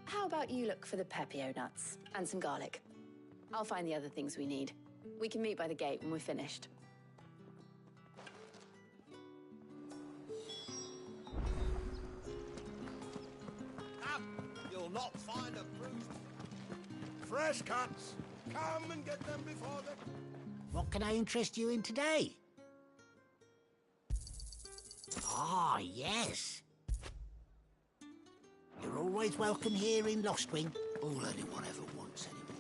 Speaker 10: How about you look for the Pepio nuts and some garlic? I'll find the other things we need. We can meet by the gate when we're finished.
Speaker 8: You'll not find a bruised... Fresh cuts! Come and get them before they...
Speaker 16: What can I interest you in today? Ah, yes. You're always welcome here in Lostwing. All anyone ever wants anymore.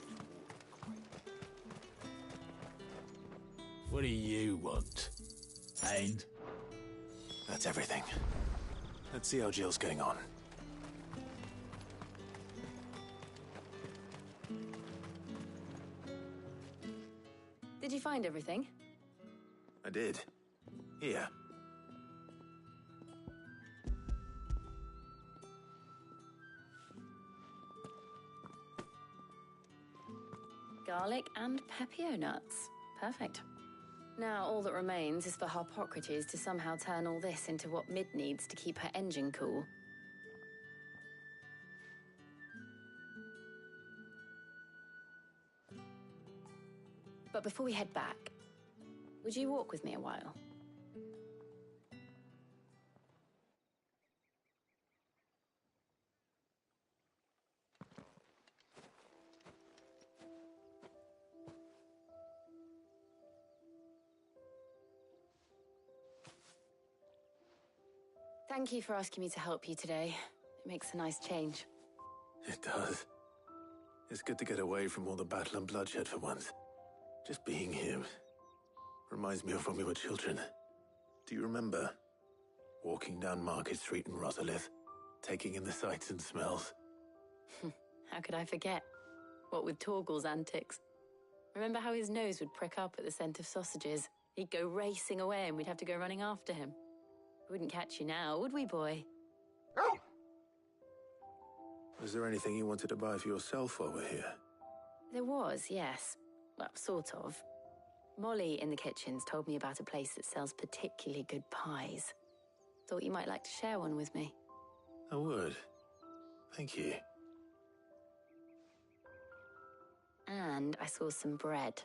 Speaker 24: What do you want? And?
Speaker 4: That's everything. Let's see how Jill's getting on.
Speaker 10: Did you find everything?
Speaker 4: I did. Here.
Speaker 10: Garlic and Pepio nuts. Perfect. Now all that remains is for Harpocrates to somehow turn all this into what Mid needs to keep her engine cool. But before we head back, would you walk with me a while? Thank you for asking me to help you today. It makes a nice change.
Speaker 4: It does. It's good to get away from all the battle and bloodshed for once. Just being here reminds me of when we were children. Do you remember walking down Market Street in Rosalith, taking in the sights and smells?
Speaker 10: How could I forget? What with Torgal's antics. Remember how his nose would prick up at the scent of sausages? He'd go racing away and we'd have to go running after him. We wouldn't catch you now, would we, boy?
Speaker 4: Was there anything you wanted to buy for yourself while we're here?
Speaker 10: There was, yes. Well, sort of. Molly in the kitchens told me about a place that sells particularly good pies. Thought you might like to share one with me.
Speaker 4: I would. Thank you.
Speaker 10: And I saw some bread.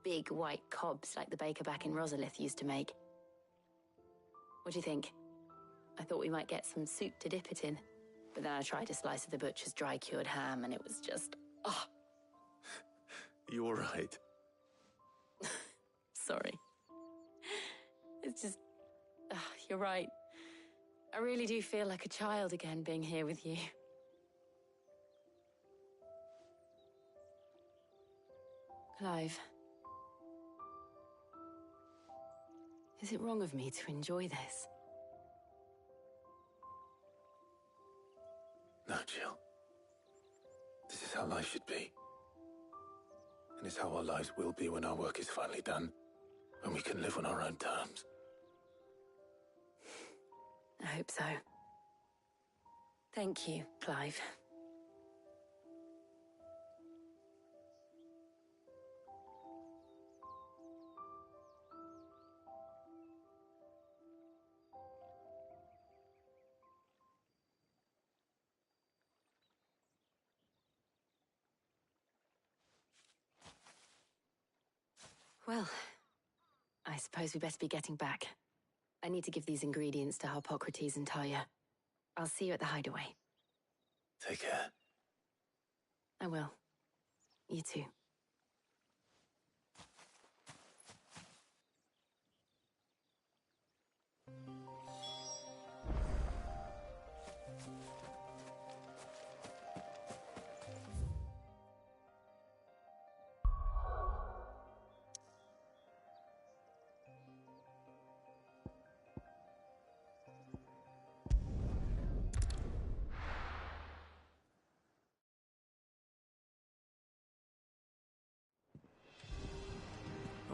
Speaker 10: Big white cobs like the baker back in Rosalith used to make. What do you think? I thought we might get some soup to dip it in. But then I tried a slice of the butcher's dry-cured ham, and it was just... oh.
Speaker 4: You all right?
Speaker 10: Sorry. It's just... you're right. I really do feel like a child again being here with you. Clive. Is it wrong of me to enjoy this?
Speaker 4: No, Jill. This is how life should be. And it's how our lives will be when our work is finally done. When we can live on our own terms.
Speaker 10: I hope so. Thank you, Clive. Well, I suppose we best be getting back. I need to give these ingredients to Harpocrates and Talia. I'll see you at the hideaway.
Speaker 4: Take care.
Speaker 10: I will. You too.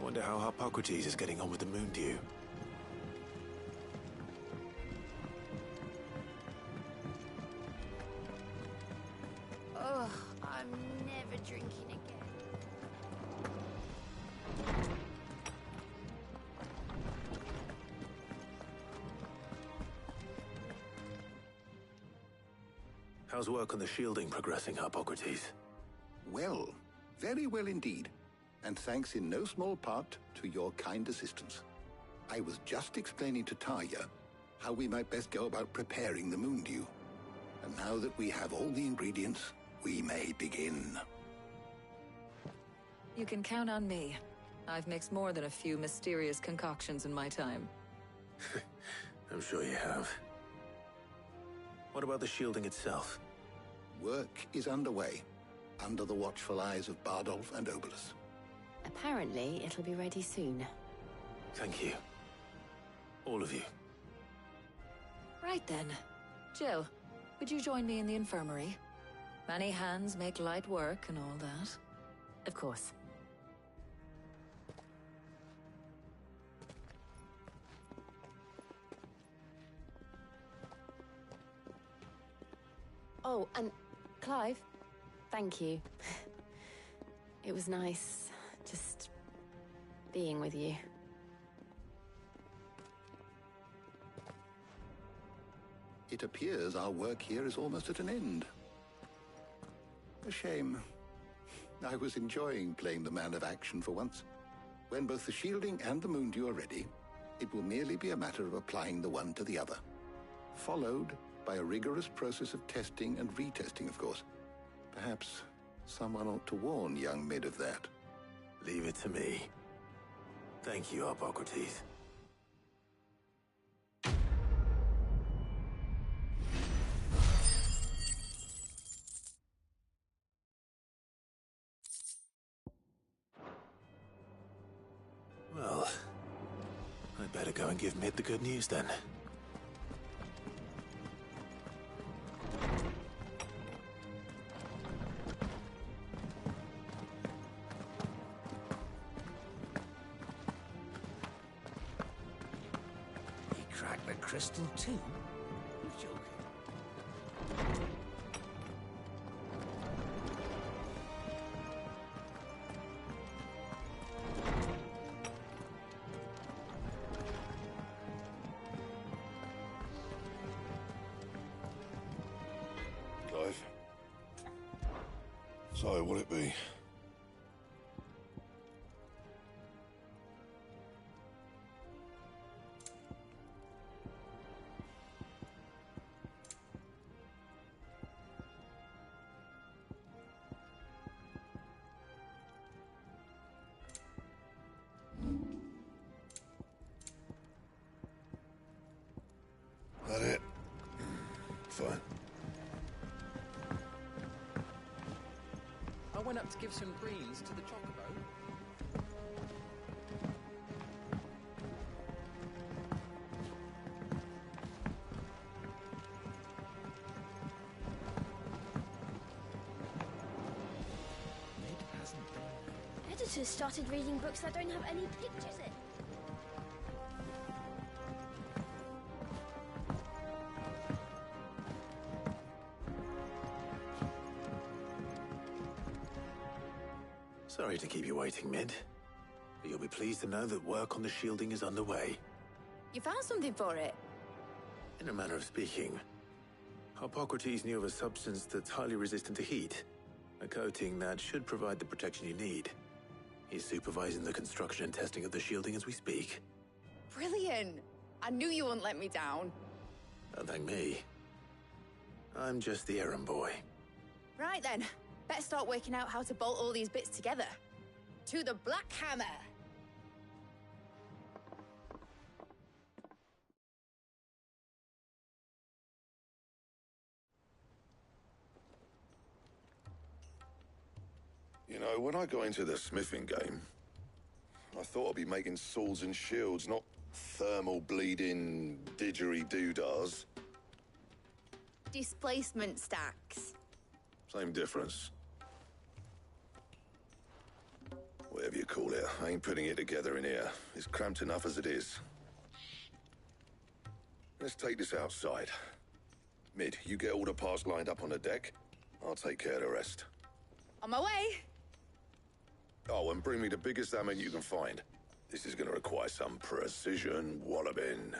Speaker 4: I wonder how Hippocrates is getting on with the moon dew.
Speaker 18: Oh, I'm never drinking again.
Speaker 4: How's work on the shielding progressing, Hippocrates?
Speaker 6: Well, very well indeed. And thanks in no small part to your kind assistance. I was just explaining to Tarja how we might best go about preparing the moon dew. And now that we have all the ingredients, we may begin.
Speaker 5: You can count on me. I've mixed more than a few mysterious concoctions in my time.
Speaker 4: I'm sure you have. What about the shielding itself?
Speaker 6: Work is underway, under the watchful eyes of Bardolph and Obolus.
Speaker 20: Apparently, it'll be ready soon.
Speaker 4: Thank you. All of you.
Speaker 5: Right then. Jill, would you join me in the infirmary? Many hands make light work and all that.
Speaker 20: Of course. Oh, and Clive, thank you. It was nice just being with you.
Speaker 6: It appears our work here is almost at an end. A shame. I was enjoying playing the man of action for once. When both the shielding and the moon dew are ready, it will merely be a matter of applying the one to the other. Followed by a rigorous process of testing and retesting, of course. Perhaps someone ought to warn young Mid of that.
Speaker 4: Leave it to me. Thank you, Hippocrates. Well, I'd better go and give Mid the good news then.
Speaker 16: Crystal too? You're joking.
Speaker 8: Clive. So, what'll it be? That it? Fine.
Speaker 12: I went up to give some greens to the chocobo.
Speaker 11: Editors started reading books that don't have any pictures in.
Speaker 4: Sorry to keep you waiting, Mid. But you'll be pleased to know that work on the shielding is underway.
Speaker 18: You found something for it?
Speaker 4: In a manner of speaking, Hippocrates knew of a substance that's highly resistant to heat. A coating that should provide the protection you need. He's supervising the construction and testing of the shielding as we speak.
Speaker 18: Brilliant! I knew you wouldn't let me down.
Speaker 4: Don't thank me. I'm just the errand boy.
Speaker 18: Right then, better start working out how to bolt all these bits together. To the Black Hammer!
Speaker 8: You know, when I got into the smithing game, I thought I'd be making swords and shields, not thermal bleeding didgeridoo-dahs.
Speaker 18: Displacement stacks.
Speaker 8: Same difference. Whatever whatever you call it. I ain't putting it together in here. It's cramped enough as it is. Let's take this outside. Mid, you get all the parts lined up on the deck. I'll take care of the rest.
Speaker 18: On my way.
Speaker 8: Oh, and bring me the biggest salmon you can find. This is gonna require some precision walloping.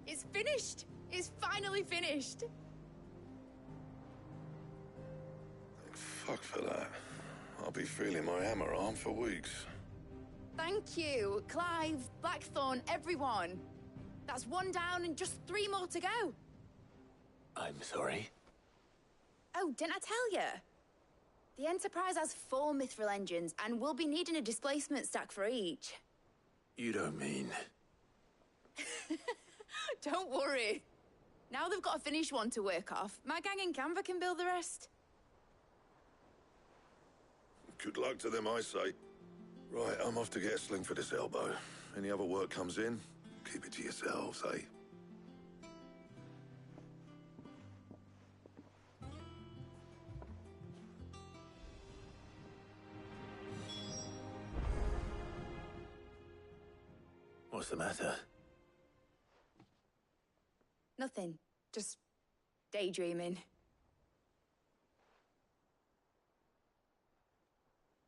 Speaker 18: It's finished! It's finally finished!
Speaker 8: Fuck for that. I'll be feeling my hammer arm for weeks.
Speaker 18: Thank you, Clive, Blackthorn, everyone. That's one down and just 3 more to go.
Speaker 4: I'm sorry.
Speaker 18: Oh, didn't I tell you? The Enterprise has 4 mithril engines, and we'll be needing a displacement stack for each.
Speaker 4: You don't mean...
Speaker 18: Don't worry. Now they've got a finished one to work off. My gang in Canva can build the rest.
Speaker 8: Good luck to them, I say. Right, I'm off to get a sling for this elbow. Any other work comes in, keep it to yourselves, eh?
Speaker 4: What's the matter?
Speaker 18: Nothing. Just daydreaming.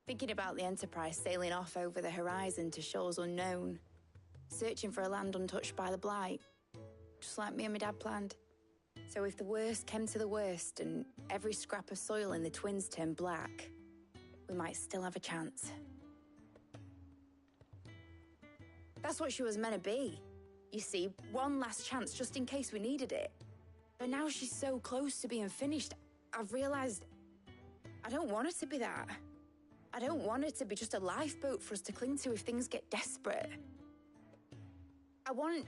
Speaker 18: Thinking about the Enterprise sailing off over the horizon to shores unknown. Searching for a land untouched by the Blight. Just like me and my dad planned. So if the worst came to the worst and every scrap of soil in the Twins turned black, we might still have a chance. That's what she was meant to be. You see, one last chance just in case we needed it. But now she's so close to being finished, I've realized I don't want it to be that. I don't want it to be just a lifeboat for us to cling to if things get desperate. I want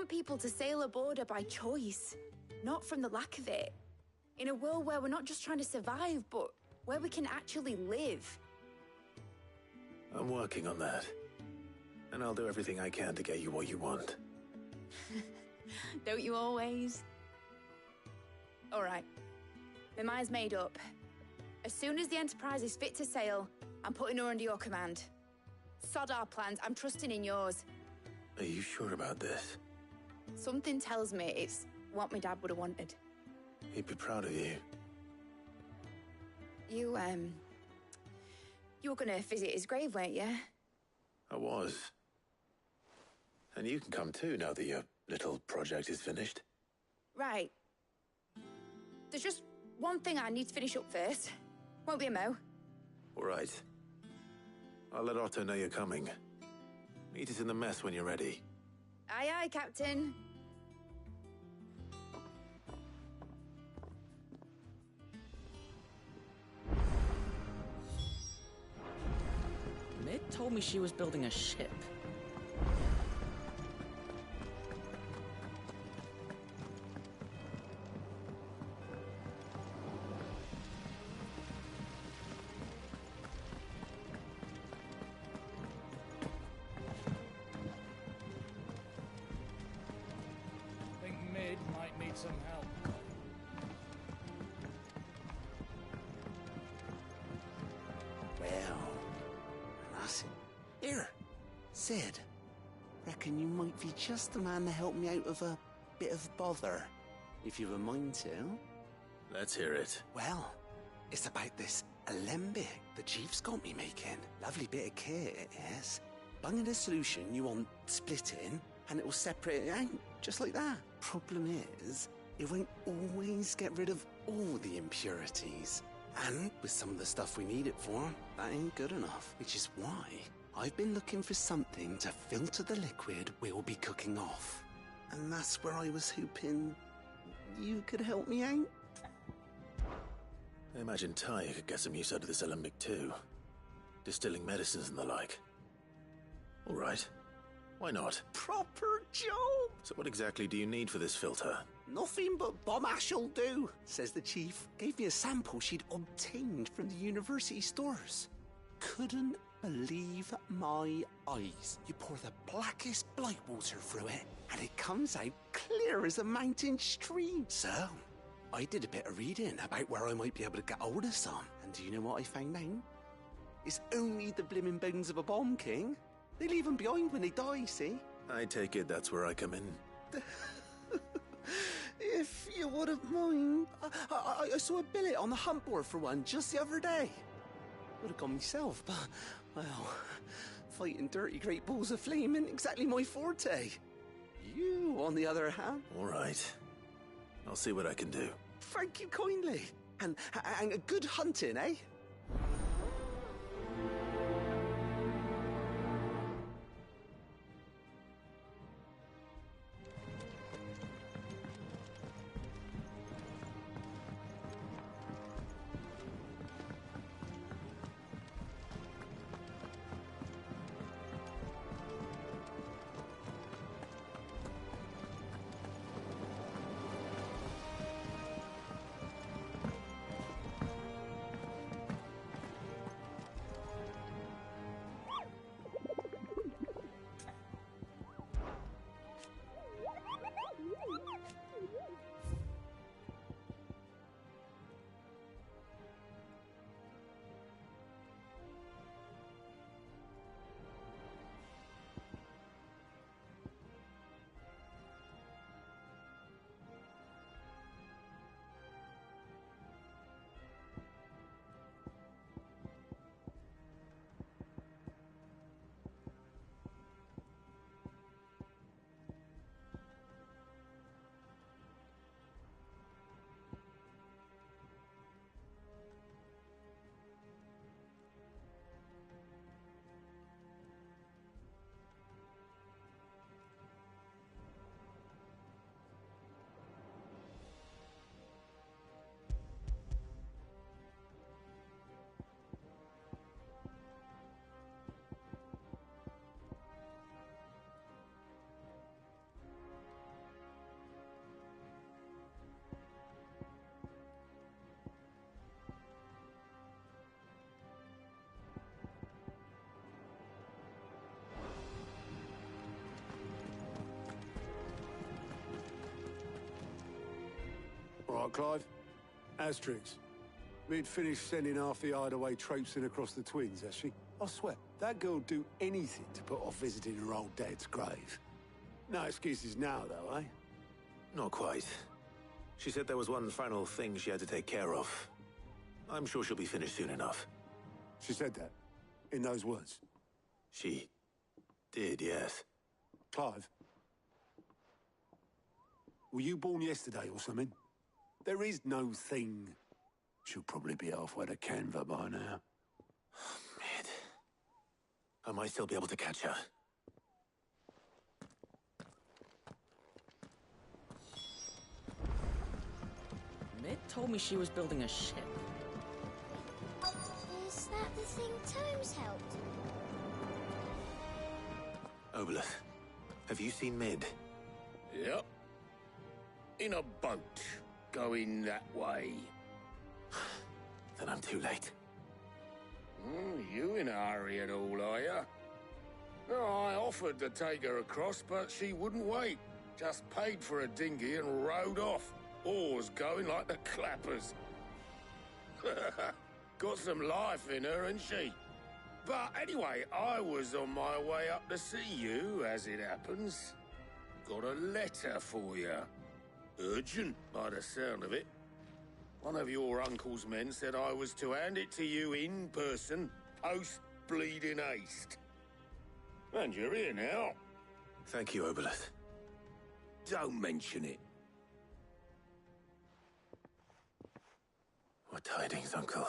Speaker 18: people to sail aboard her by choice, not from the lack of it. In a world where we're not just trying to survive, but where we can actually live.
Speaker 4: I'm working on that. And I'll do everything I can to get you what you want.
Speaker 18: Don't you always? All right. My mind's made up. As soon as the Enterprise is fit to sail, I'm putting her under your command. Sod our plans, I'm trusting in yours.
Speaker 4: Are you sure about this?
Speaker 18: Something tells me it's what my dad would have wanted.
Speaker 4: He'd be proud of you.
Speaker 18: You were gonna visit his grave, weren't you?
Speaker 4: I was. And you can come too now that your little project is finished.
Speaker 18: Right. There's just one thing I need to finish up first. Won't be a mo.
Speaker 4: All right. I'll let Otto know you're coming. Meet us in the mess when you're ready.
Speaker 18: Aye, aye, Captain.
Speaker 15: Mid told me she was building a ship.
Speaker 13: Think Mid might need some help.
Speaker 16: Well, that's it. Here, Sid. Reckon you might be just the man to help me out of a bit of bother, if you've a mind to.
Speaker 4: Let's hear it.
Speaker 16: Well, it's about this alembic the Chief's got me making. Lovely bit of kit, it is. Bung in a solution you want splitting, and it will separate it out, just like that. Problem is, it won't always get rid of all the impurities. And with some of the stuff we need it for, that ain't good enough. Which is why I've been looking for something to filter the liquid we'll be cooking off. And that's where I was hoping you could help me out.
Speaker 4: I imagine Ty could get some use out of this alembic too. Distilling medicines and the like. All right. Why not?
Speaker 16: Proper job!
Speaker 4: So what exactly do you need for this filter?
Speaker 16: Nothing but bomb ash'll do, says the chief. Gave me a sample she'd obtained from the university stores. Couldn't believe my eyes. You pour the blackest blight water through it, and it comes out clear as a mountain stream. So, I did a bit of reading about where I might be able to get hold of some. And do you know what I found out? It's only the blimmin' bones of a bomb king. They leave them behind when they die, see?
Speaker 4: I take it that's where I come in.
Speaker 16: If you wouldn't mind, I saw a billet on the hunt board for one just the other day. Would have gone myself, but, well, fighting dirty great balls of flame isn't exactly my forte. You, on the other hand...
Speaker 4: All right. I'll see what I can do.
Speaker 16: Thank you kindly. And good hunting, eh?
Speaker 24: All right, Clive. Asterix. Mid finished sending half the hideaway traipsing across the twins, has she? I swear, that girl'd do anything to put off visiting her old dad's grave. No excuses now, though, eh?
Speaker 4: Not quite. She said there was one final thing she had to take care of. I'm sure she'll be finished soon enough.
Speaker 24: She said that? In those words?
Speaker 4: She did, yes.
Speaker 24: Clive? Were you born yesterday or something? There is no thing. She'll probably be halfway to Canva by now.
Speaker 4: Mid. I might still be able to catch her.
Speaker 15: Mid told me she was building a ship.
Speaker 11: Is that the thing Tomes helped?
Speaker 4: Oboleth, have you seen Mid?
Speaker 1: Yep. In a boat, going that way.
Speaker 4: Then I'm too late.
Speaker 1: You in a hurry at all, are you? No, I offered to take her across, but she wouldn't wait. Just paid for a dinghy and rowed off. Oars going like the clappers. Got some life in her, ain't she? But anyway, I was on my way up to see you, as it happens. Got a letter for you. Urgent, by the sound of it. One of your uncle's men said I was to hand it to you in person, post-bleeding haste. And you're here now.
Speaker 4: Thank you, Oboleth.
Speaker 1: Don't mention it.
Speaker 4: What tidings, Uncle?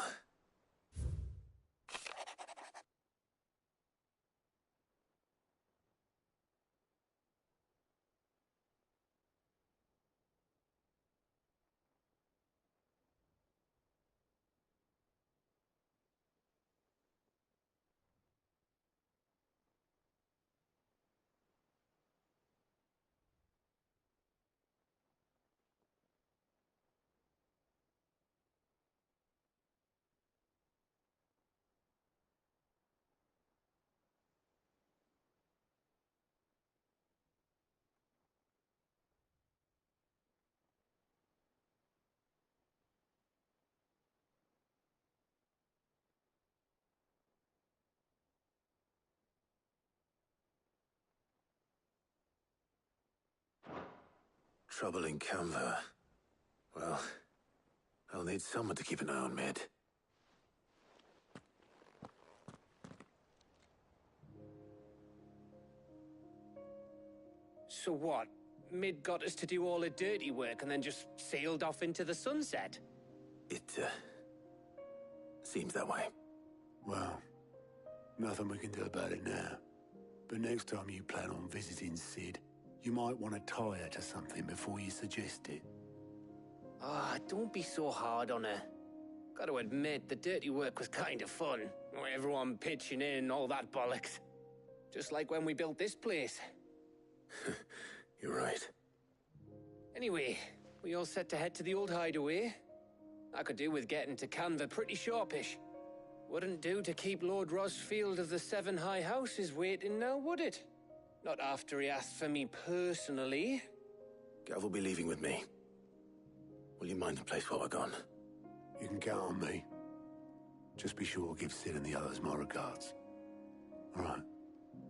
Speaker 4: trouble in Canva, well, I'll need someone to keep an eye on Mid.
Speaker 9: So what? Mid got us to do all the dirty work and then just sailed off into the sunset?
Speaker 4: It, seems that way.
Speaker 24: Well, nothing we can do about it now. But next time you plan on visiting Sid, you might want to tie her to something before you suggest it.
Speaker 9: Ah, don't be so hard on her. Gotta admit, the dirty work was kind of fun. Everyone pitching in, all that bollocks. Just like when we built this place.
Speaker 4: You're right.
Speaker 9: Anyway, we all set to head to the old hideaway. I could do with getting to Canva pretty sharpish. Wouldn't do to keep Lord Rosfield of the Seven High Houses waiting now, would it? Not after he asked for me personally.
Speaker 4: Gav will be leaving with me. Will you mind the place while we're gone?
Speaker 24: You can count on me. Just be sure to give Sid and the others my regards. All right.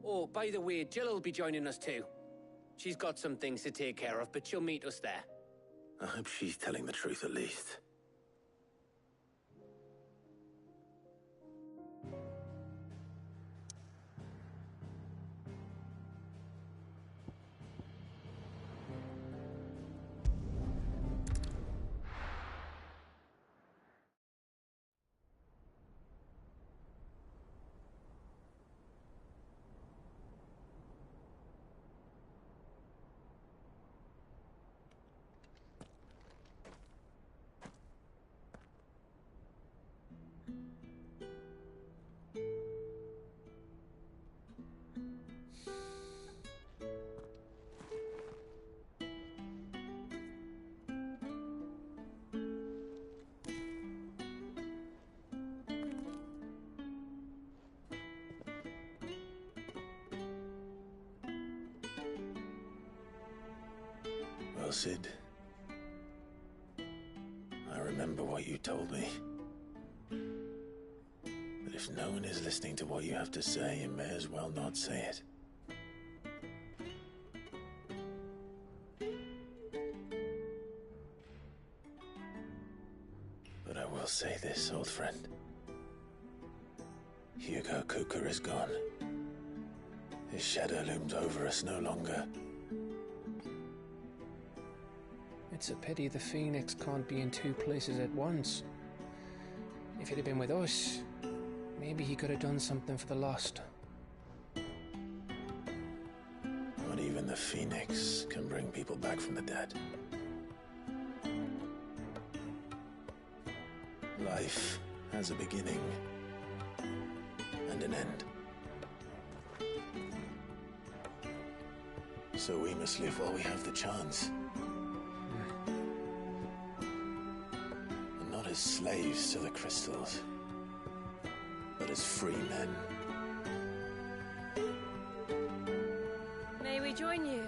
Speaker 9: Oh, by the way, Jill will be joining us too. She's got some things to take care of, but she'll meet us there.
Speaker 4: I hope she's telling the truth at least. Well, Sid, I remember what you told me. But if no one is listening to what you have to say, you may as well not say it. But I will say this, old friend. Hugo Kuka is gone. His shadow looms over us no longer.
Speaker 9: It's a pity the Phoenix can't be in two places at once. If he'd have been with us, maybe he could have done something for the lost.
Speaker 4: Not even the Phoenix can bring people back from the dead. Life has a beginning and an end. So we must live while we have the chance. And not as slaves to the crystals, but as free men.
Speaker 7: May we join you?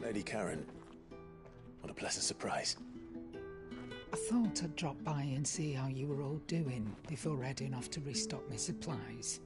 Speaker 4: Lady Karen, what a pleasant surprise.
Speaker 3: I thought I'd drop by and see how you were all doing before heading off to restock my supplies.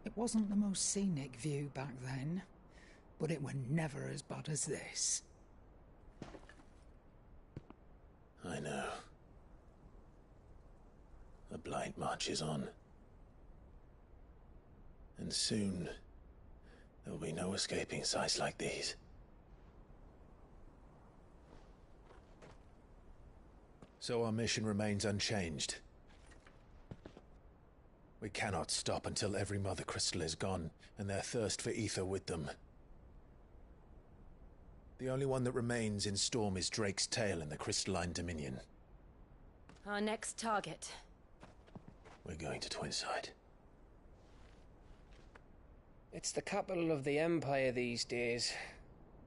Speaker 3: It wasn't the most scenic view back then, but it were never as bad as this.
Speaker 4: I know. The Blight marches on. And soon, there will be no escaping sights like these. So our mission remains unchanged. We cannot stop until every Mother Crystal is gone, and their thirst for ether with them. The only one that remains in Storm is Drake's tail in the Crystalline Dominion.
Speaker 7: Our next target.
Speaker 4: We're going to Twinside.
Speaker 9: It's the capital of the Empire these days.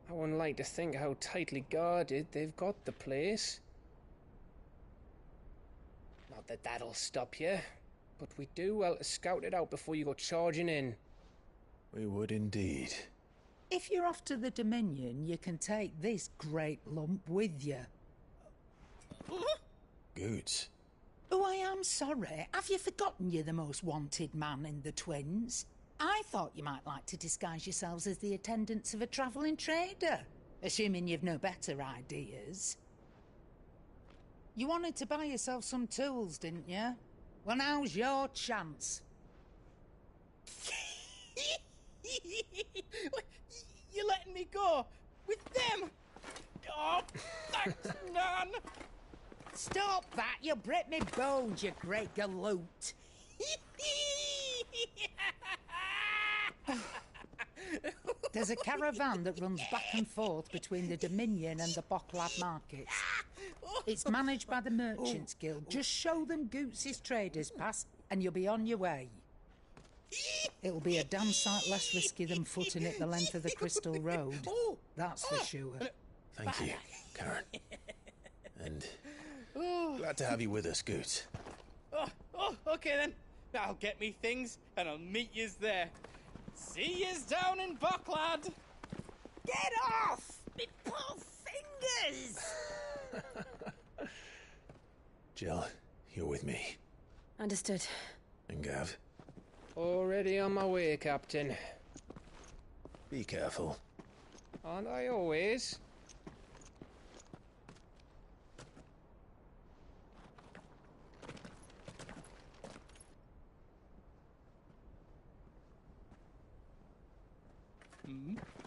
Speaker 9: I wouldn't like to think how tightly guarded they've got the place. Not that that'll stop you, but we do well to scout it out before you go charging in.
Speaker 4: We would indeed.
Speaker 3: If you're off to the Dominion, you can take this great lump with you.
Speaker 4: Goods.
Speaker 3: Oh, I am sorry. Have you forgotten you're the most wanted man in the Twins? I thought you might like to disguise yourselves as the attendants of a travelling trader, assuming you've no better ideas. You wanted to buy yourself some tools, didn't you? Well, now's your chance.
Speaker 2: You're letting me go? With them? Oh, thanks, Nan!
Speaker 3: Stop that! You'll break me bones, you great galoot! There's a caravan that runs back and forth between the Dominion and the Bocklad markets. It's managed by the Merchants Guild. Just show them Goots' traders pass and you'll be on your way. It'll be a damn sight less risky than footing it the length of the Crystal Road. That's for sure.
Speaker 4: Thank you, Karen. And glad to have you with us, Goots.
Speaker 2: Okay then. I'll get me things and I'll meet yous there. See yous down in Bocklad.
Speaker 3: Get off! Me poor fingers!
Speaker 4: Jill, you're with me.
Speaker 20: Understood.
Speaker 4: And Gav?
Speaker 9: Already on my way, Captain.
Speaker 4: Be careful.
Speaker 9: Aren't I always?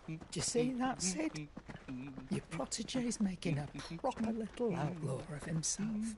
Speaker 3: Do you see that, Sid? Your protege's making a proper little outlaw of himself.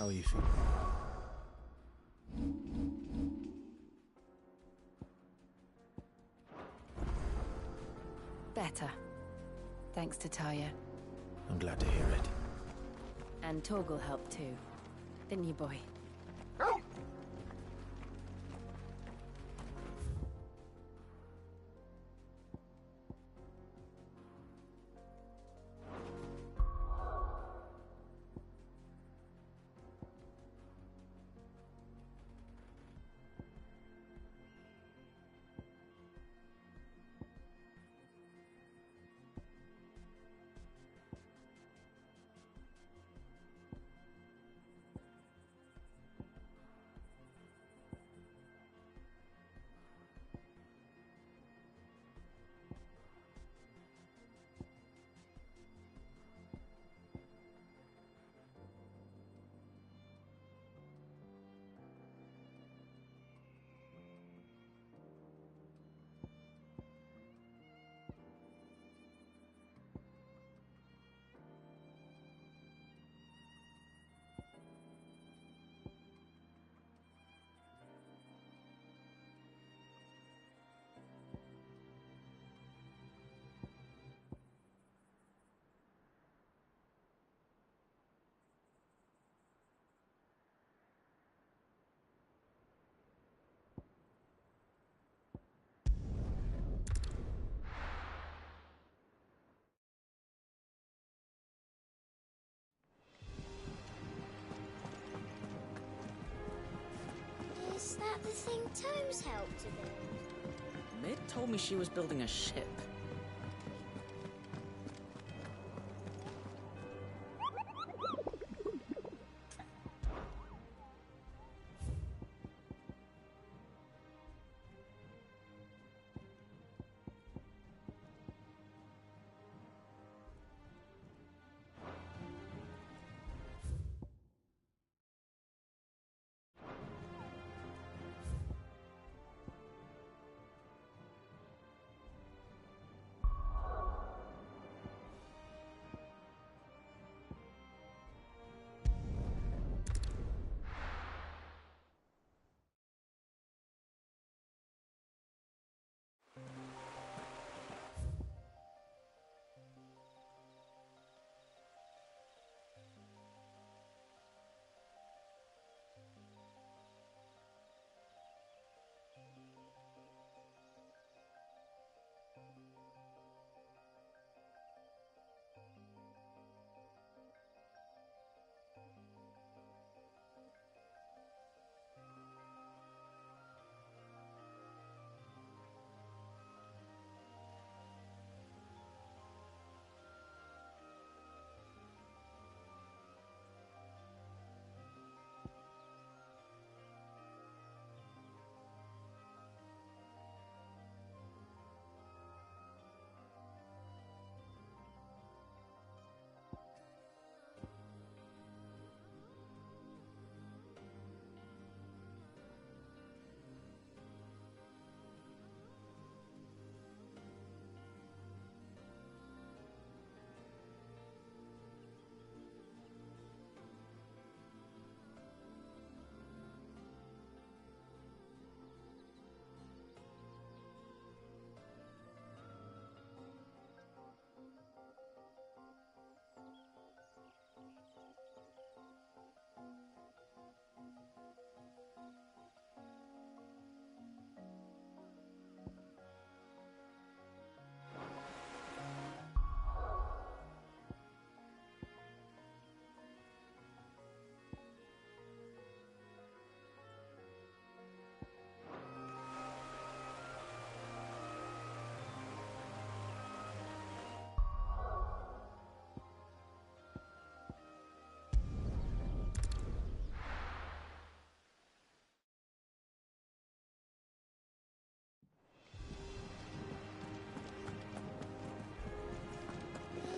Speaker 4: How are you feeling?
Speaker 20: Better. Thanks to Taya.
Speaker 4: I'm glad to hear it.
Speaker 20: And Torgal helped too. Didn't you, boy?
Speaker 11: the thing Tomes helped to build?
Speaker 15: Mid told me she was building a ship.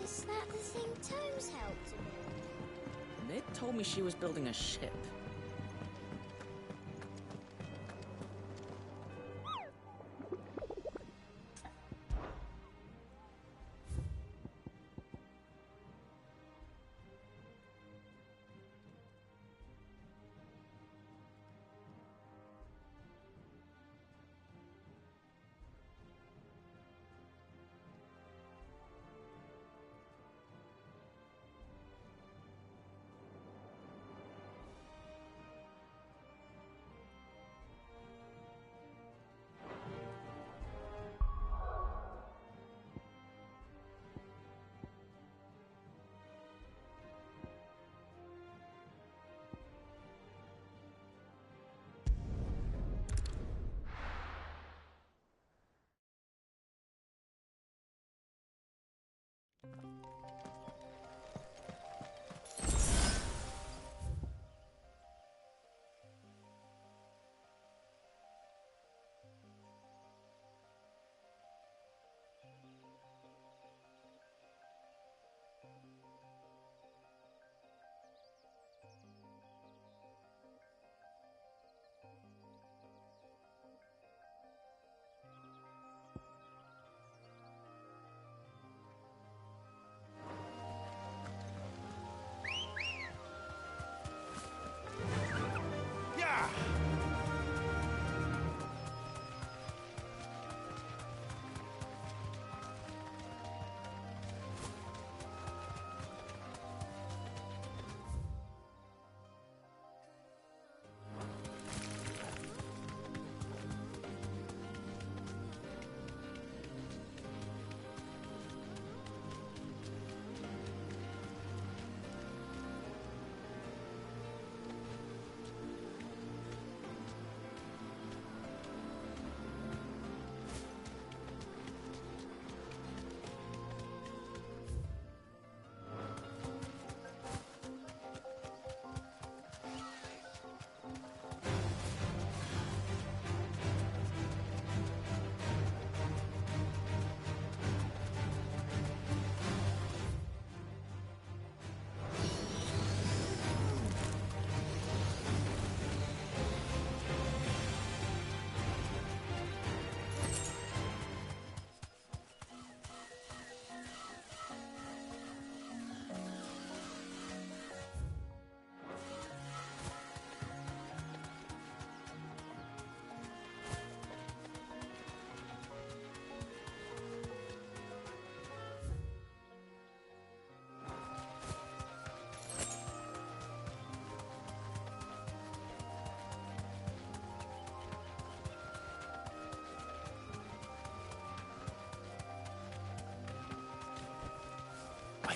Speaker 11: Is that the thing Tomes helped to build?
Speaker 15: Mid told me she was building a ship.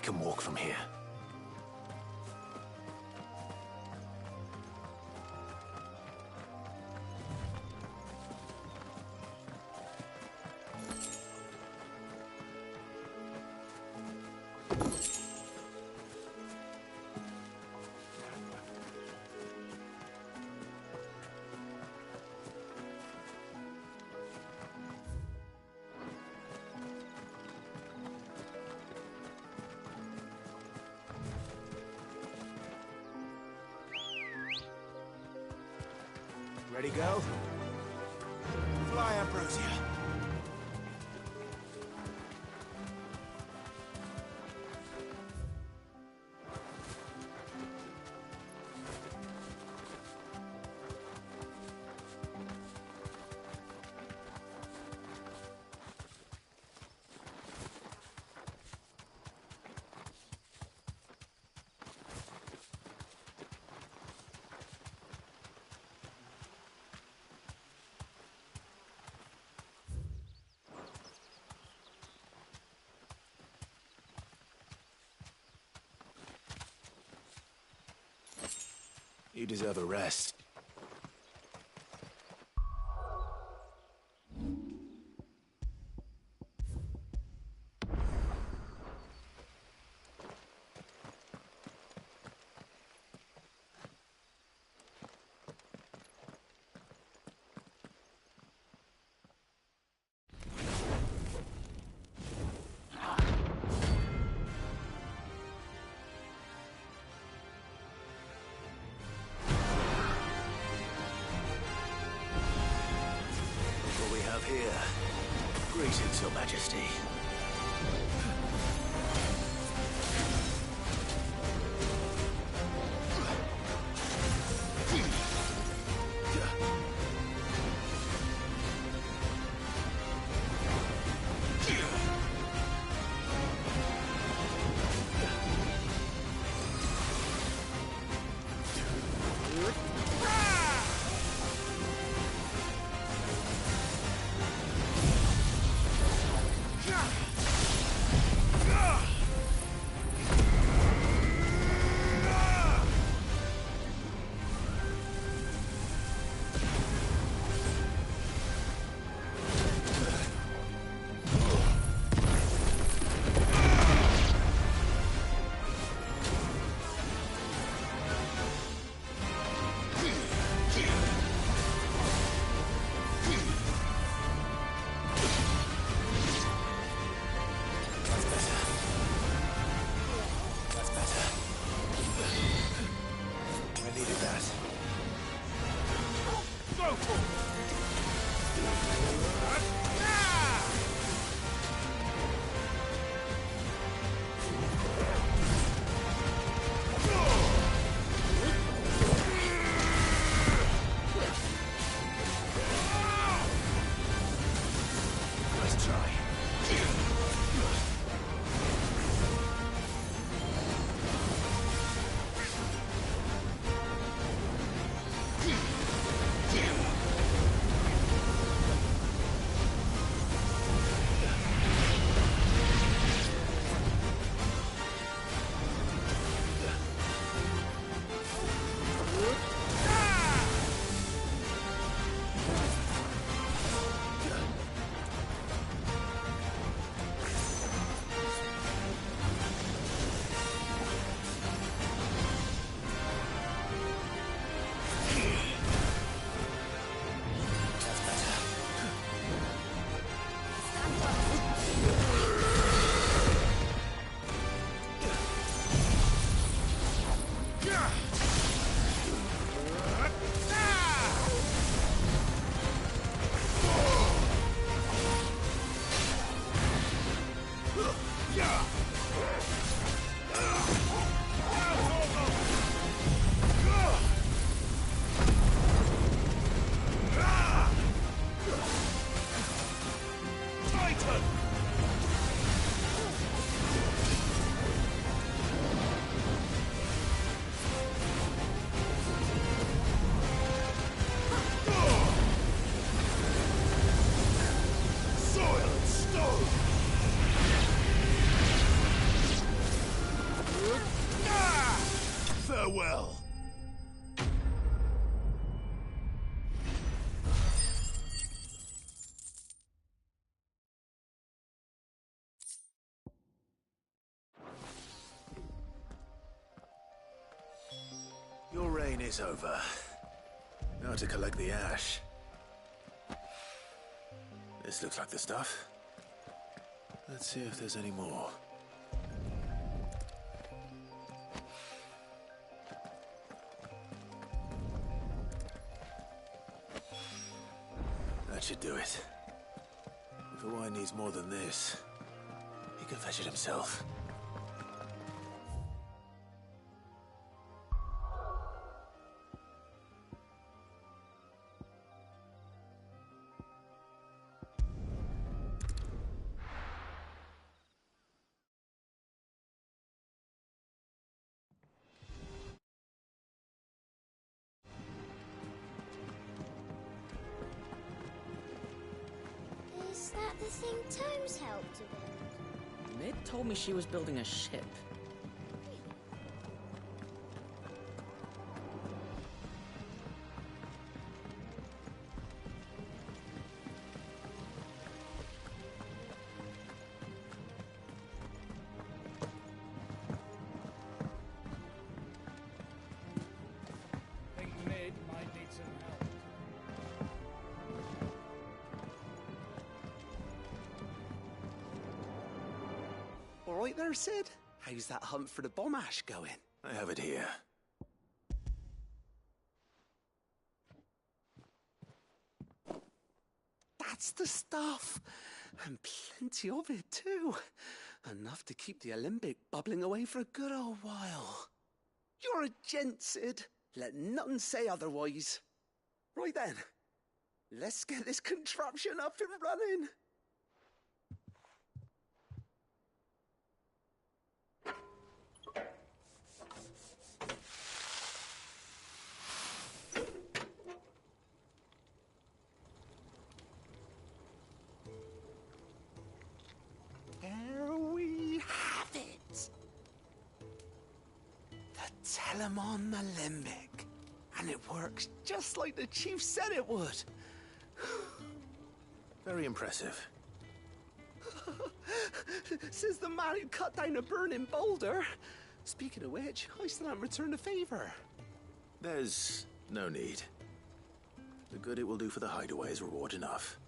Speaker 4: can walk from here.
Speaker 17: Ready, go? Fly, Ambrosia.
Speaker 4: You deserve a rest. Here. Greetings, Your Majesty.
Speaker 17: Yeah!
Speaker 8: Farewell.
Speaker 4: Your reign is over. Now to collect the ash. This looks like the stuff. Let's see if there's any more. That should do it. If Hawaii needs more than this, he can fetch it himself.
Speaker 11: Is that the thing Tomes helped to build?
Speaker 14: Mid told me she was building a ship.
Speaker 13: Think Mid might need some help.
Speaker 16: All right there, Sid? How's that hunt for the bomb ash going?
Speaker 4: I have it here.
Speaker 16: That's the stuff! And plenty of it, too. Enough to keep the Alembic bubbling away for a good old while. You're a gent, Sid. Let nothing say otherwise. Right then, let's get this contraption up and running. There we have it. The Telemon Alembic. And it works just like the chief said it would.
Speaker 4: Very impressive.
Speaker 16: Says the man who cut down a burning boulder. Speaking of which, I still haven't returned the favor.
Speaker 4: There's no need. The good it will do for the hideaway is reward enough.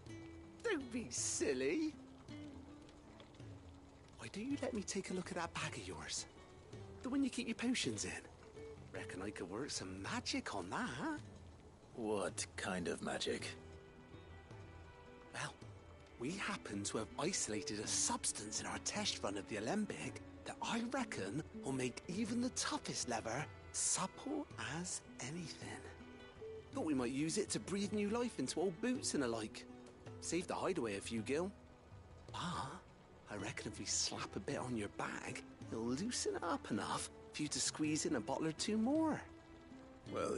Speaker 16: Don't be silly. Why don't you let me take a look at that bag of yours? The one you keep your potions in. Reckon I could work some magic on that.
Speaker 4: What kind of magic?
Speaker 16: Well, we happen to have isolated a substance in our test run of the Alembic that I reckon will make even the toughest lever supple as anything. Thought we might use it to breathe new life into old boots and the like. Save the hideaway a few gil. But I reckon if we slap a bit on your bag, it'll loosen it up enough for you to squeeze in a bottle or two more.
Speaker 4: Well,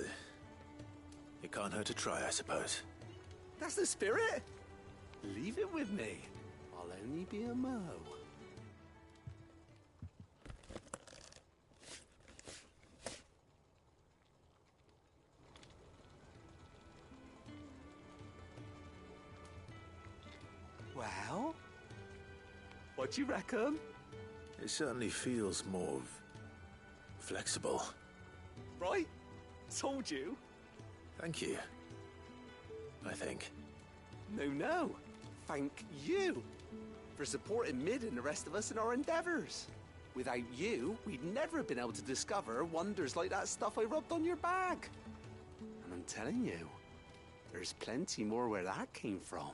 Speaker 4: it can't hurt to try, I suppose.
Speaker 16: That's the spirit. Leave it with me. I'll only be a mo. Well, what do you reckon?
Speaker 4: It certainly feels more flexible.
Speaker 16: Right? Told you.
Speaker 4: Thank you. I think.
Speaker 16: No. Thank you for supporting Mid and the rest of us in our endeavors. Without you, we'd never have been able to discover wonders like that stuff I rubbed on your bag. And I'm telling you, there's plenty more where that came from.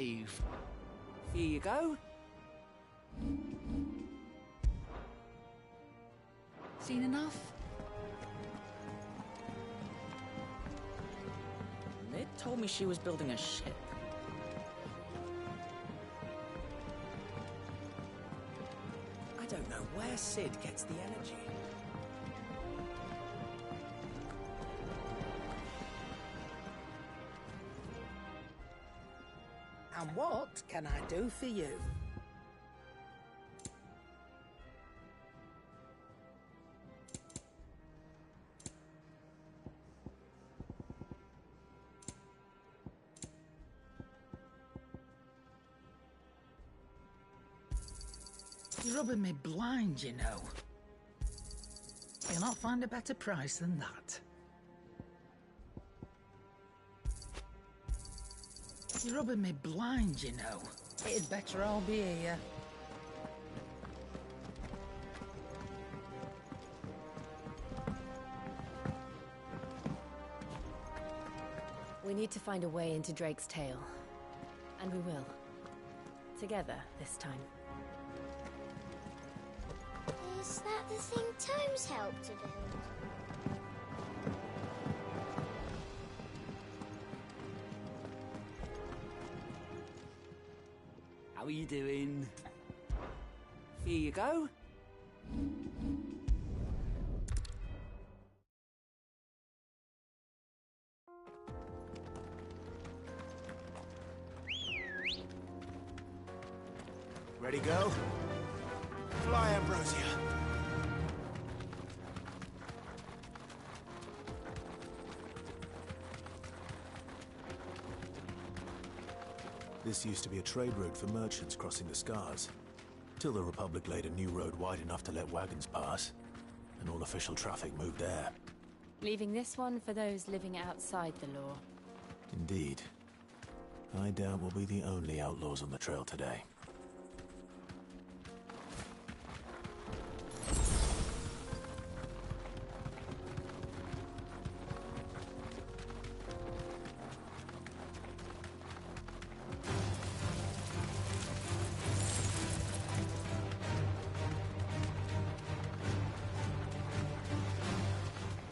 Speaker 15: Clive. Here you go. Seen enough? Mid told me she was building a ship. I don't know where Sid gets the energy.
Speaker 3: And what can I do for you? You're rubbing me blind, you know. You'll not find a better price than that. You're rubbing me blind, you know. It'd better all be here.
Speaker 20: We need to find a way into Drake's tail. And we will. Together, this time.
Speaker 11: Is that the thing Tomes helped to build?
Speaker 15: How are you doing? Here you go.
Speaker 17: Ready, go? Fly, Ambrosia.
Speaker 4: This used to be a trade route for merchants crossing the Scars, till the Republic laid a new road wide enough to let wagons pass, and all official traffic moved there.
Speaker 20: Leaving this one for those living outside the law.
Speaker 4: Indeed. I doubt we'll be the only outlaws on the trail today.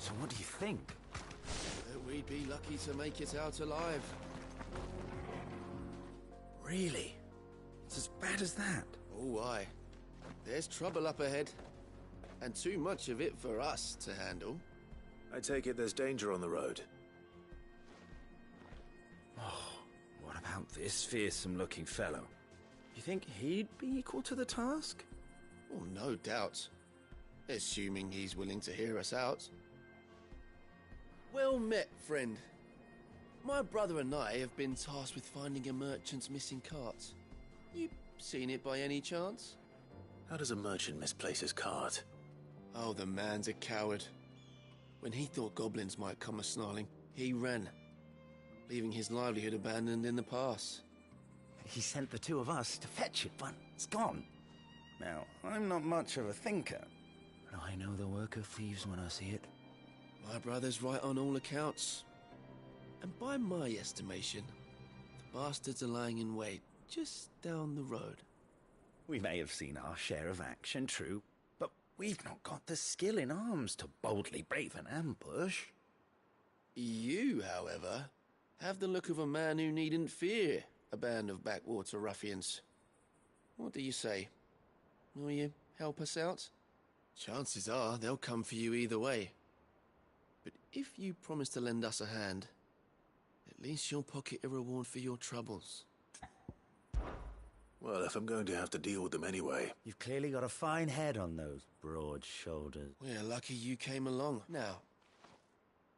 Speaker 15: So what do you think?
Speaker 19: That we'd be lucky to make it out alive.
Speaker 15: Really? It's as bad as that?
Speaker 19: Oh, aye. There's trouble up ahead. And too much of it for us to handle.
Speaker 4: I take it there's danger on the road.
Speaker 21: Oh, what about this fearsome-looking fellow? You think he'd be equal to the task?
Speaker 19: Oh, no doubt. Assuming he's willing to hear us out. Well met, friend. My brother and I have been tasked with finding a merchant's missing cart. You seen it by any chance?
Speaker 4: How does a merchant misplace his cart?
Speaker 19: Oh, the man's a coward. When he thought goblins might come a-snarling, he ran, leaving his livelihood abandoned in the pass.
Speaker 21: He sent the two of us to fetch it, but it's gone. Now, I'm not much of a thinker, but I know the work of thieves when I see it.
Speaker 19: My brother's right on all accounts. And by my estimation, the bastards are lying in wait just down the road.
Speaker 21: We may have seen our share of action, true, but we've not got the skill in arms to boldly brave an ambush.
Speaker 19: You, however, have the look of a man who needn't fear a band of backwater ruffians. What do you say? Will you help us out? Chances are they'll come for you either way. But if you promise to lend us a hand, at least you'll pocket a reward for your troubles.
Speaker 4: Well, if I'm going to have to deal with them anyway.
Speaker 21: You've clearly got a fine head on those broad shoulders.
Speaker 19: We're lucky you came along. Now,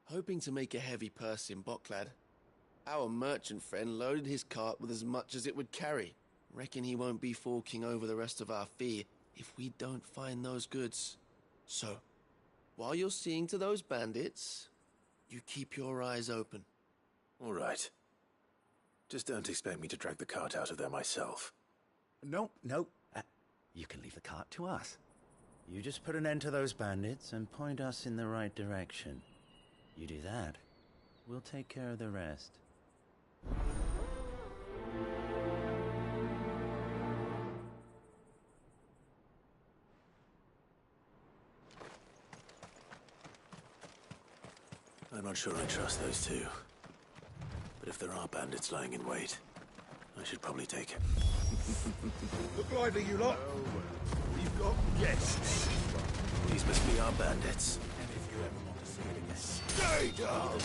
Speaker 19: hoping to make a heavy purse in Bocklad, our merchant friend loaded his cart with as much as it would carry. Reckon he won't be forking over the rest of our fee if we don't find those goods. So, while you're seeing to those bandits, you keep your eyes open.
Speaker 4: All right. Just don't expect me to drag the cart out of there myself.
Speaker 21: Nope. You can leave the cart to us. You just put an end to those bandits and point us in the right direction. You do that, we'll take care of the rest.
Speaker 4: I'm not sure I trust those two. But if there are bandits lying in wait, I should probably take it.
Speaker 17: Look lively, you lot. We've got guests.
Speaker 4: These must be our bandits.
Speaker 17: And if you ever want to see it again, stay down.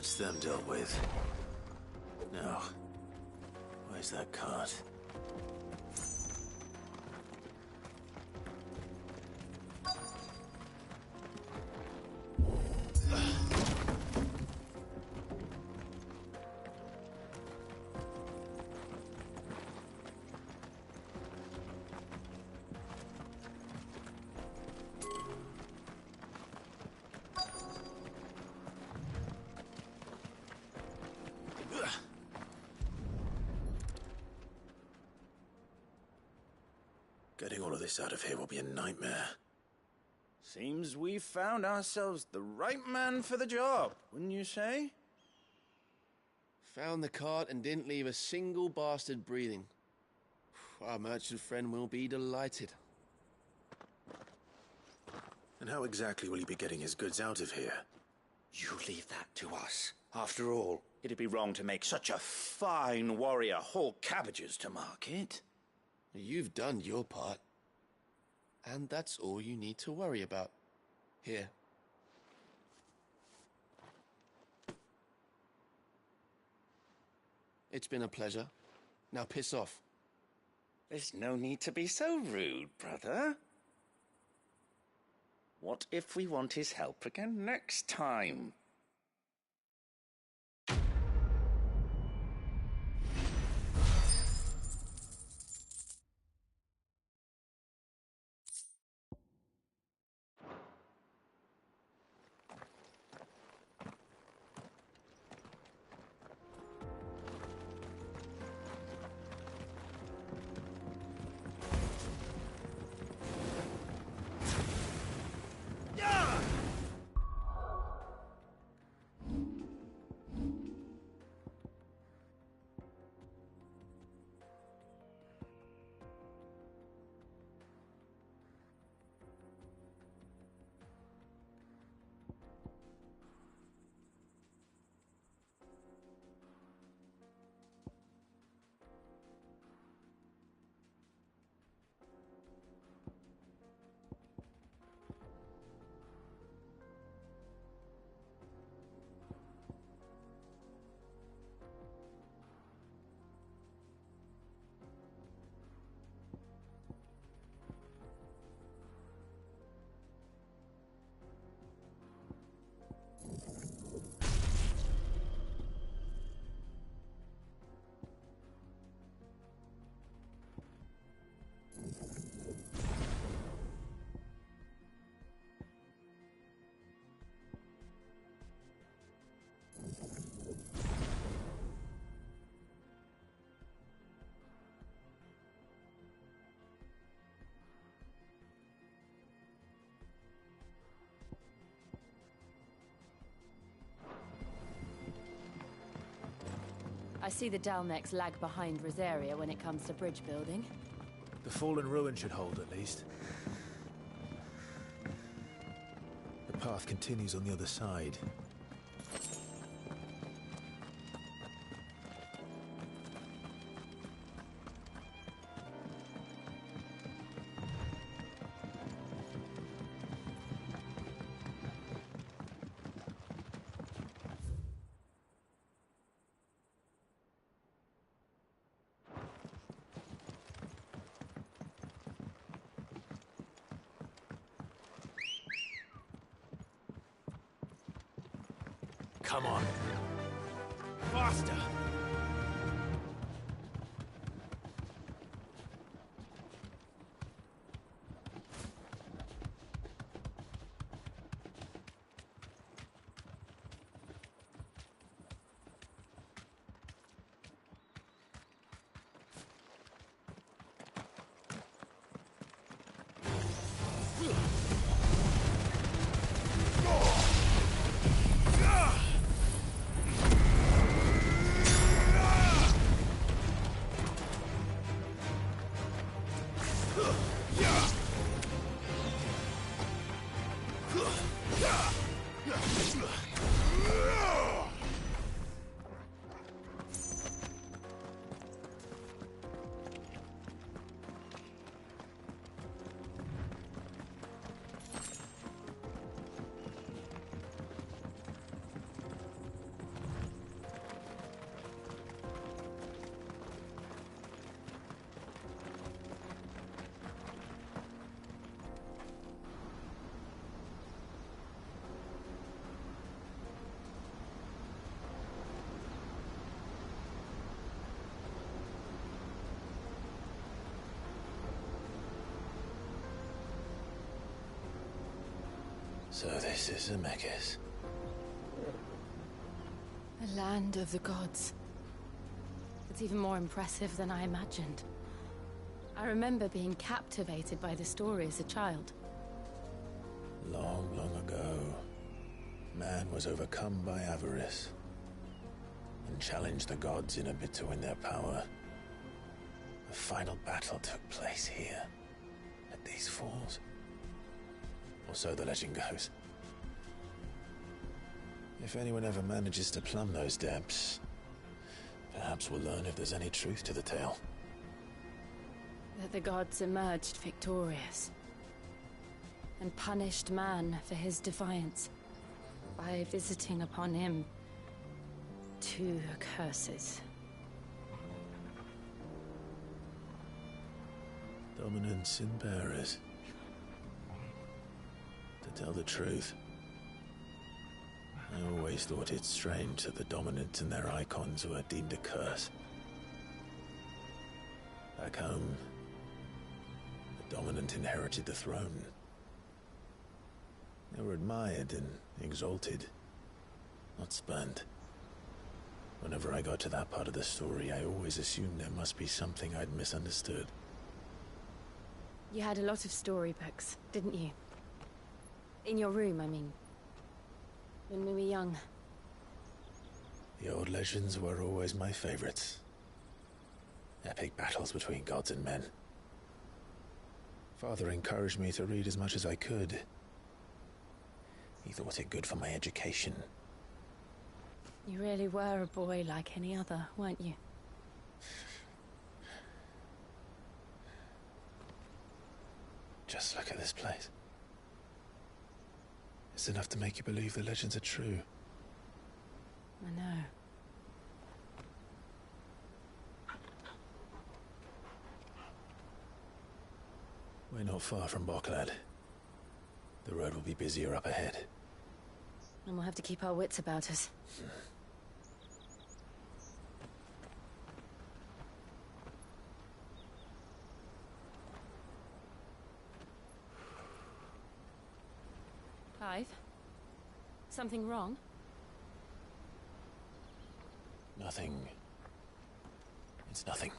Speaker 4: That's them dealt with. Now, where's that cart? Getting all of this out of here will be a nightmare.
Speaker 21: Seems we've found ourselves the right man for the job, wouldn't you say?
Speaker 19: Found the cart and didn't leave a single bastard breathing. Our merchant friend will be delighted.
Speaker 4: And how exactly will he be getting his goods out of here?
Speaker 5: You leave that to us. After all, it'd be wrong to make such a fine warrior haul cabbages to market.
Speaker 19: You've done your part. And that's all you need to worry about. Here. It's been a pleasure. Now piss off.
Speaker 5: There's no need to be so rude, brother. What if we want his help again next time?
Speaker 20: see the Dalnecs lag behind Rosaria when it comes to bridge building.
Speaker 6: The fallen ruin should hold, at least. The path continues on the other side. Come on. Faster!
Speaker 4: So this is Zemeckis.
Speaker 20: The land of the gods. It's even more impressive than I imagined. I remember being captivated by the story as a child.
Speaker 4: Long, long ago, man was overcome by avarice and challenged the gods in a bid to win their power. The final battle took place here, at these falls. Or so the legend goes. If anyone ever manages to plumb those depths, perhaps we'll learn if there's any truth to the tale.
Speaker 20: That the gods emerged victorious and punished man for his defiance by visiting upon him 2 curses.
Speaker 4: Dominance and bearers. To tell the truth, I always thought it strange that the dominant and their icons were deemed a curse. Back home, the dominant inherited the throne. They were admired and exalted, not spurned. Whenever I got to that part of the story, I always assumed there must be something I'd misunderstood.
Speaker 20: You had a lot of storybooks, didn't you? In your room, I mean. When we were young.
Speaker 4: The old legends were always my favorites. Epic battles between gods and men. Father encouraged me to read as much as I could. He thought it good for my education.
Speaker 20: You really were a boy like any other, weren't you?
Speaker 4: Just look at this place. It's enough to make you believe the legends are true.
Speaker 20: I know.
Speaker 4: We're not far from Boklad. The road will be busier up ahead.
Speaker 20: And we'll have to keep our wits about us. Clive? Something wrong?
Speaker 4: Nothing. It's nothing.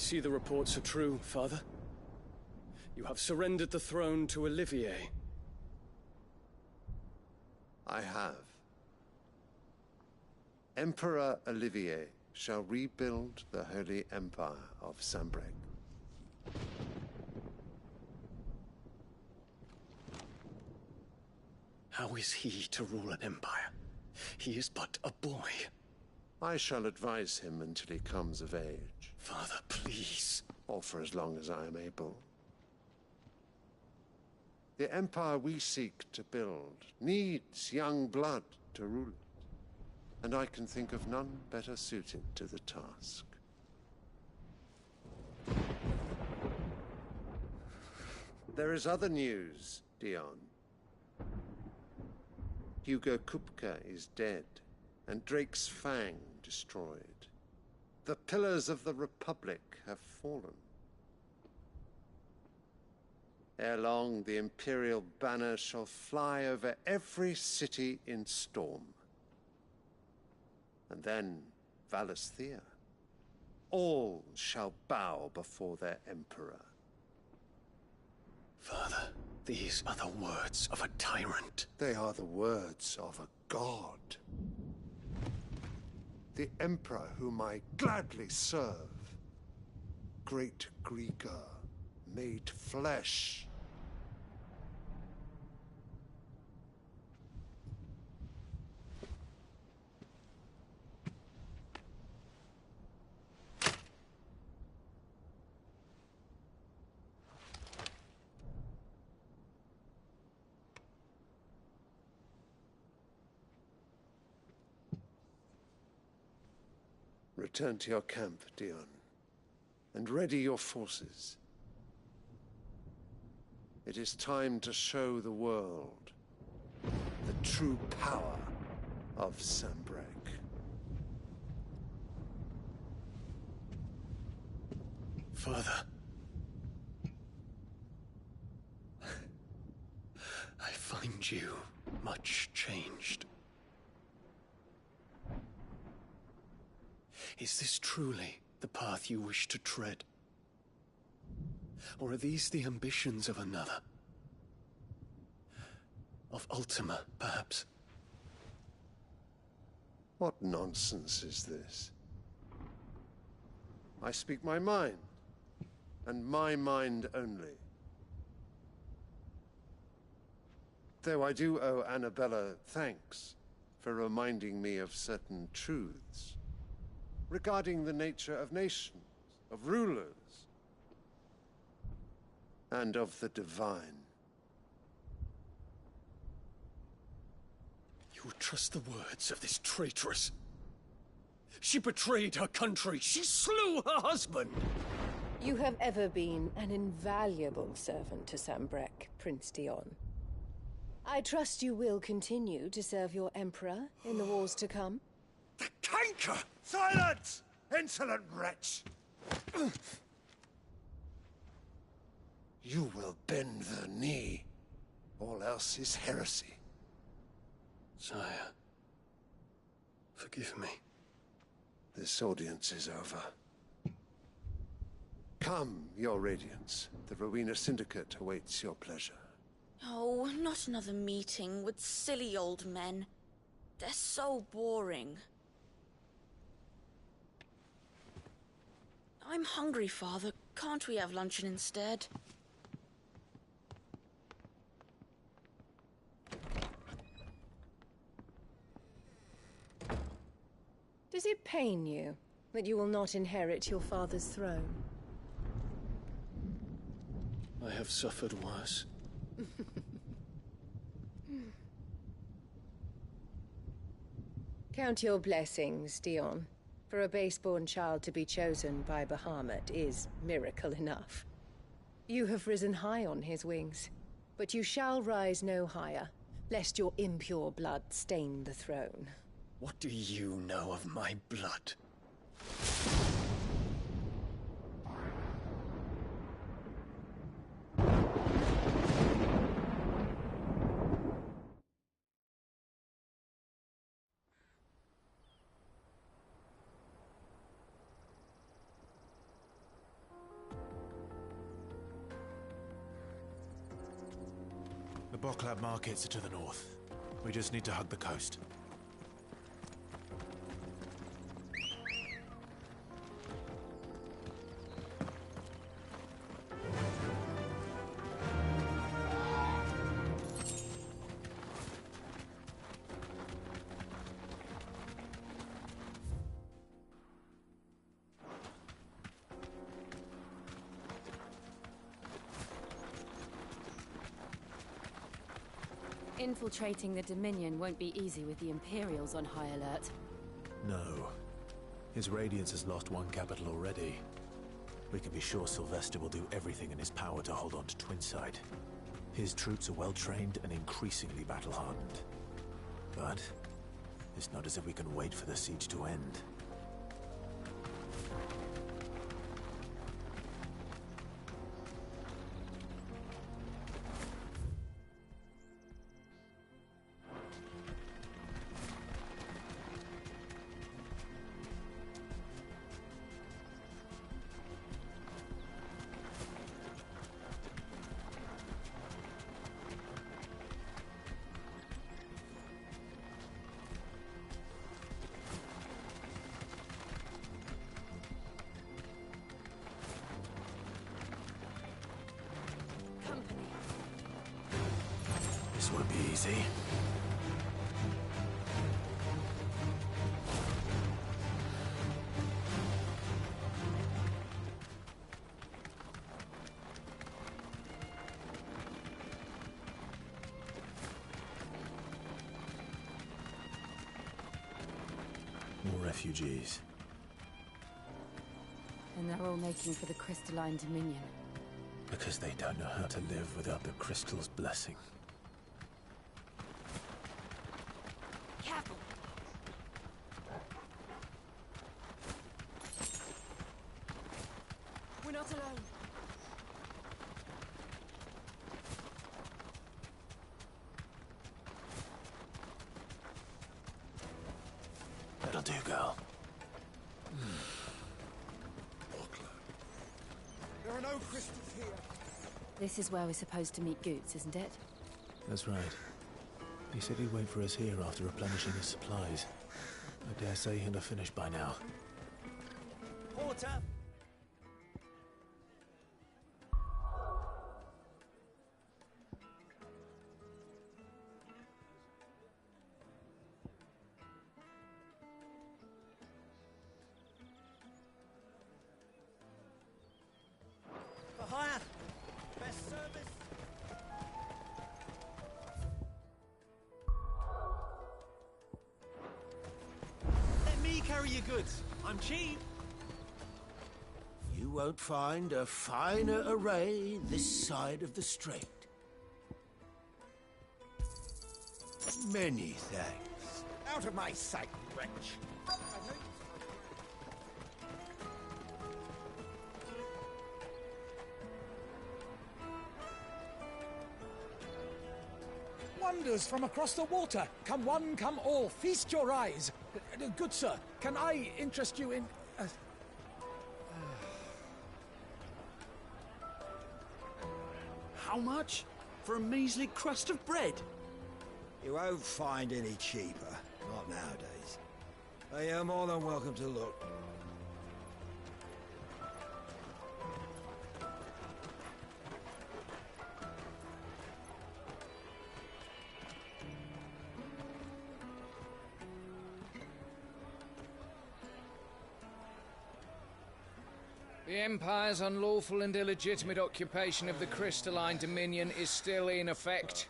Speaker 10: see the reports are true, Father. You have surrendered the throne to Olivier.
Speaker 12: I have. Emperor Olivier shall rebuild the Holy Empire of Sambrec.
Speaker 10: How is he to rule an empire? He is but a boy.
Speaker 12: I shall advise him until he comes of age.
Speaker 10: Father, please.
Speaker 12: Or for as long as I am able. The empire we seek to build needs young blood to rule it. And I can think of none better suited to the task. There is other news, Dion. Hugo Kupka is dead, and Drake's Fang destroyed. The pillars of the Republic have fallen. Ere long, the Imperial banner shall fly over every city in Storm. And then Valisthea. All shall bow before their Emperor.
Speaker 10: Father, these are the words of a tyrant.
Speaker 12: They are the words of a god. The Emperor whom I gladly serve. Great Grieger, made flesh. Return to your camp, Dion, and ready your forces. It is time to show the world the true power of Sambrec.
Speaker 10: Father. I find you much changed. Is this truly the path you wish to tread? Or are these the ambitions of another? Of Ultima, perhaps?
Speaker 12: What nonsense is this? I speak my mind, and my mind only. Though I do owe Annabella thanks for reminding me of certain truths regarding the nature of nations, of rulers, and of the divine.
Speaker 10: You would trust the words of this traitress? She betrayed her country. She slew her husband.
Speaker 22: You have ever been an invaluable servant to Sambrec, Prince Dion. I trust you will continue to serve your Emperor in the wars to come.
Speaker 12: The canker! Silence! Insolent wretch! You will bend the knee. All else is heresy.
Speaker 10: Sire, forgive me.
Speaker 12: This audience is over. Come, your Radiance. The Rowena Syndicate awaits your pleasure.
Speaker 23: Oh, not another meeting with silly old men. They're so boring. I'm hungry, Father. Can't we have luncheon instead?
Speaker 22: Does it pain you that you will not inherit your father's throne?
Speaker 10: I have suffered worse.
Speaker 22: Count your blessings, Dion. For a base-born child to be chosen by Bahamut is miracle enough. You have risen high on his wings, but you shall rise no higher, lest your impure blood stain the throne.
Speaker 10: What do you know of my blood?
Speaker 6: Bocklab markets are to the north. We just need to hug the coast.
Speaker 20: Infiltrating the Dominion won't be easy with the Imperials on high alert.
Speaker 6: No. His Radiance has lost one capital already. We can be sure Sylvester will do everything in his power to hold on to Twinside. His troops are well-trained and increasingly battle-hardened. But it's not as if we can wait for the siege to end. This won't be easy. More refugees.
Speaker 20: And they're all making for the Crystalline Dominion.
Speaker 6: Because they don't know how to live without the crystal's blessing.
Speaker 20: Careful! We're not alone.
Speaker 6: That'll do, girl.
Speaker 17: There are no crystals here.
Speaker 20: This is where we're supposed to meet Goots, isn't it?
Speaker 6: That's right. He said he'd wait for us here after replenishing his supplies. I dare say he'll have finished by now.
Speaker 1: Porter! For hire! Best service! Let me carry your goods. I'm cheap.
Speaker 7: You won't find a finer array this side of the strait. Many thanks.
Speaker 17: Out of my sight, wretch.
Speaker 13: Wonders from across the water. Come one, come all. Feast your eyes. Good sir, can I interest you in...
Speaker 1: How much? For a measly crust of bread?
Speaker 18: You won't find any cheaper. Not nowadays. But you're more than welcome to look.
Speaker 24: The Empire's unlawful and illegitimate occupation of the Crystalline Dominion is still in effect.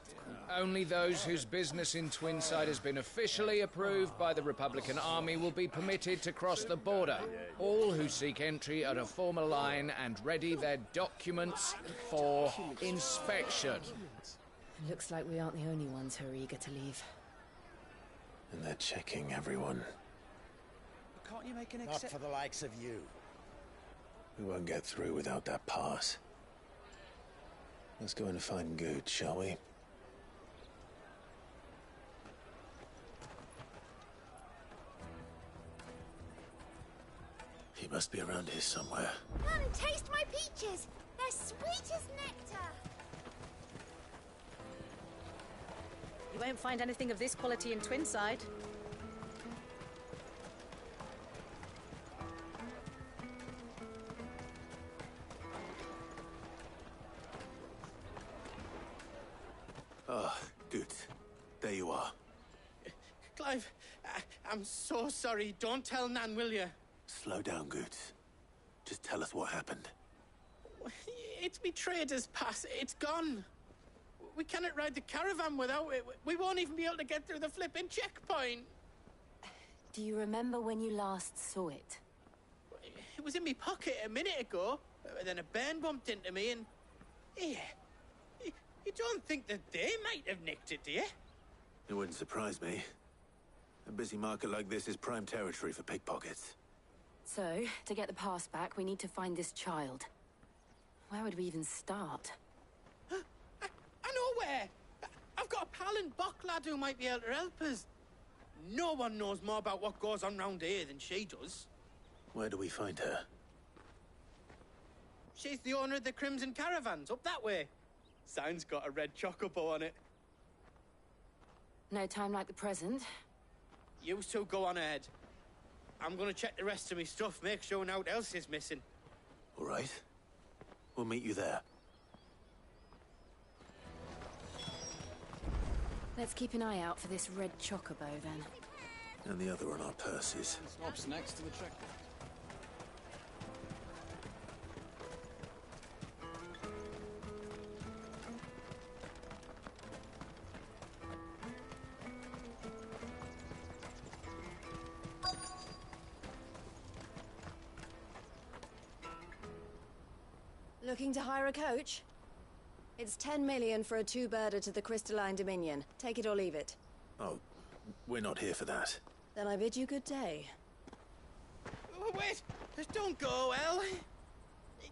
Speaker 24: Only those whose business in Twinside has been officially approved by the Republican Army will be permitted to cross the border. All who seek entry are to form a line and ready their documents for inspection.
Speaker 20: Looks like we aren't the only ones who are eager to leave.
Speaker 6: And they're checking everyone.
Speaker 1: Can't you make an
Speaker 18: Not for the likes of you.
Speaker 6: We won't get through without that pass. Let's go in and find Good, shall we? He must be around here somewhere.
Speaker 11: Come taste my peaches. They're sweet as nectar.
Speaker 22: You won't find anything of this quality in Twinside.
Speaker 4: Ah, good. There you are.
Speaker 5: Clive, I'm so sorry. Don't tell Nan, will you?
Speaker 4: Slow down, Goots. Just tell us what happened.
Speaker 5: It's me trader's pass. It's gone. We cannot ride the caravan without it. We won't even be able to get through the flipping checkpoint.
Speaker 20: Do you remember when you last saw it?
Speaker 5: It was in my pocket a minute ago. Then a bairn bumped into me and... Yeah. You don't think that they might have nicked it, do you?
Speaker 4: It wouldn't surprise me. A busy market like this is prime territory for pickpockets.
Speaker 20: So, to get the pass back, we need to find this child. Where would we even start?
Speaker 5: I know where! I've got a pal in Bock lad who might be able to help us. No one knows more about what goes on round here than she does.
Speaker 4: Where do we find her?
Speaker 5: She's the owner of the Crimson Caravans, up that way. Sign's got a red chocobo on it.
Speaker 20: No time like the present.
Speaker 5: You two go on ahead. I'm gonna check the rest of my stuff, make sure nothing else is missing.
Speaker 4: All right. We'll meet you there.
Speaker 20: Let's keep an eye out for this red chocobo, then.
Speaker 4: And the other on our purses.
Speaker 24: Stops next to the checkpoint.
Speaker 22: Looking to hire a coach? It's 10 million for a two-birder to the Crystalline Dominion. Take it or leave it.
Speaker 4: Oh, we're not here for that.
Speaker 22: Then I bid you good day.
Speaker 5: Oh, wait! Don't go, El.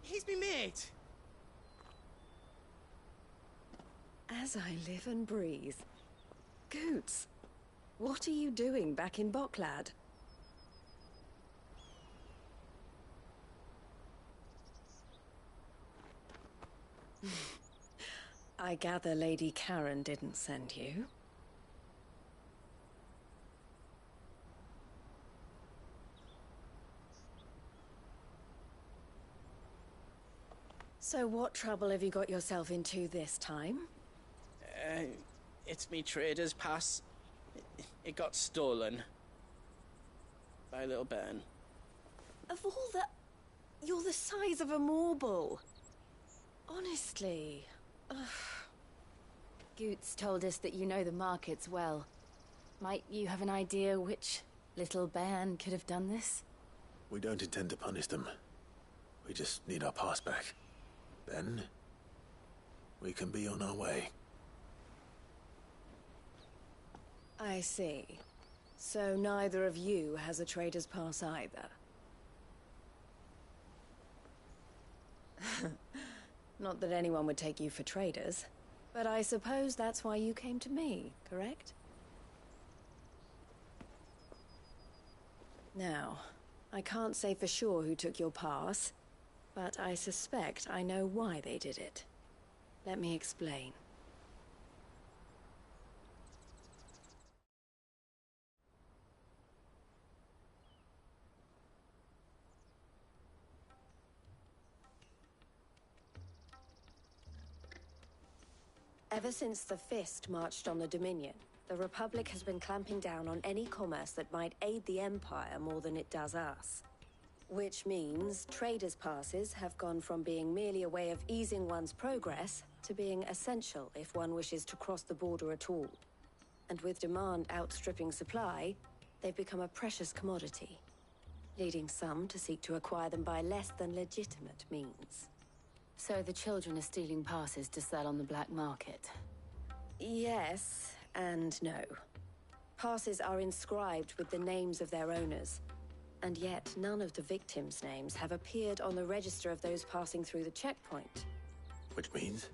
Speaker 5: He's me mate.
Speaker 22: As I live and breathe. Goots, what are you doing back in Bocklad? I gather Lady Karen didn't send you. So what trouble have you got yourself into this time?
Speaker 5: It's me trader's pass. It got stolen. By a little bairn.
Speaker 22: Of all the... You're the size of a marble. Honestly. Ugh.
Speaker 20: Goots told us that you know the markets well. Might you have an idea which little bairn could have done this?
Speaker 4: We don't intend to punish them. We just need our pass back. Then, we can be on our way.
Speaker 22: I see. So neither of you has a trader's pass either. Not that anyone would take you for traders, but I suppose that's why you came to me, correct? Now, I can't say for sure who took your pass, but I suspect I know why they did it. Let me explain. Ever since the Fist marched on the Dominion, the Republic has been clamping down on any commerce that might aid the Empire more than it does us. Which means traders' passes have gone from being merely a way of easing one's progress to being essential if one wishes to cross the border at all. And with demand outstripping supply, they've become a precious commodity, leading some to seek to acquire them by less than legitimate means.
Speaker 20: So the children are stealing passes to sell on the black market?
Speaker 22: Yes and no. Passes are inscribed with the names of their owners, and yet none of the victims' names have appeared on the register of those passing through the checkpoint.
Speaker 4: Which means?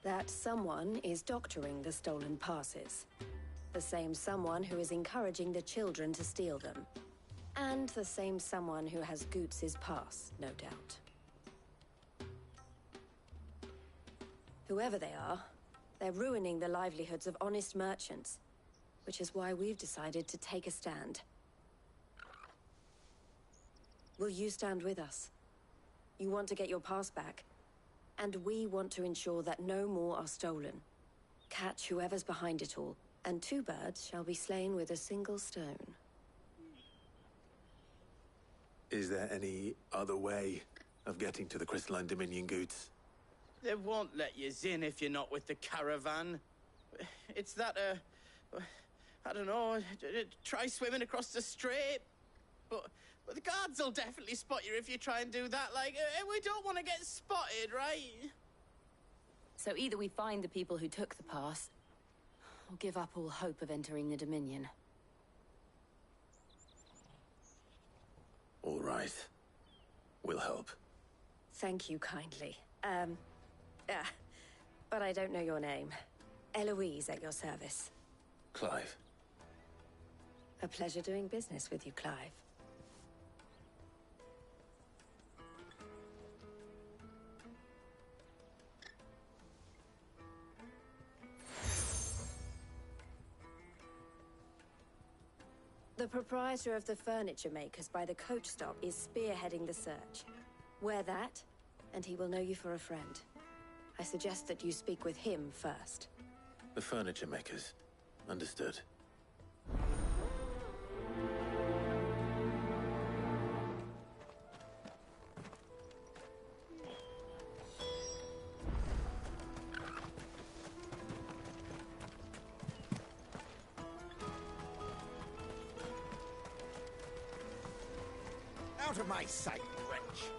Speaker 22: That someone is doctoring the stolen passes. The same someone who is encouraging the children to steal them. And the same someone who has Goots' pass, no doubt. Whoever they are,
Speaker 2: They're ruining the livelihoods of honest merchants, which is why we've decided to take a stand. Will you stand with us? You want to get your pass back, and we want to ensure that no more are stolen. Catch whoever's behind it all, and 2 birds shall be slain with a single stone.
Speaker 4: Is there any other way of getting to the Crystalline Dominion goods?
Speaker 5: They won't let you in if you're not with the caravan. It's that, I don't know, try swimming across the strait. But the guards will definitely spot you if you try and do that. Like, we don't want to get spotted, right?
Speaker 2: So either we find the people who took the pass, or give up all hope of entering the Dominion.
Speaker 4: All right. We'll help.
Speaker 2: Thank you kindly. But I don't know your name. Eloise at your service.
Speaker 4: Clive.
Speaker 2: A pleasure doing business with you, Clive. The proprietor of the furniture makers by the coach stop is spearheading the search. Wear that, and he will know you for a friend. I suggest that you speak with him first.
Speaker 4: The furniture makers. Understood.
Speaker 17: Out of my sight, wretch!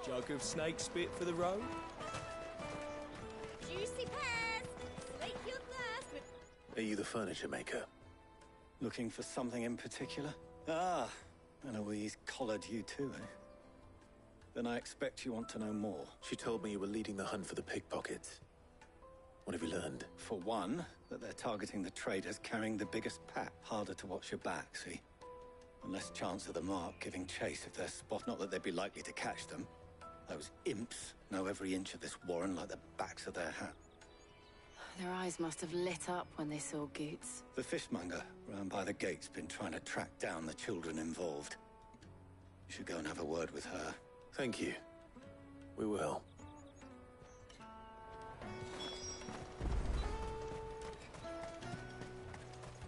Speaker 8: Jug of snake spit for the road?
Speaker 11: Juicy pears! Slake your thirst!
Speaker 4: Are you the furniture maker?
Speaker 9: Looking for something in particular? Ah, Eloise collared you too, eh? Then I expect you want to know more.
Speaker 4: She told me you were leading the hunt for the pickpockets. What have you learned?
Speaker 9: For one, that they're targeting the traders carrying the biggest pack. Harder to watch your back, see? And less chance of the mark giving chase if they're spot. Not that they'd be likely to catch them. Those imps know every inch of this warren like the backs of their hat.
Speaker 2: Their eyes must have lit up when they saw Goots.
Speaker 9: The fishmonger round by the gate's been trying to track down the children involved. You should go and have a word with her.
Speaker 4: Thank you. We will.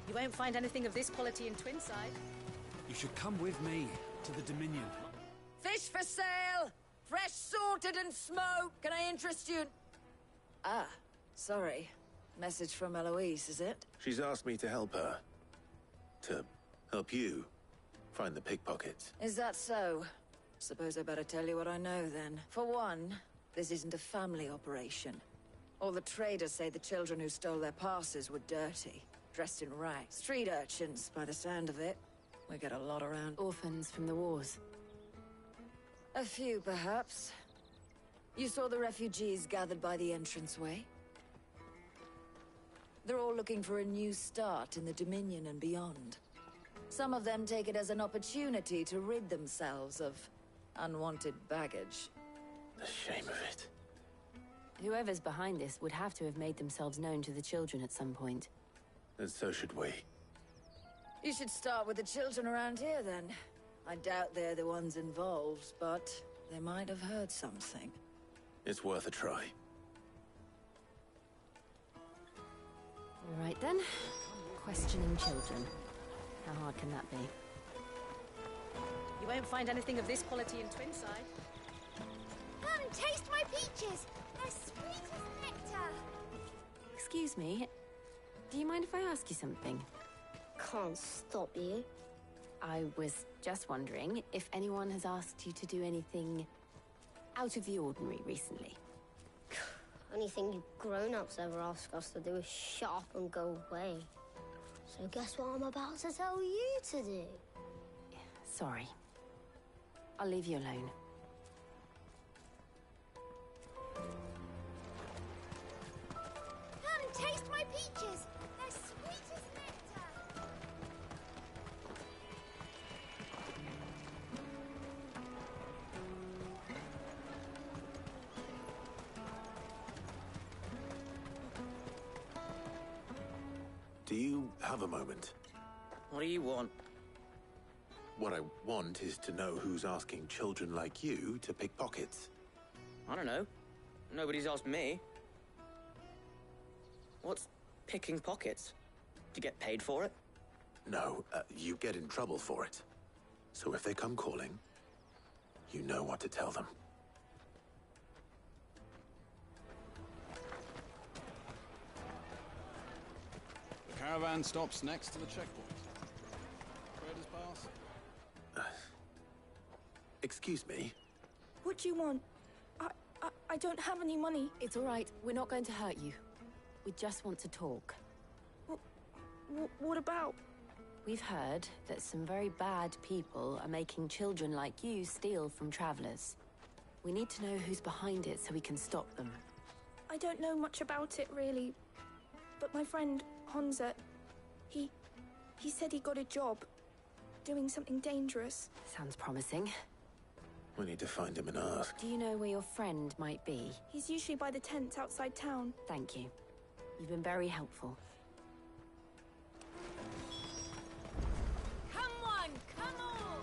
Speaker 14: You won't find anything of this quality in Twinside.
Speaker 1: You should come with me to the Dominion.
Speaker 25: Fish for sale! Fresh sorted and smoked! Can I interest you? Ah, sorry. Message from Eloise, is it?
Speaker 4: She's asked me to help her. To help you find the pickpockets.
Speaker 25: Is that so? Suppose I better tell you what I know, then. For one, this isn't a family operation. All the traders say the children who stole their passes were dirty, dressed in rags. Street urchins, by the sound of it. We get a lot around.
Speaker 2: Orphans from the wars.
Speaker 25: A few, perhaps. You saw the refugees gathered by the entranceway? They're all looking for a new start in the Dominion and beyond. Some of them take it as an opportunity to rid themselves of unwanted baggage.
Speaker 4: The shame of it.
Speaker 2: Whoever's behind this would have to have made themselves known to the children at some point.
Speaker 4: And so should we.
Speaker 25: You should start with the children around here, then. I doubt they're the ones involved, but they might have heard something.
Speaker 4: It's worth a try.
Speaker 2: All right, then. Questioning children. How hard can that be?
Speaker 14: You won't find anything of this quality in Twinside.
Speaker 11: Come and taste my peaches! They're sweet as nectar!
Speaker 2: Excuse me. Do you mind if I ask you something?
Speaker 11: Can't stop you.
Speaker 2: I was just wondering if anyone has asked you to do anything out of the ordinary recently.
Speaker 11: Anything you grown-ups ever ask us to do is shut up and go away. So guess what I'm about to tell you to do?
Speaker 2: Sorry. I'll leave you alone.
Speaker 11: Come and taste my peaches! They're sweet as nectar!
Speaker 4: Do you have a moment?
Speaker 5: What do you want?
Speaker 4: What I want is to know who's asking children like you to pick pockets.
Speaker 5: I don't know. Nobody's asked me. What's picking pockets? Do you get paid for it?
Speaker 4: No, you get in trouble for it. So if they come calling, you know what to tell them.
Speaker 1: The caravan stops next to the checkpoint. Traders pass.
Speaker 4: Excuse me?
Speaker 3: What do you want? I don't have any money.
Speaker 20: It's all right. We're not going to hurt you. We just want to talk.
Speaker 3: What about?
Speaker 20: We've heard that some very bad people are making children like you steal from travelers. We need to know who's behind it so we can stop them.
Speaker 3: I don't know much about it, really. But my friend, Honza, he said he got a job doing something dangerous.
Speaker 20: Sounds promising.
Speaker 4: We need to find him and ask.
Speaker 20: Do you know where your friend might be?
Speaker 3: He's usually by the tents outside town.
Speaker 20: Thank you. You've been very helpful.
Speaker 3: Come on, come on!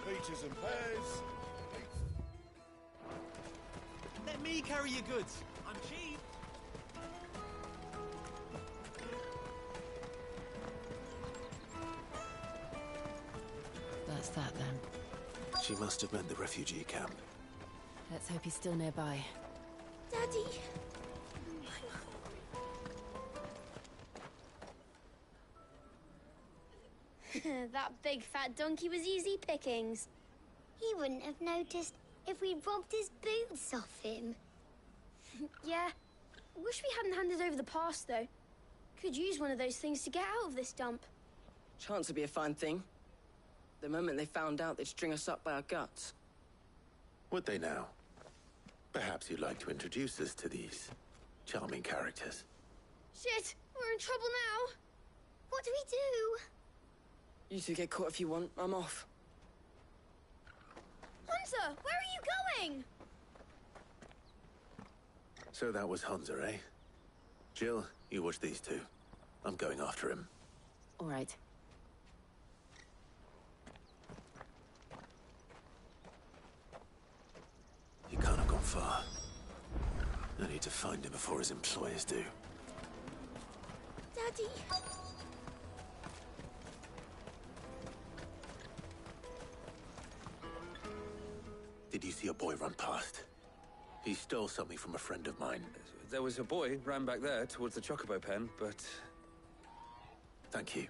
Speaker 17: Peaches and pears.
Speaker 1: Let me carry your goods. I'm cheap.
Speaker 20: That's that then.
Speaker 4: She must have meant the refugee camp.
Speaker 20: Let's hope he's still nearby.
Speaker 3: Daddy!
Speaker 11: That big fat donkey was easy pickings. He wouldn't have noticed if we'd robbed his boots off him.
Speaker 15: Yeah. Wish we hadn't handed over the pass, though. Could use one of those things to get out of this dump.
Speaker 5: Chance would be a fine thing. The moment they found out, they'd string us up by our guts.
Speaker 4: Would they now? Perhaps you'd like to introduce us to these charming characters.
Speaker 15: Shit! We're in trouble now!
Speaker 11: What do we do?
Speaker 5: You two get caught if you want. I'm off.
Speaker 15: Hunter! Where are you going?
Speaker 4: So that was Hunter, eh? Jill, you watch these two. I'm going after him.
Speaker 20: All right.
Speaker 4: He can't have gone far. I need to find him before his employers do.
Speaker 3: Daddy!
Speaker 4: Did you see a boy run past? He stole something from a friend of mine.
Speaker 16: There was a boy ran back there towards the Chocobo pen, but...
Speaker 4: Thank you.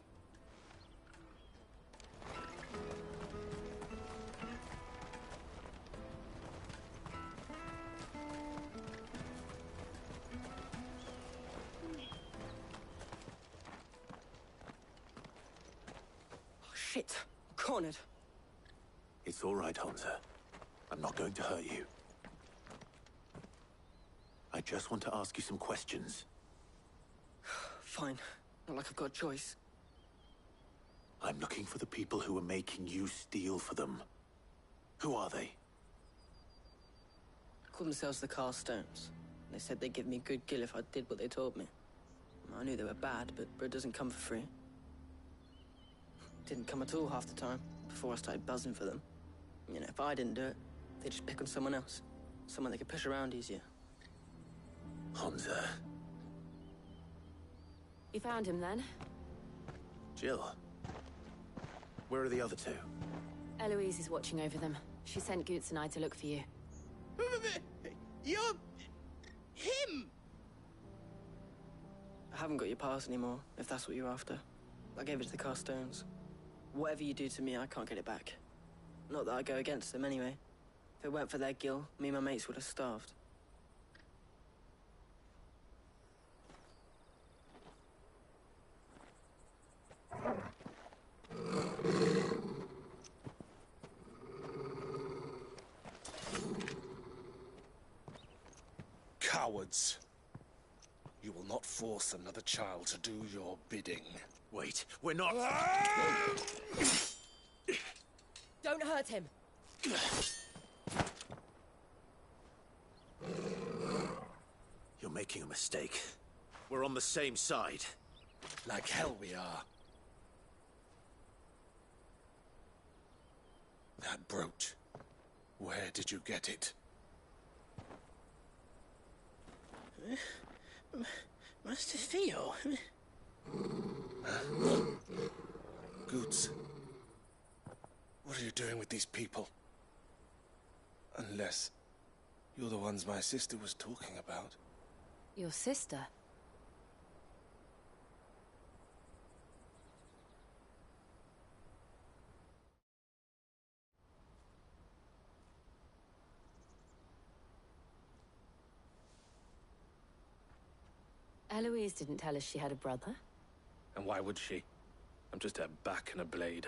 Speaker 5: Oh, shit. I'm cornered.
Speaker 4: It's all right, Hunter. I'm not going to hurt you. I just want to ask you some questions.
Speaker 5: Fine. Not like I've got a choice.
Speaker 4: I'm looking for the people who are making you steal for them. Who are they?
Speaker 5: Called themselves the Carstones. They said they'd give me good gill if I did what they told me. I knew they were bad, but bread doesn't come for free. Didn't come at all half the time, before I started buzzing for them. You know, if I didn't do it, they'd just pick on someone else. Someone they could push around easier.
Speaker 4: Hunter.
Speaker 20: You found him then?
Speaker 4: Jill. Where are the other two?
Speaker 20: Eloise is watching over them. She sent Goots and I to look for you.
Speaker 5: You're... him! I haven't got your pass anymore, if that's what you're after. I gave it to the Carstones. Whatever you do to me, I can't get it back. Not that I go against them anyway. If it weren't for their gill, me and my mates would have starved.
Speaker 10: Cowards. You will not force another child to do your bidding.
Speaker 4: Wait, we're not...
Speaker 20: Don't hurt him.
Speaker 4: mistake. We're on the same side.
Speaker 10: Like hell we are. That brooch. Where did you get it?
Speaker 5: Master Theo?
Speaker 10: Goots. What are you doing with these people? Unless you're the ones my sister was talking about.
Speaker 20: Your sister? Eloise didn't tell us she had a brother.
Speaker 10: And why would she? I'm just her back and a blade.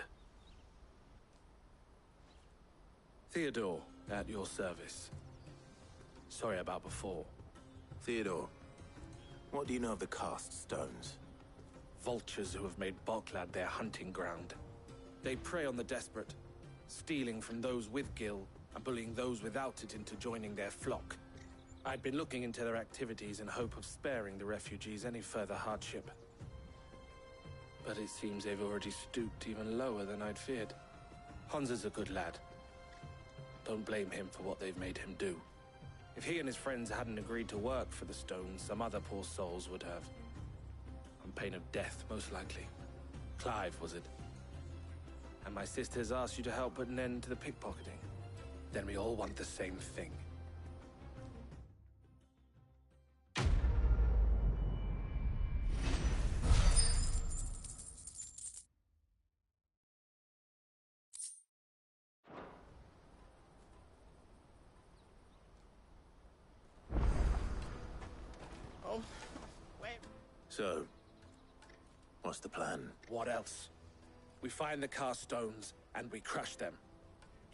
Speaker 10: Theodore, at your service. Sorry about before.
Speaker 4: Theodore, what do you know of the cast stones?
Speaker 10: Vultures who have made Boklad their hunting ground. They prey on the desperate, stealing from those with gil and bullying those without it into joining their flock. I'd been looking into their activities in hope of sparing the refugees any further hardship. But it seems they've already stooped even lower than I'd feared. Hansa's a good lad. Don't blame him for what they've made him do. If he and his friends hadn't agreed to work for the stones, some other poor souls would have. On pain of death, most likely. Clive, was it? And my sisters asked you to help put an end to the pickpocketing. Then we all want the same thing.
Speaker 4: So, what's the plan?
Speaker 10: What else? We find the cast stones, and we crush them.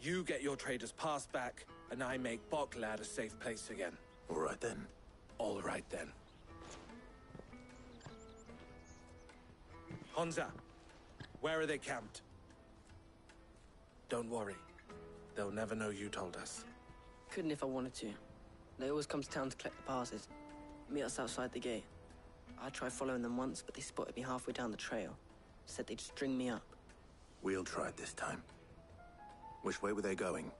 Speaker 10: You get your trader's pass back, and I make Boklad a safe place again.
Speaker 4: All right then.
Speaker 10: All right then. Hansa, where are they camped? Don't worry. They'll never know you told us.
Speaker 7: Couldn't if I wanted to. They always come to town to collect the passes. Meet us outside the gate. I tried following them once, but they spotted me halfway down the trail. Said they'd string me up.
Speaker 4: We'll try it this time. Which way were they going?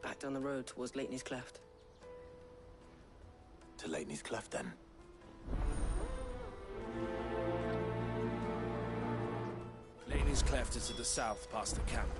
Speaker 7: Back down the road towards Leitney's Cleft.
Speaker 4: To Leitney's Cleft, then?
Speaker 10: Leitney's Cleft is to the south, past the camp.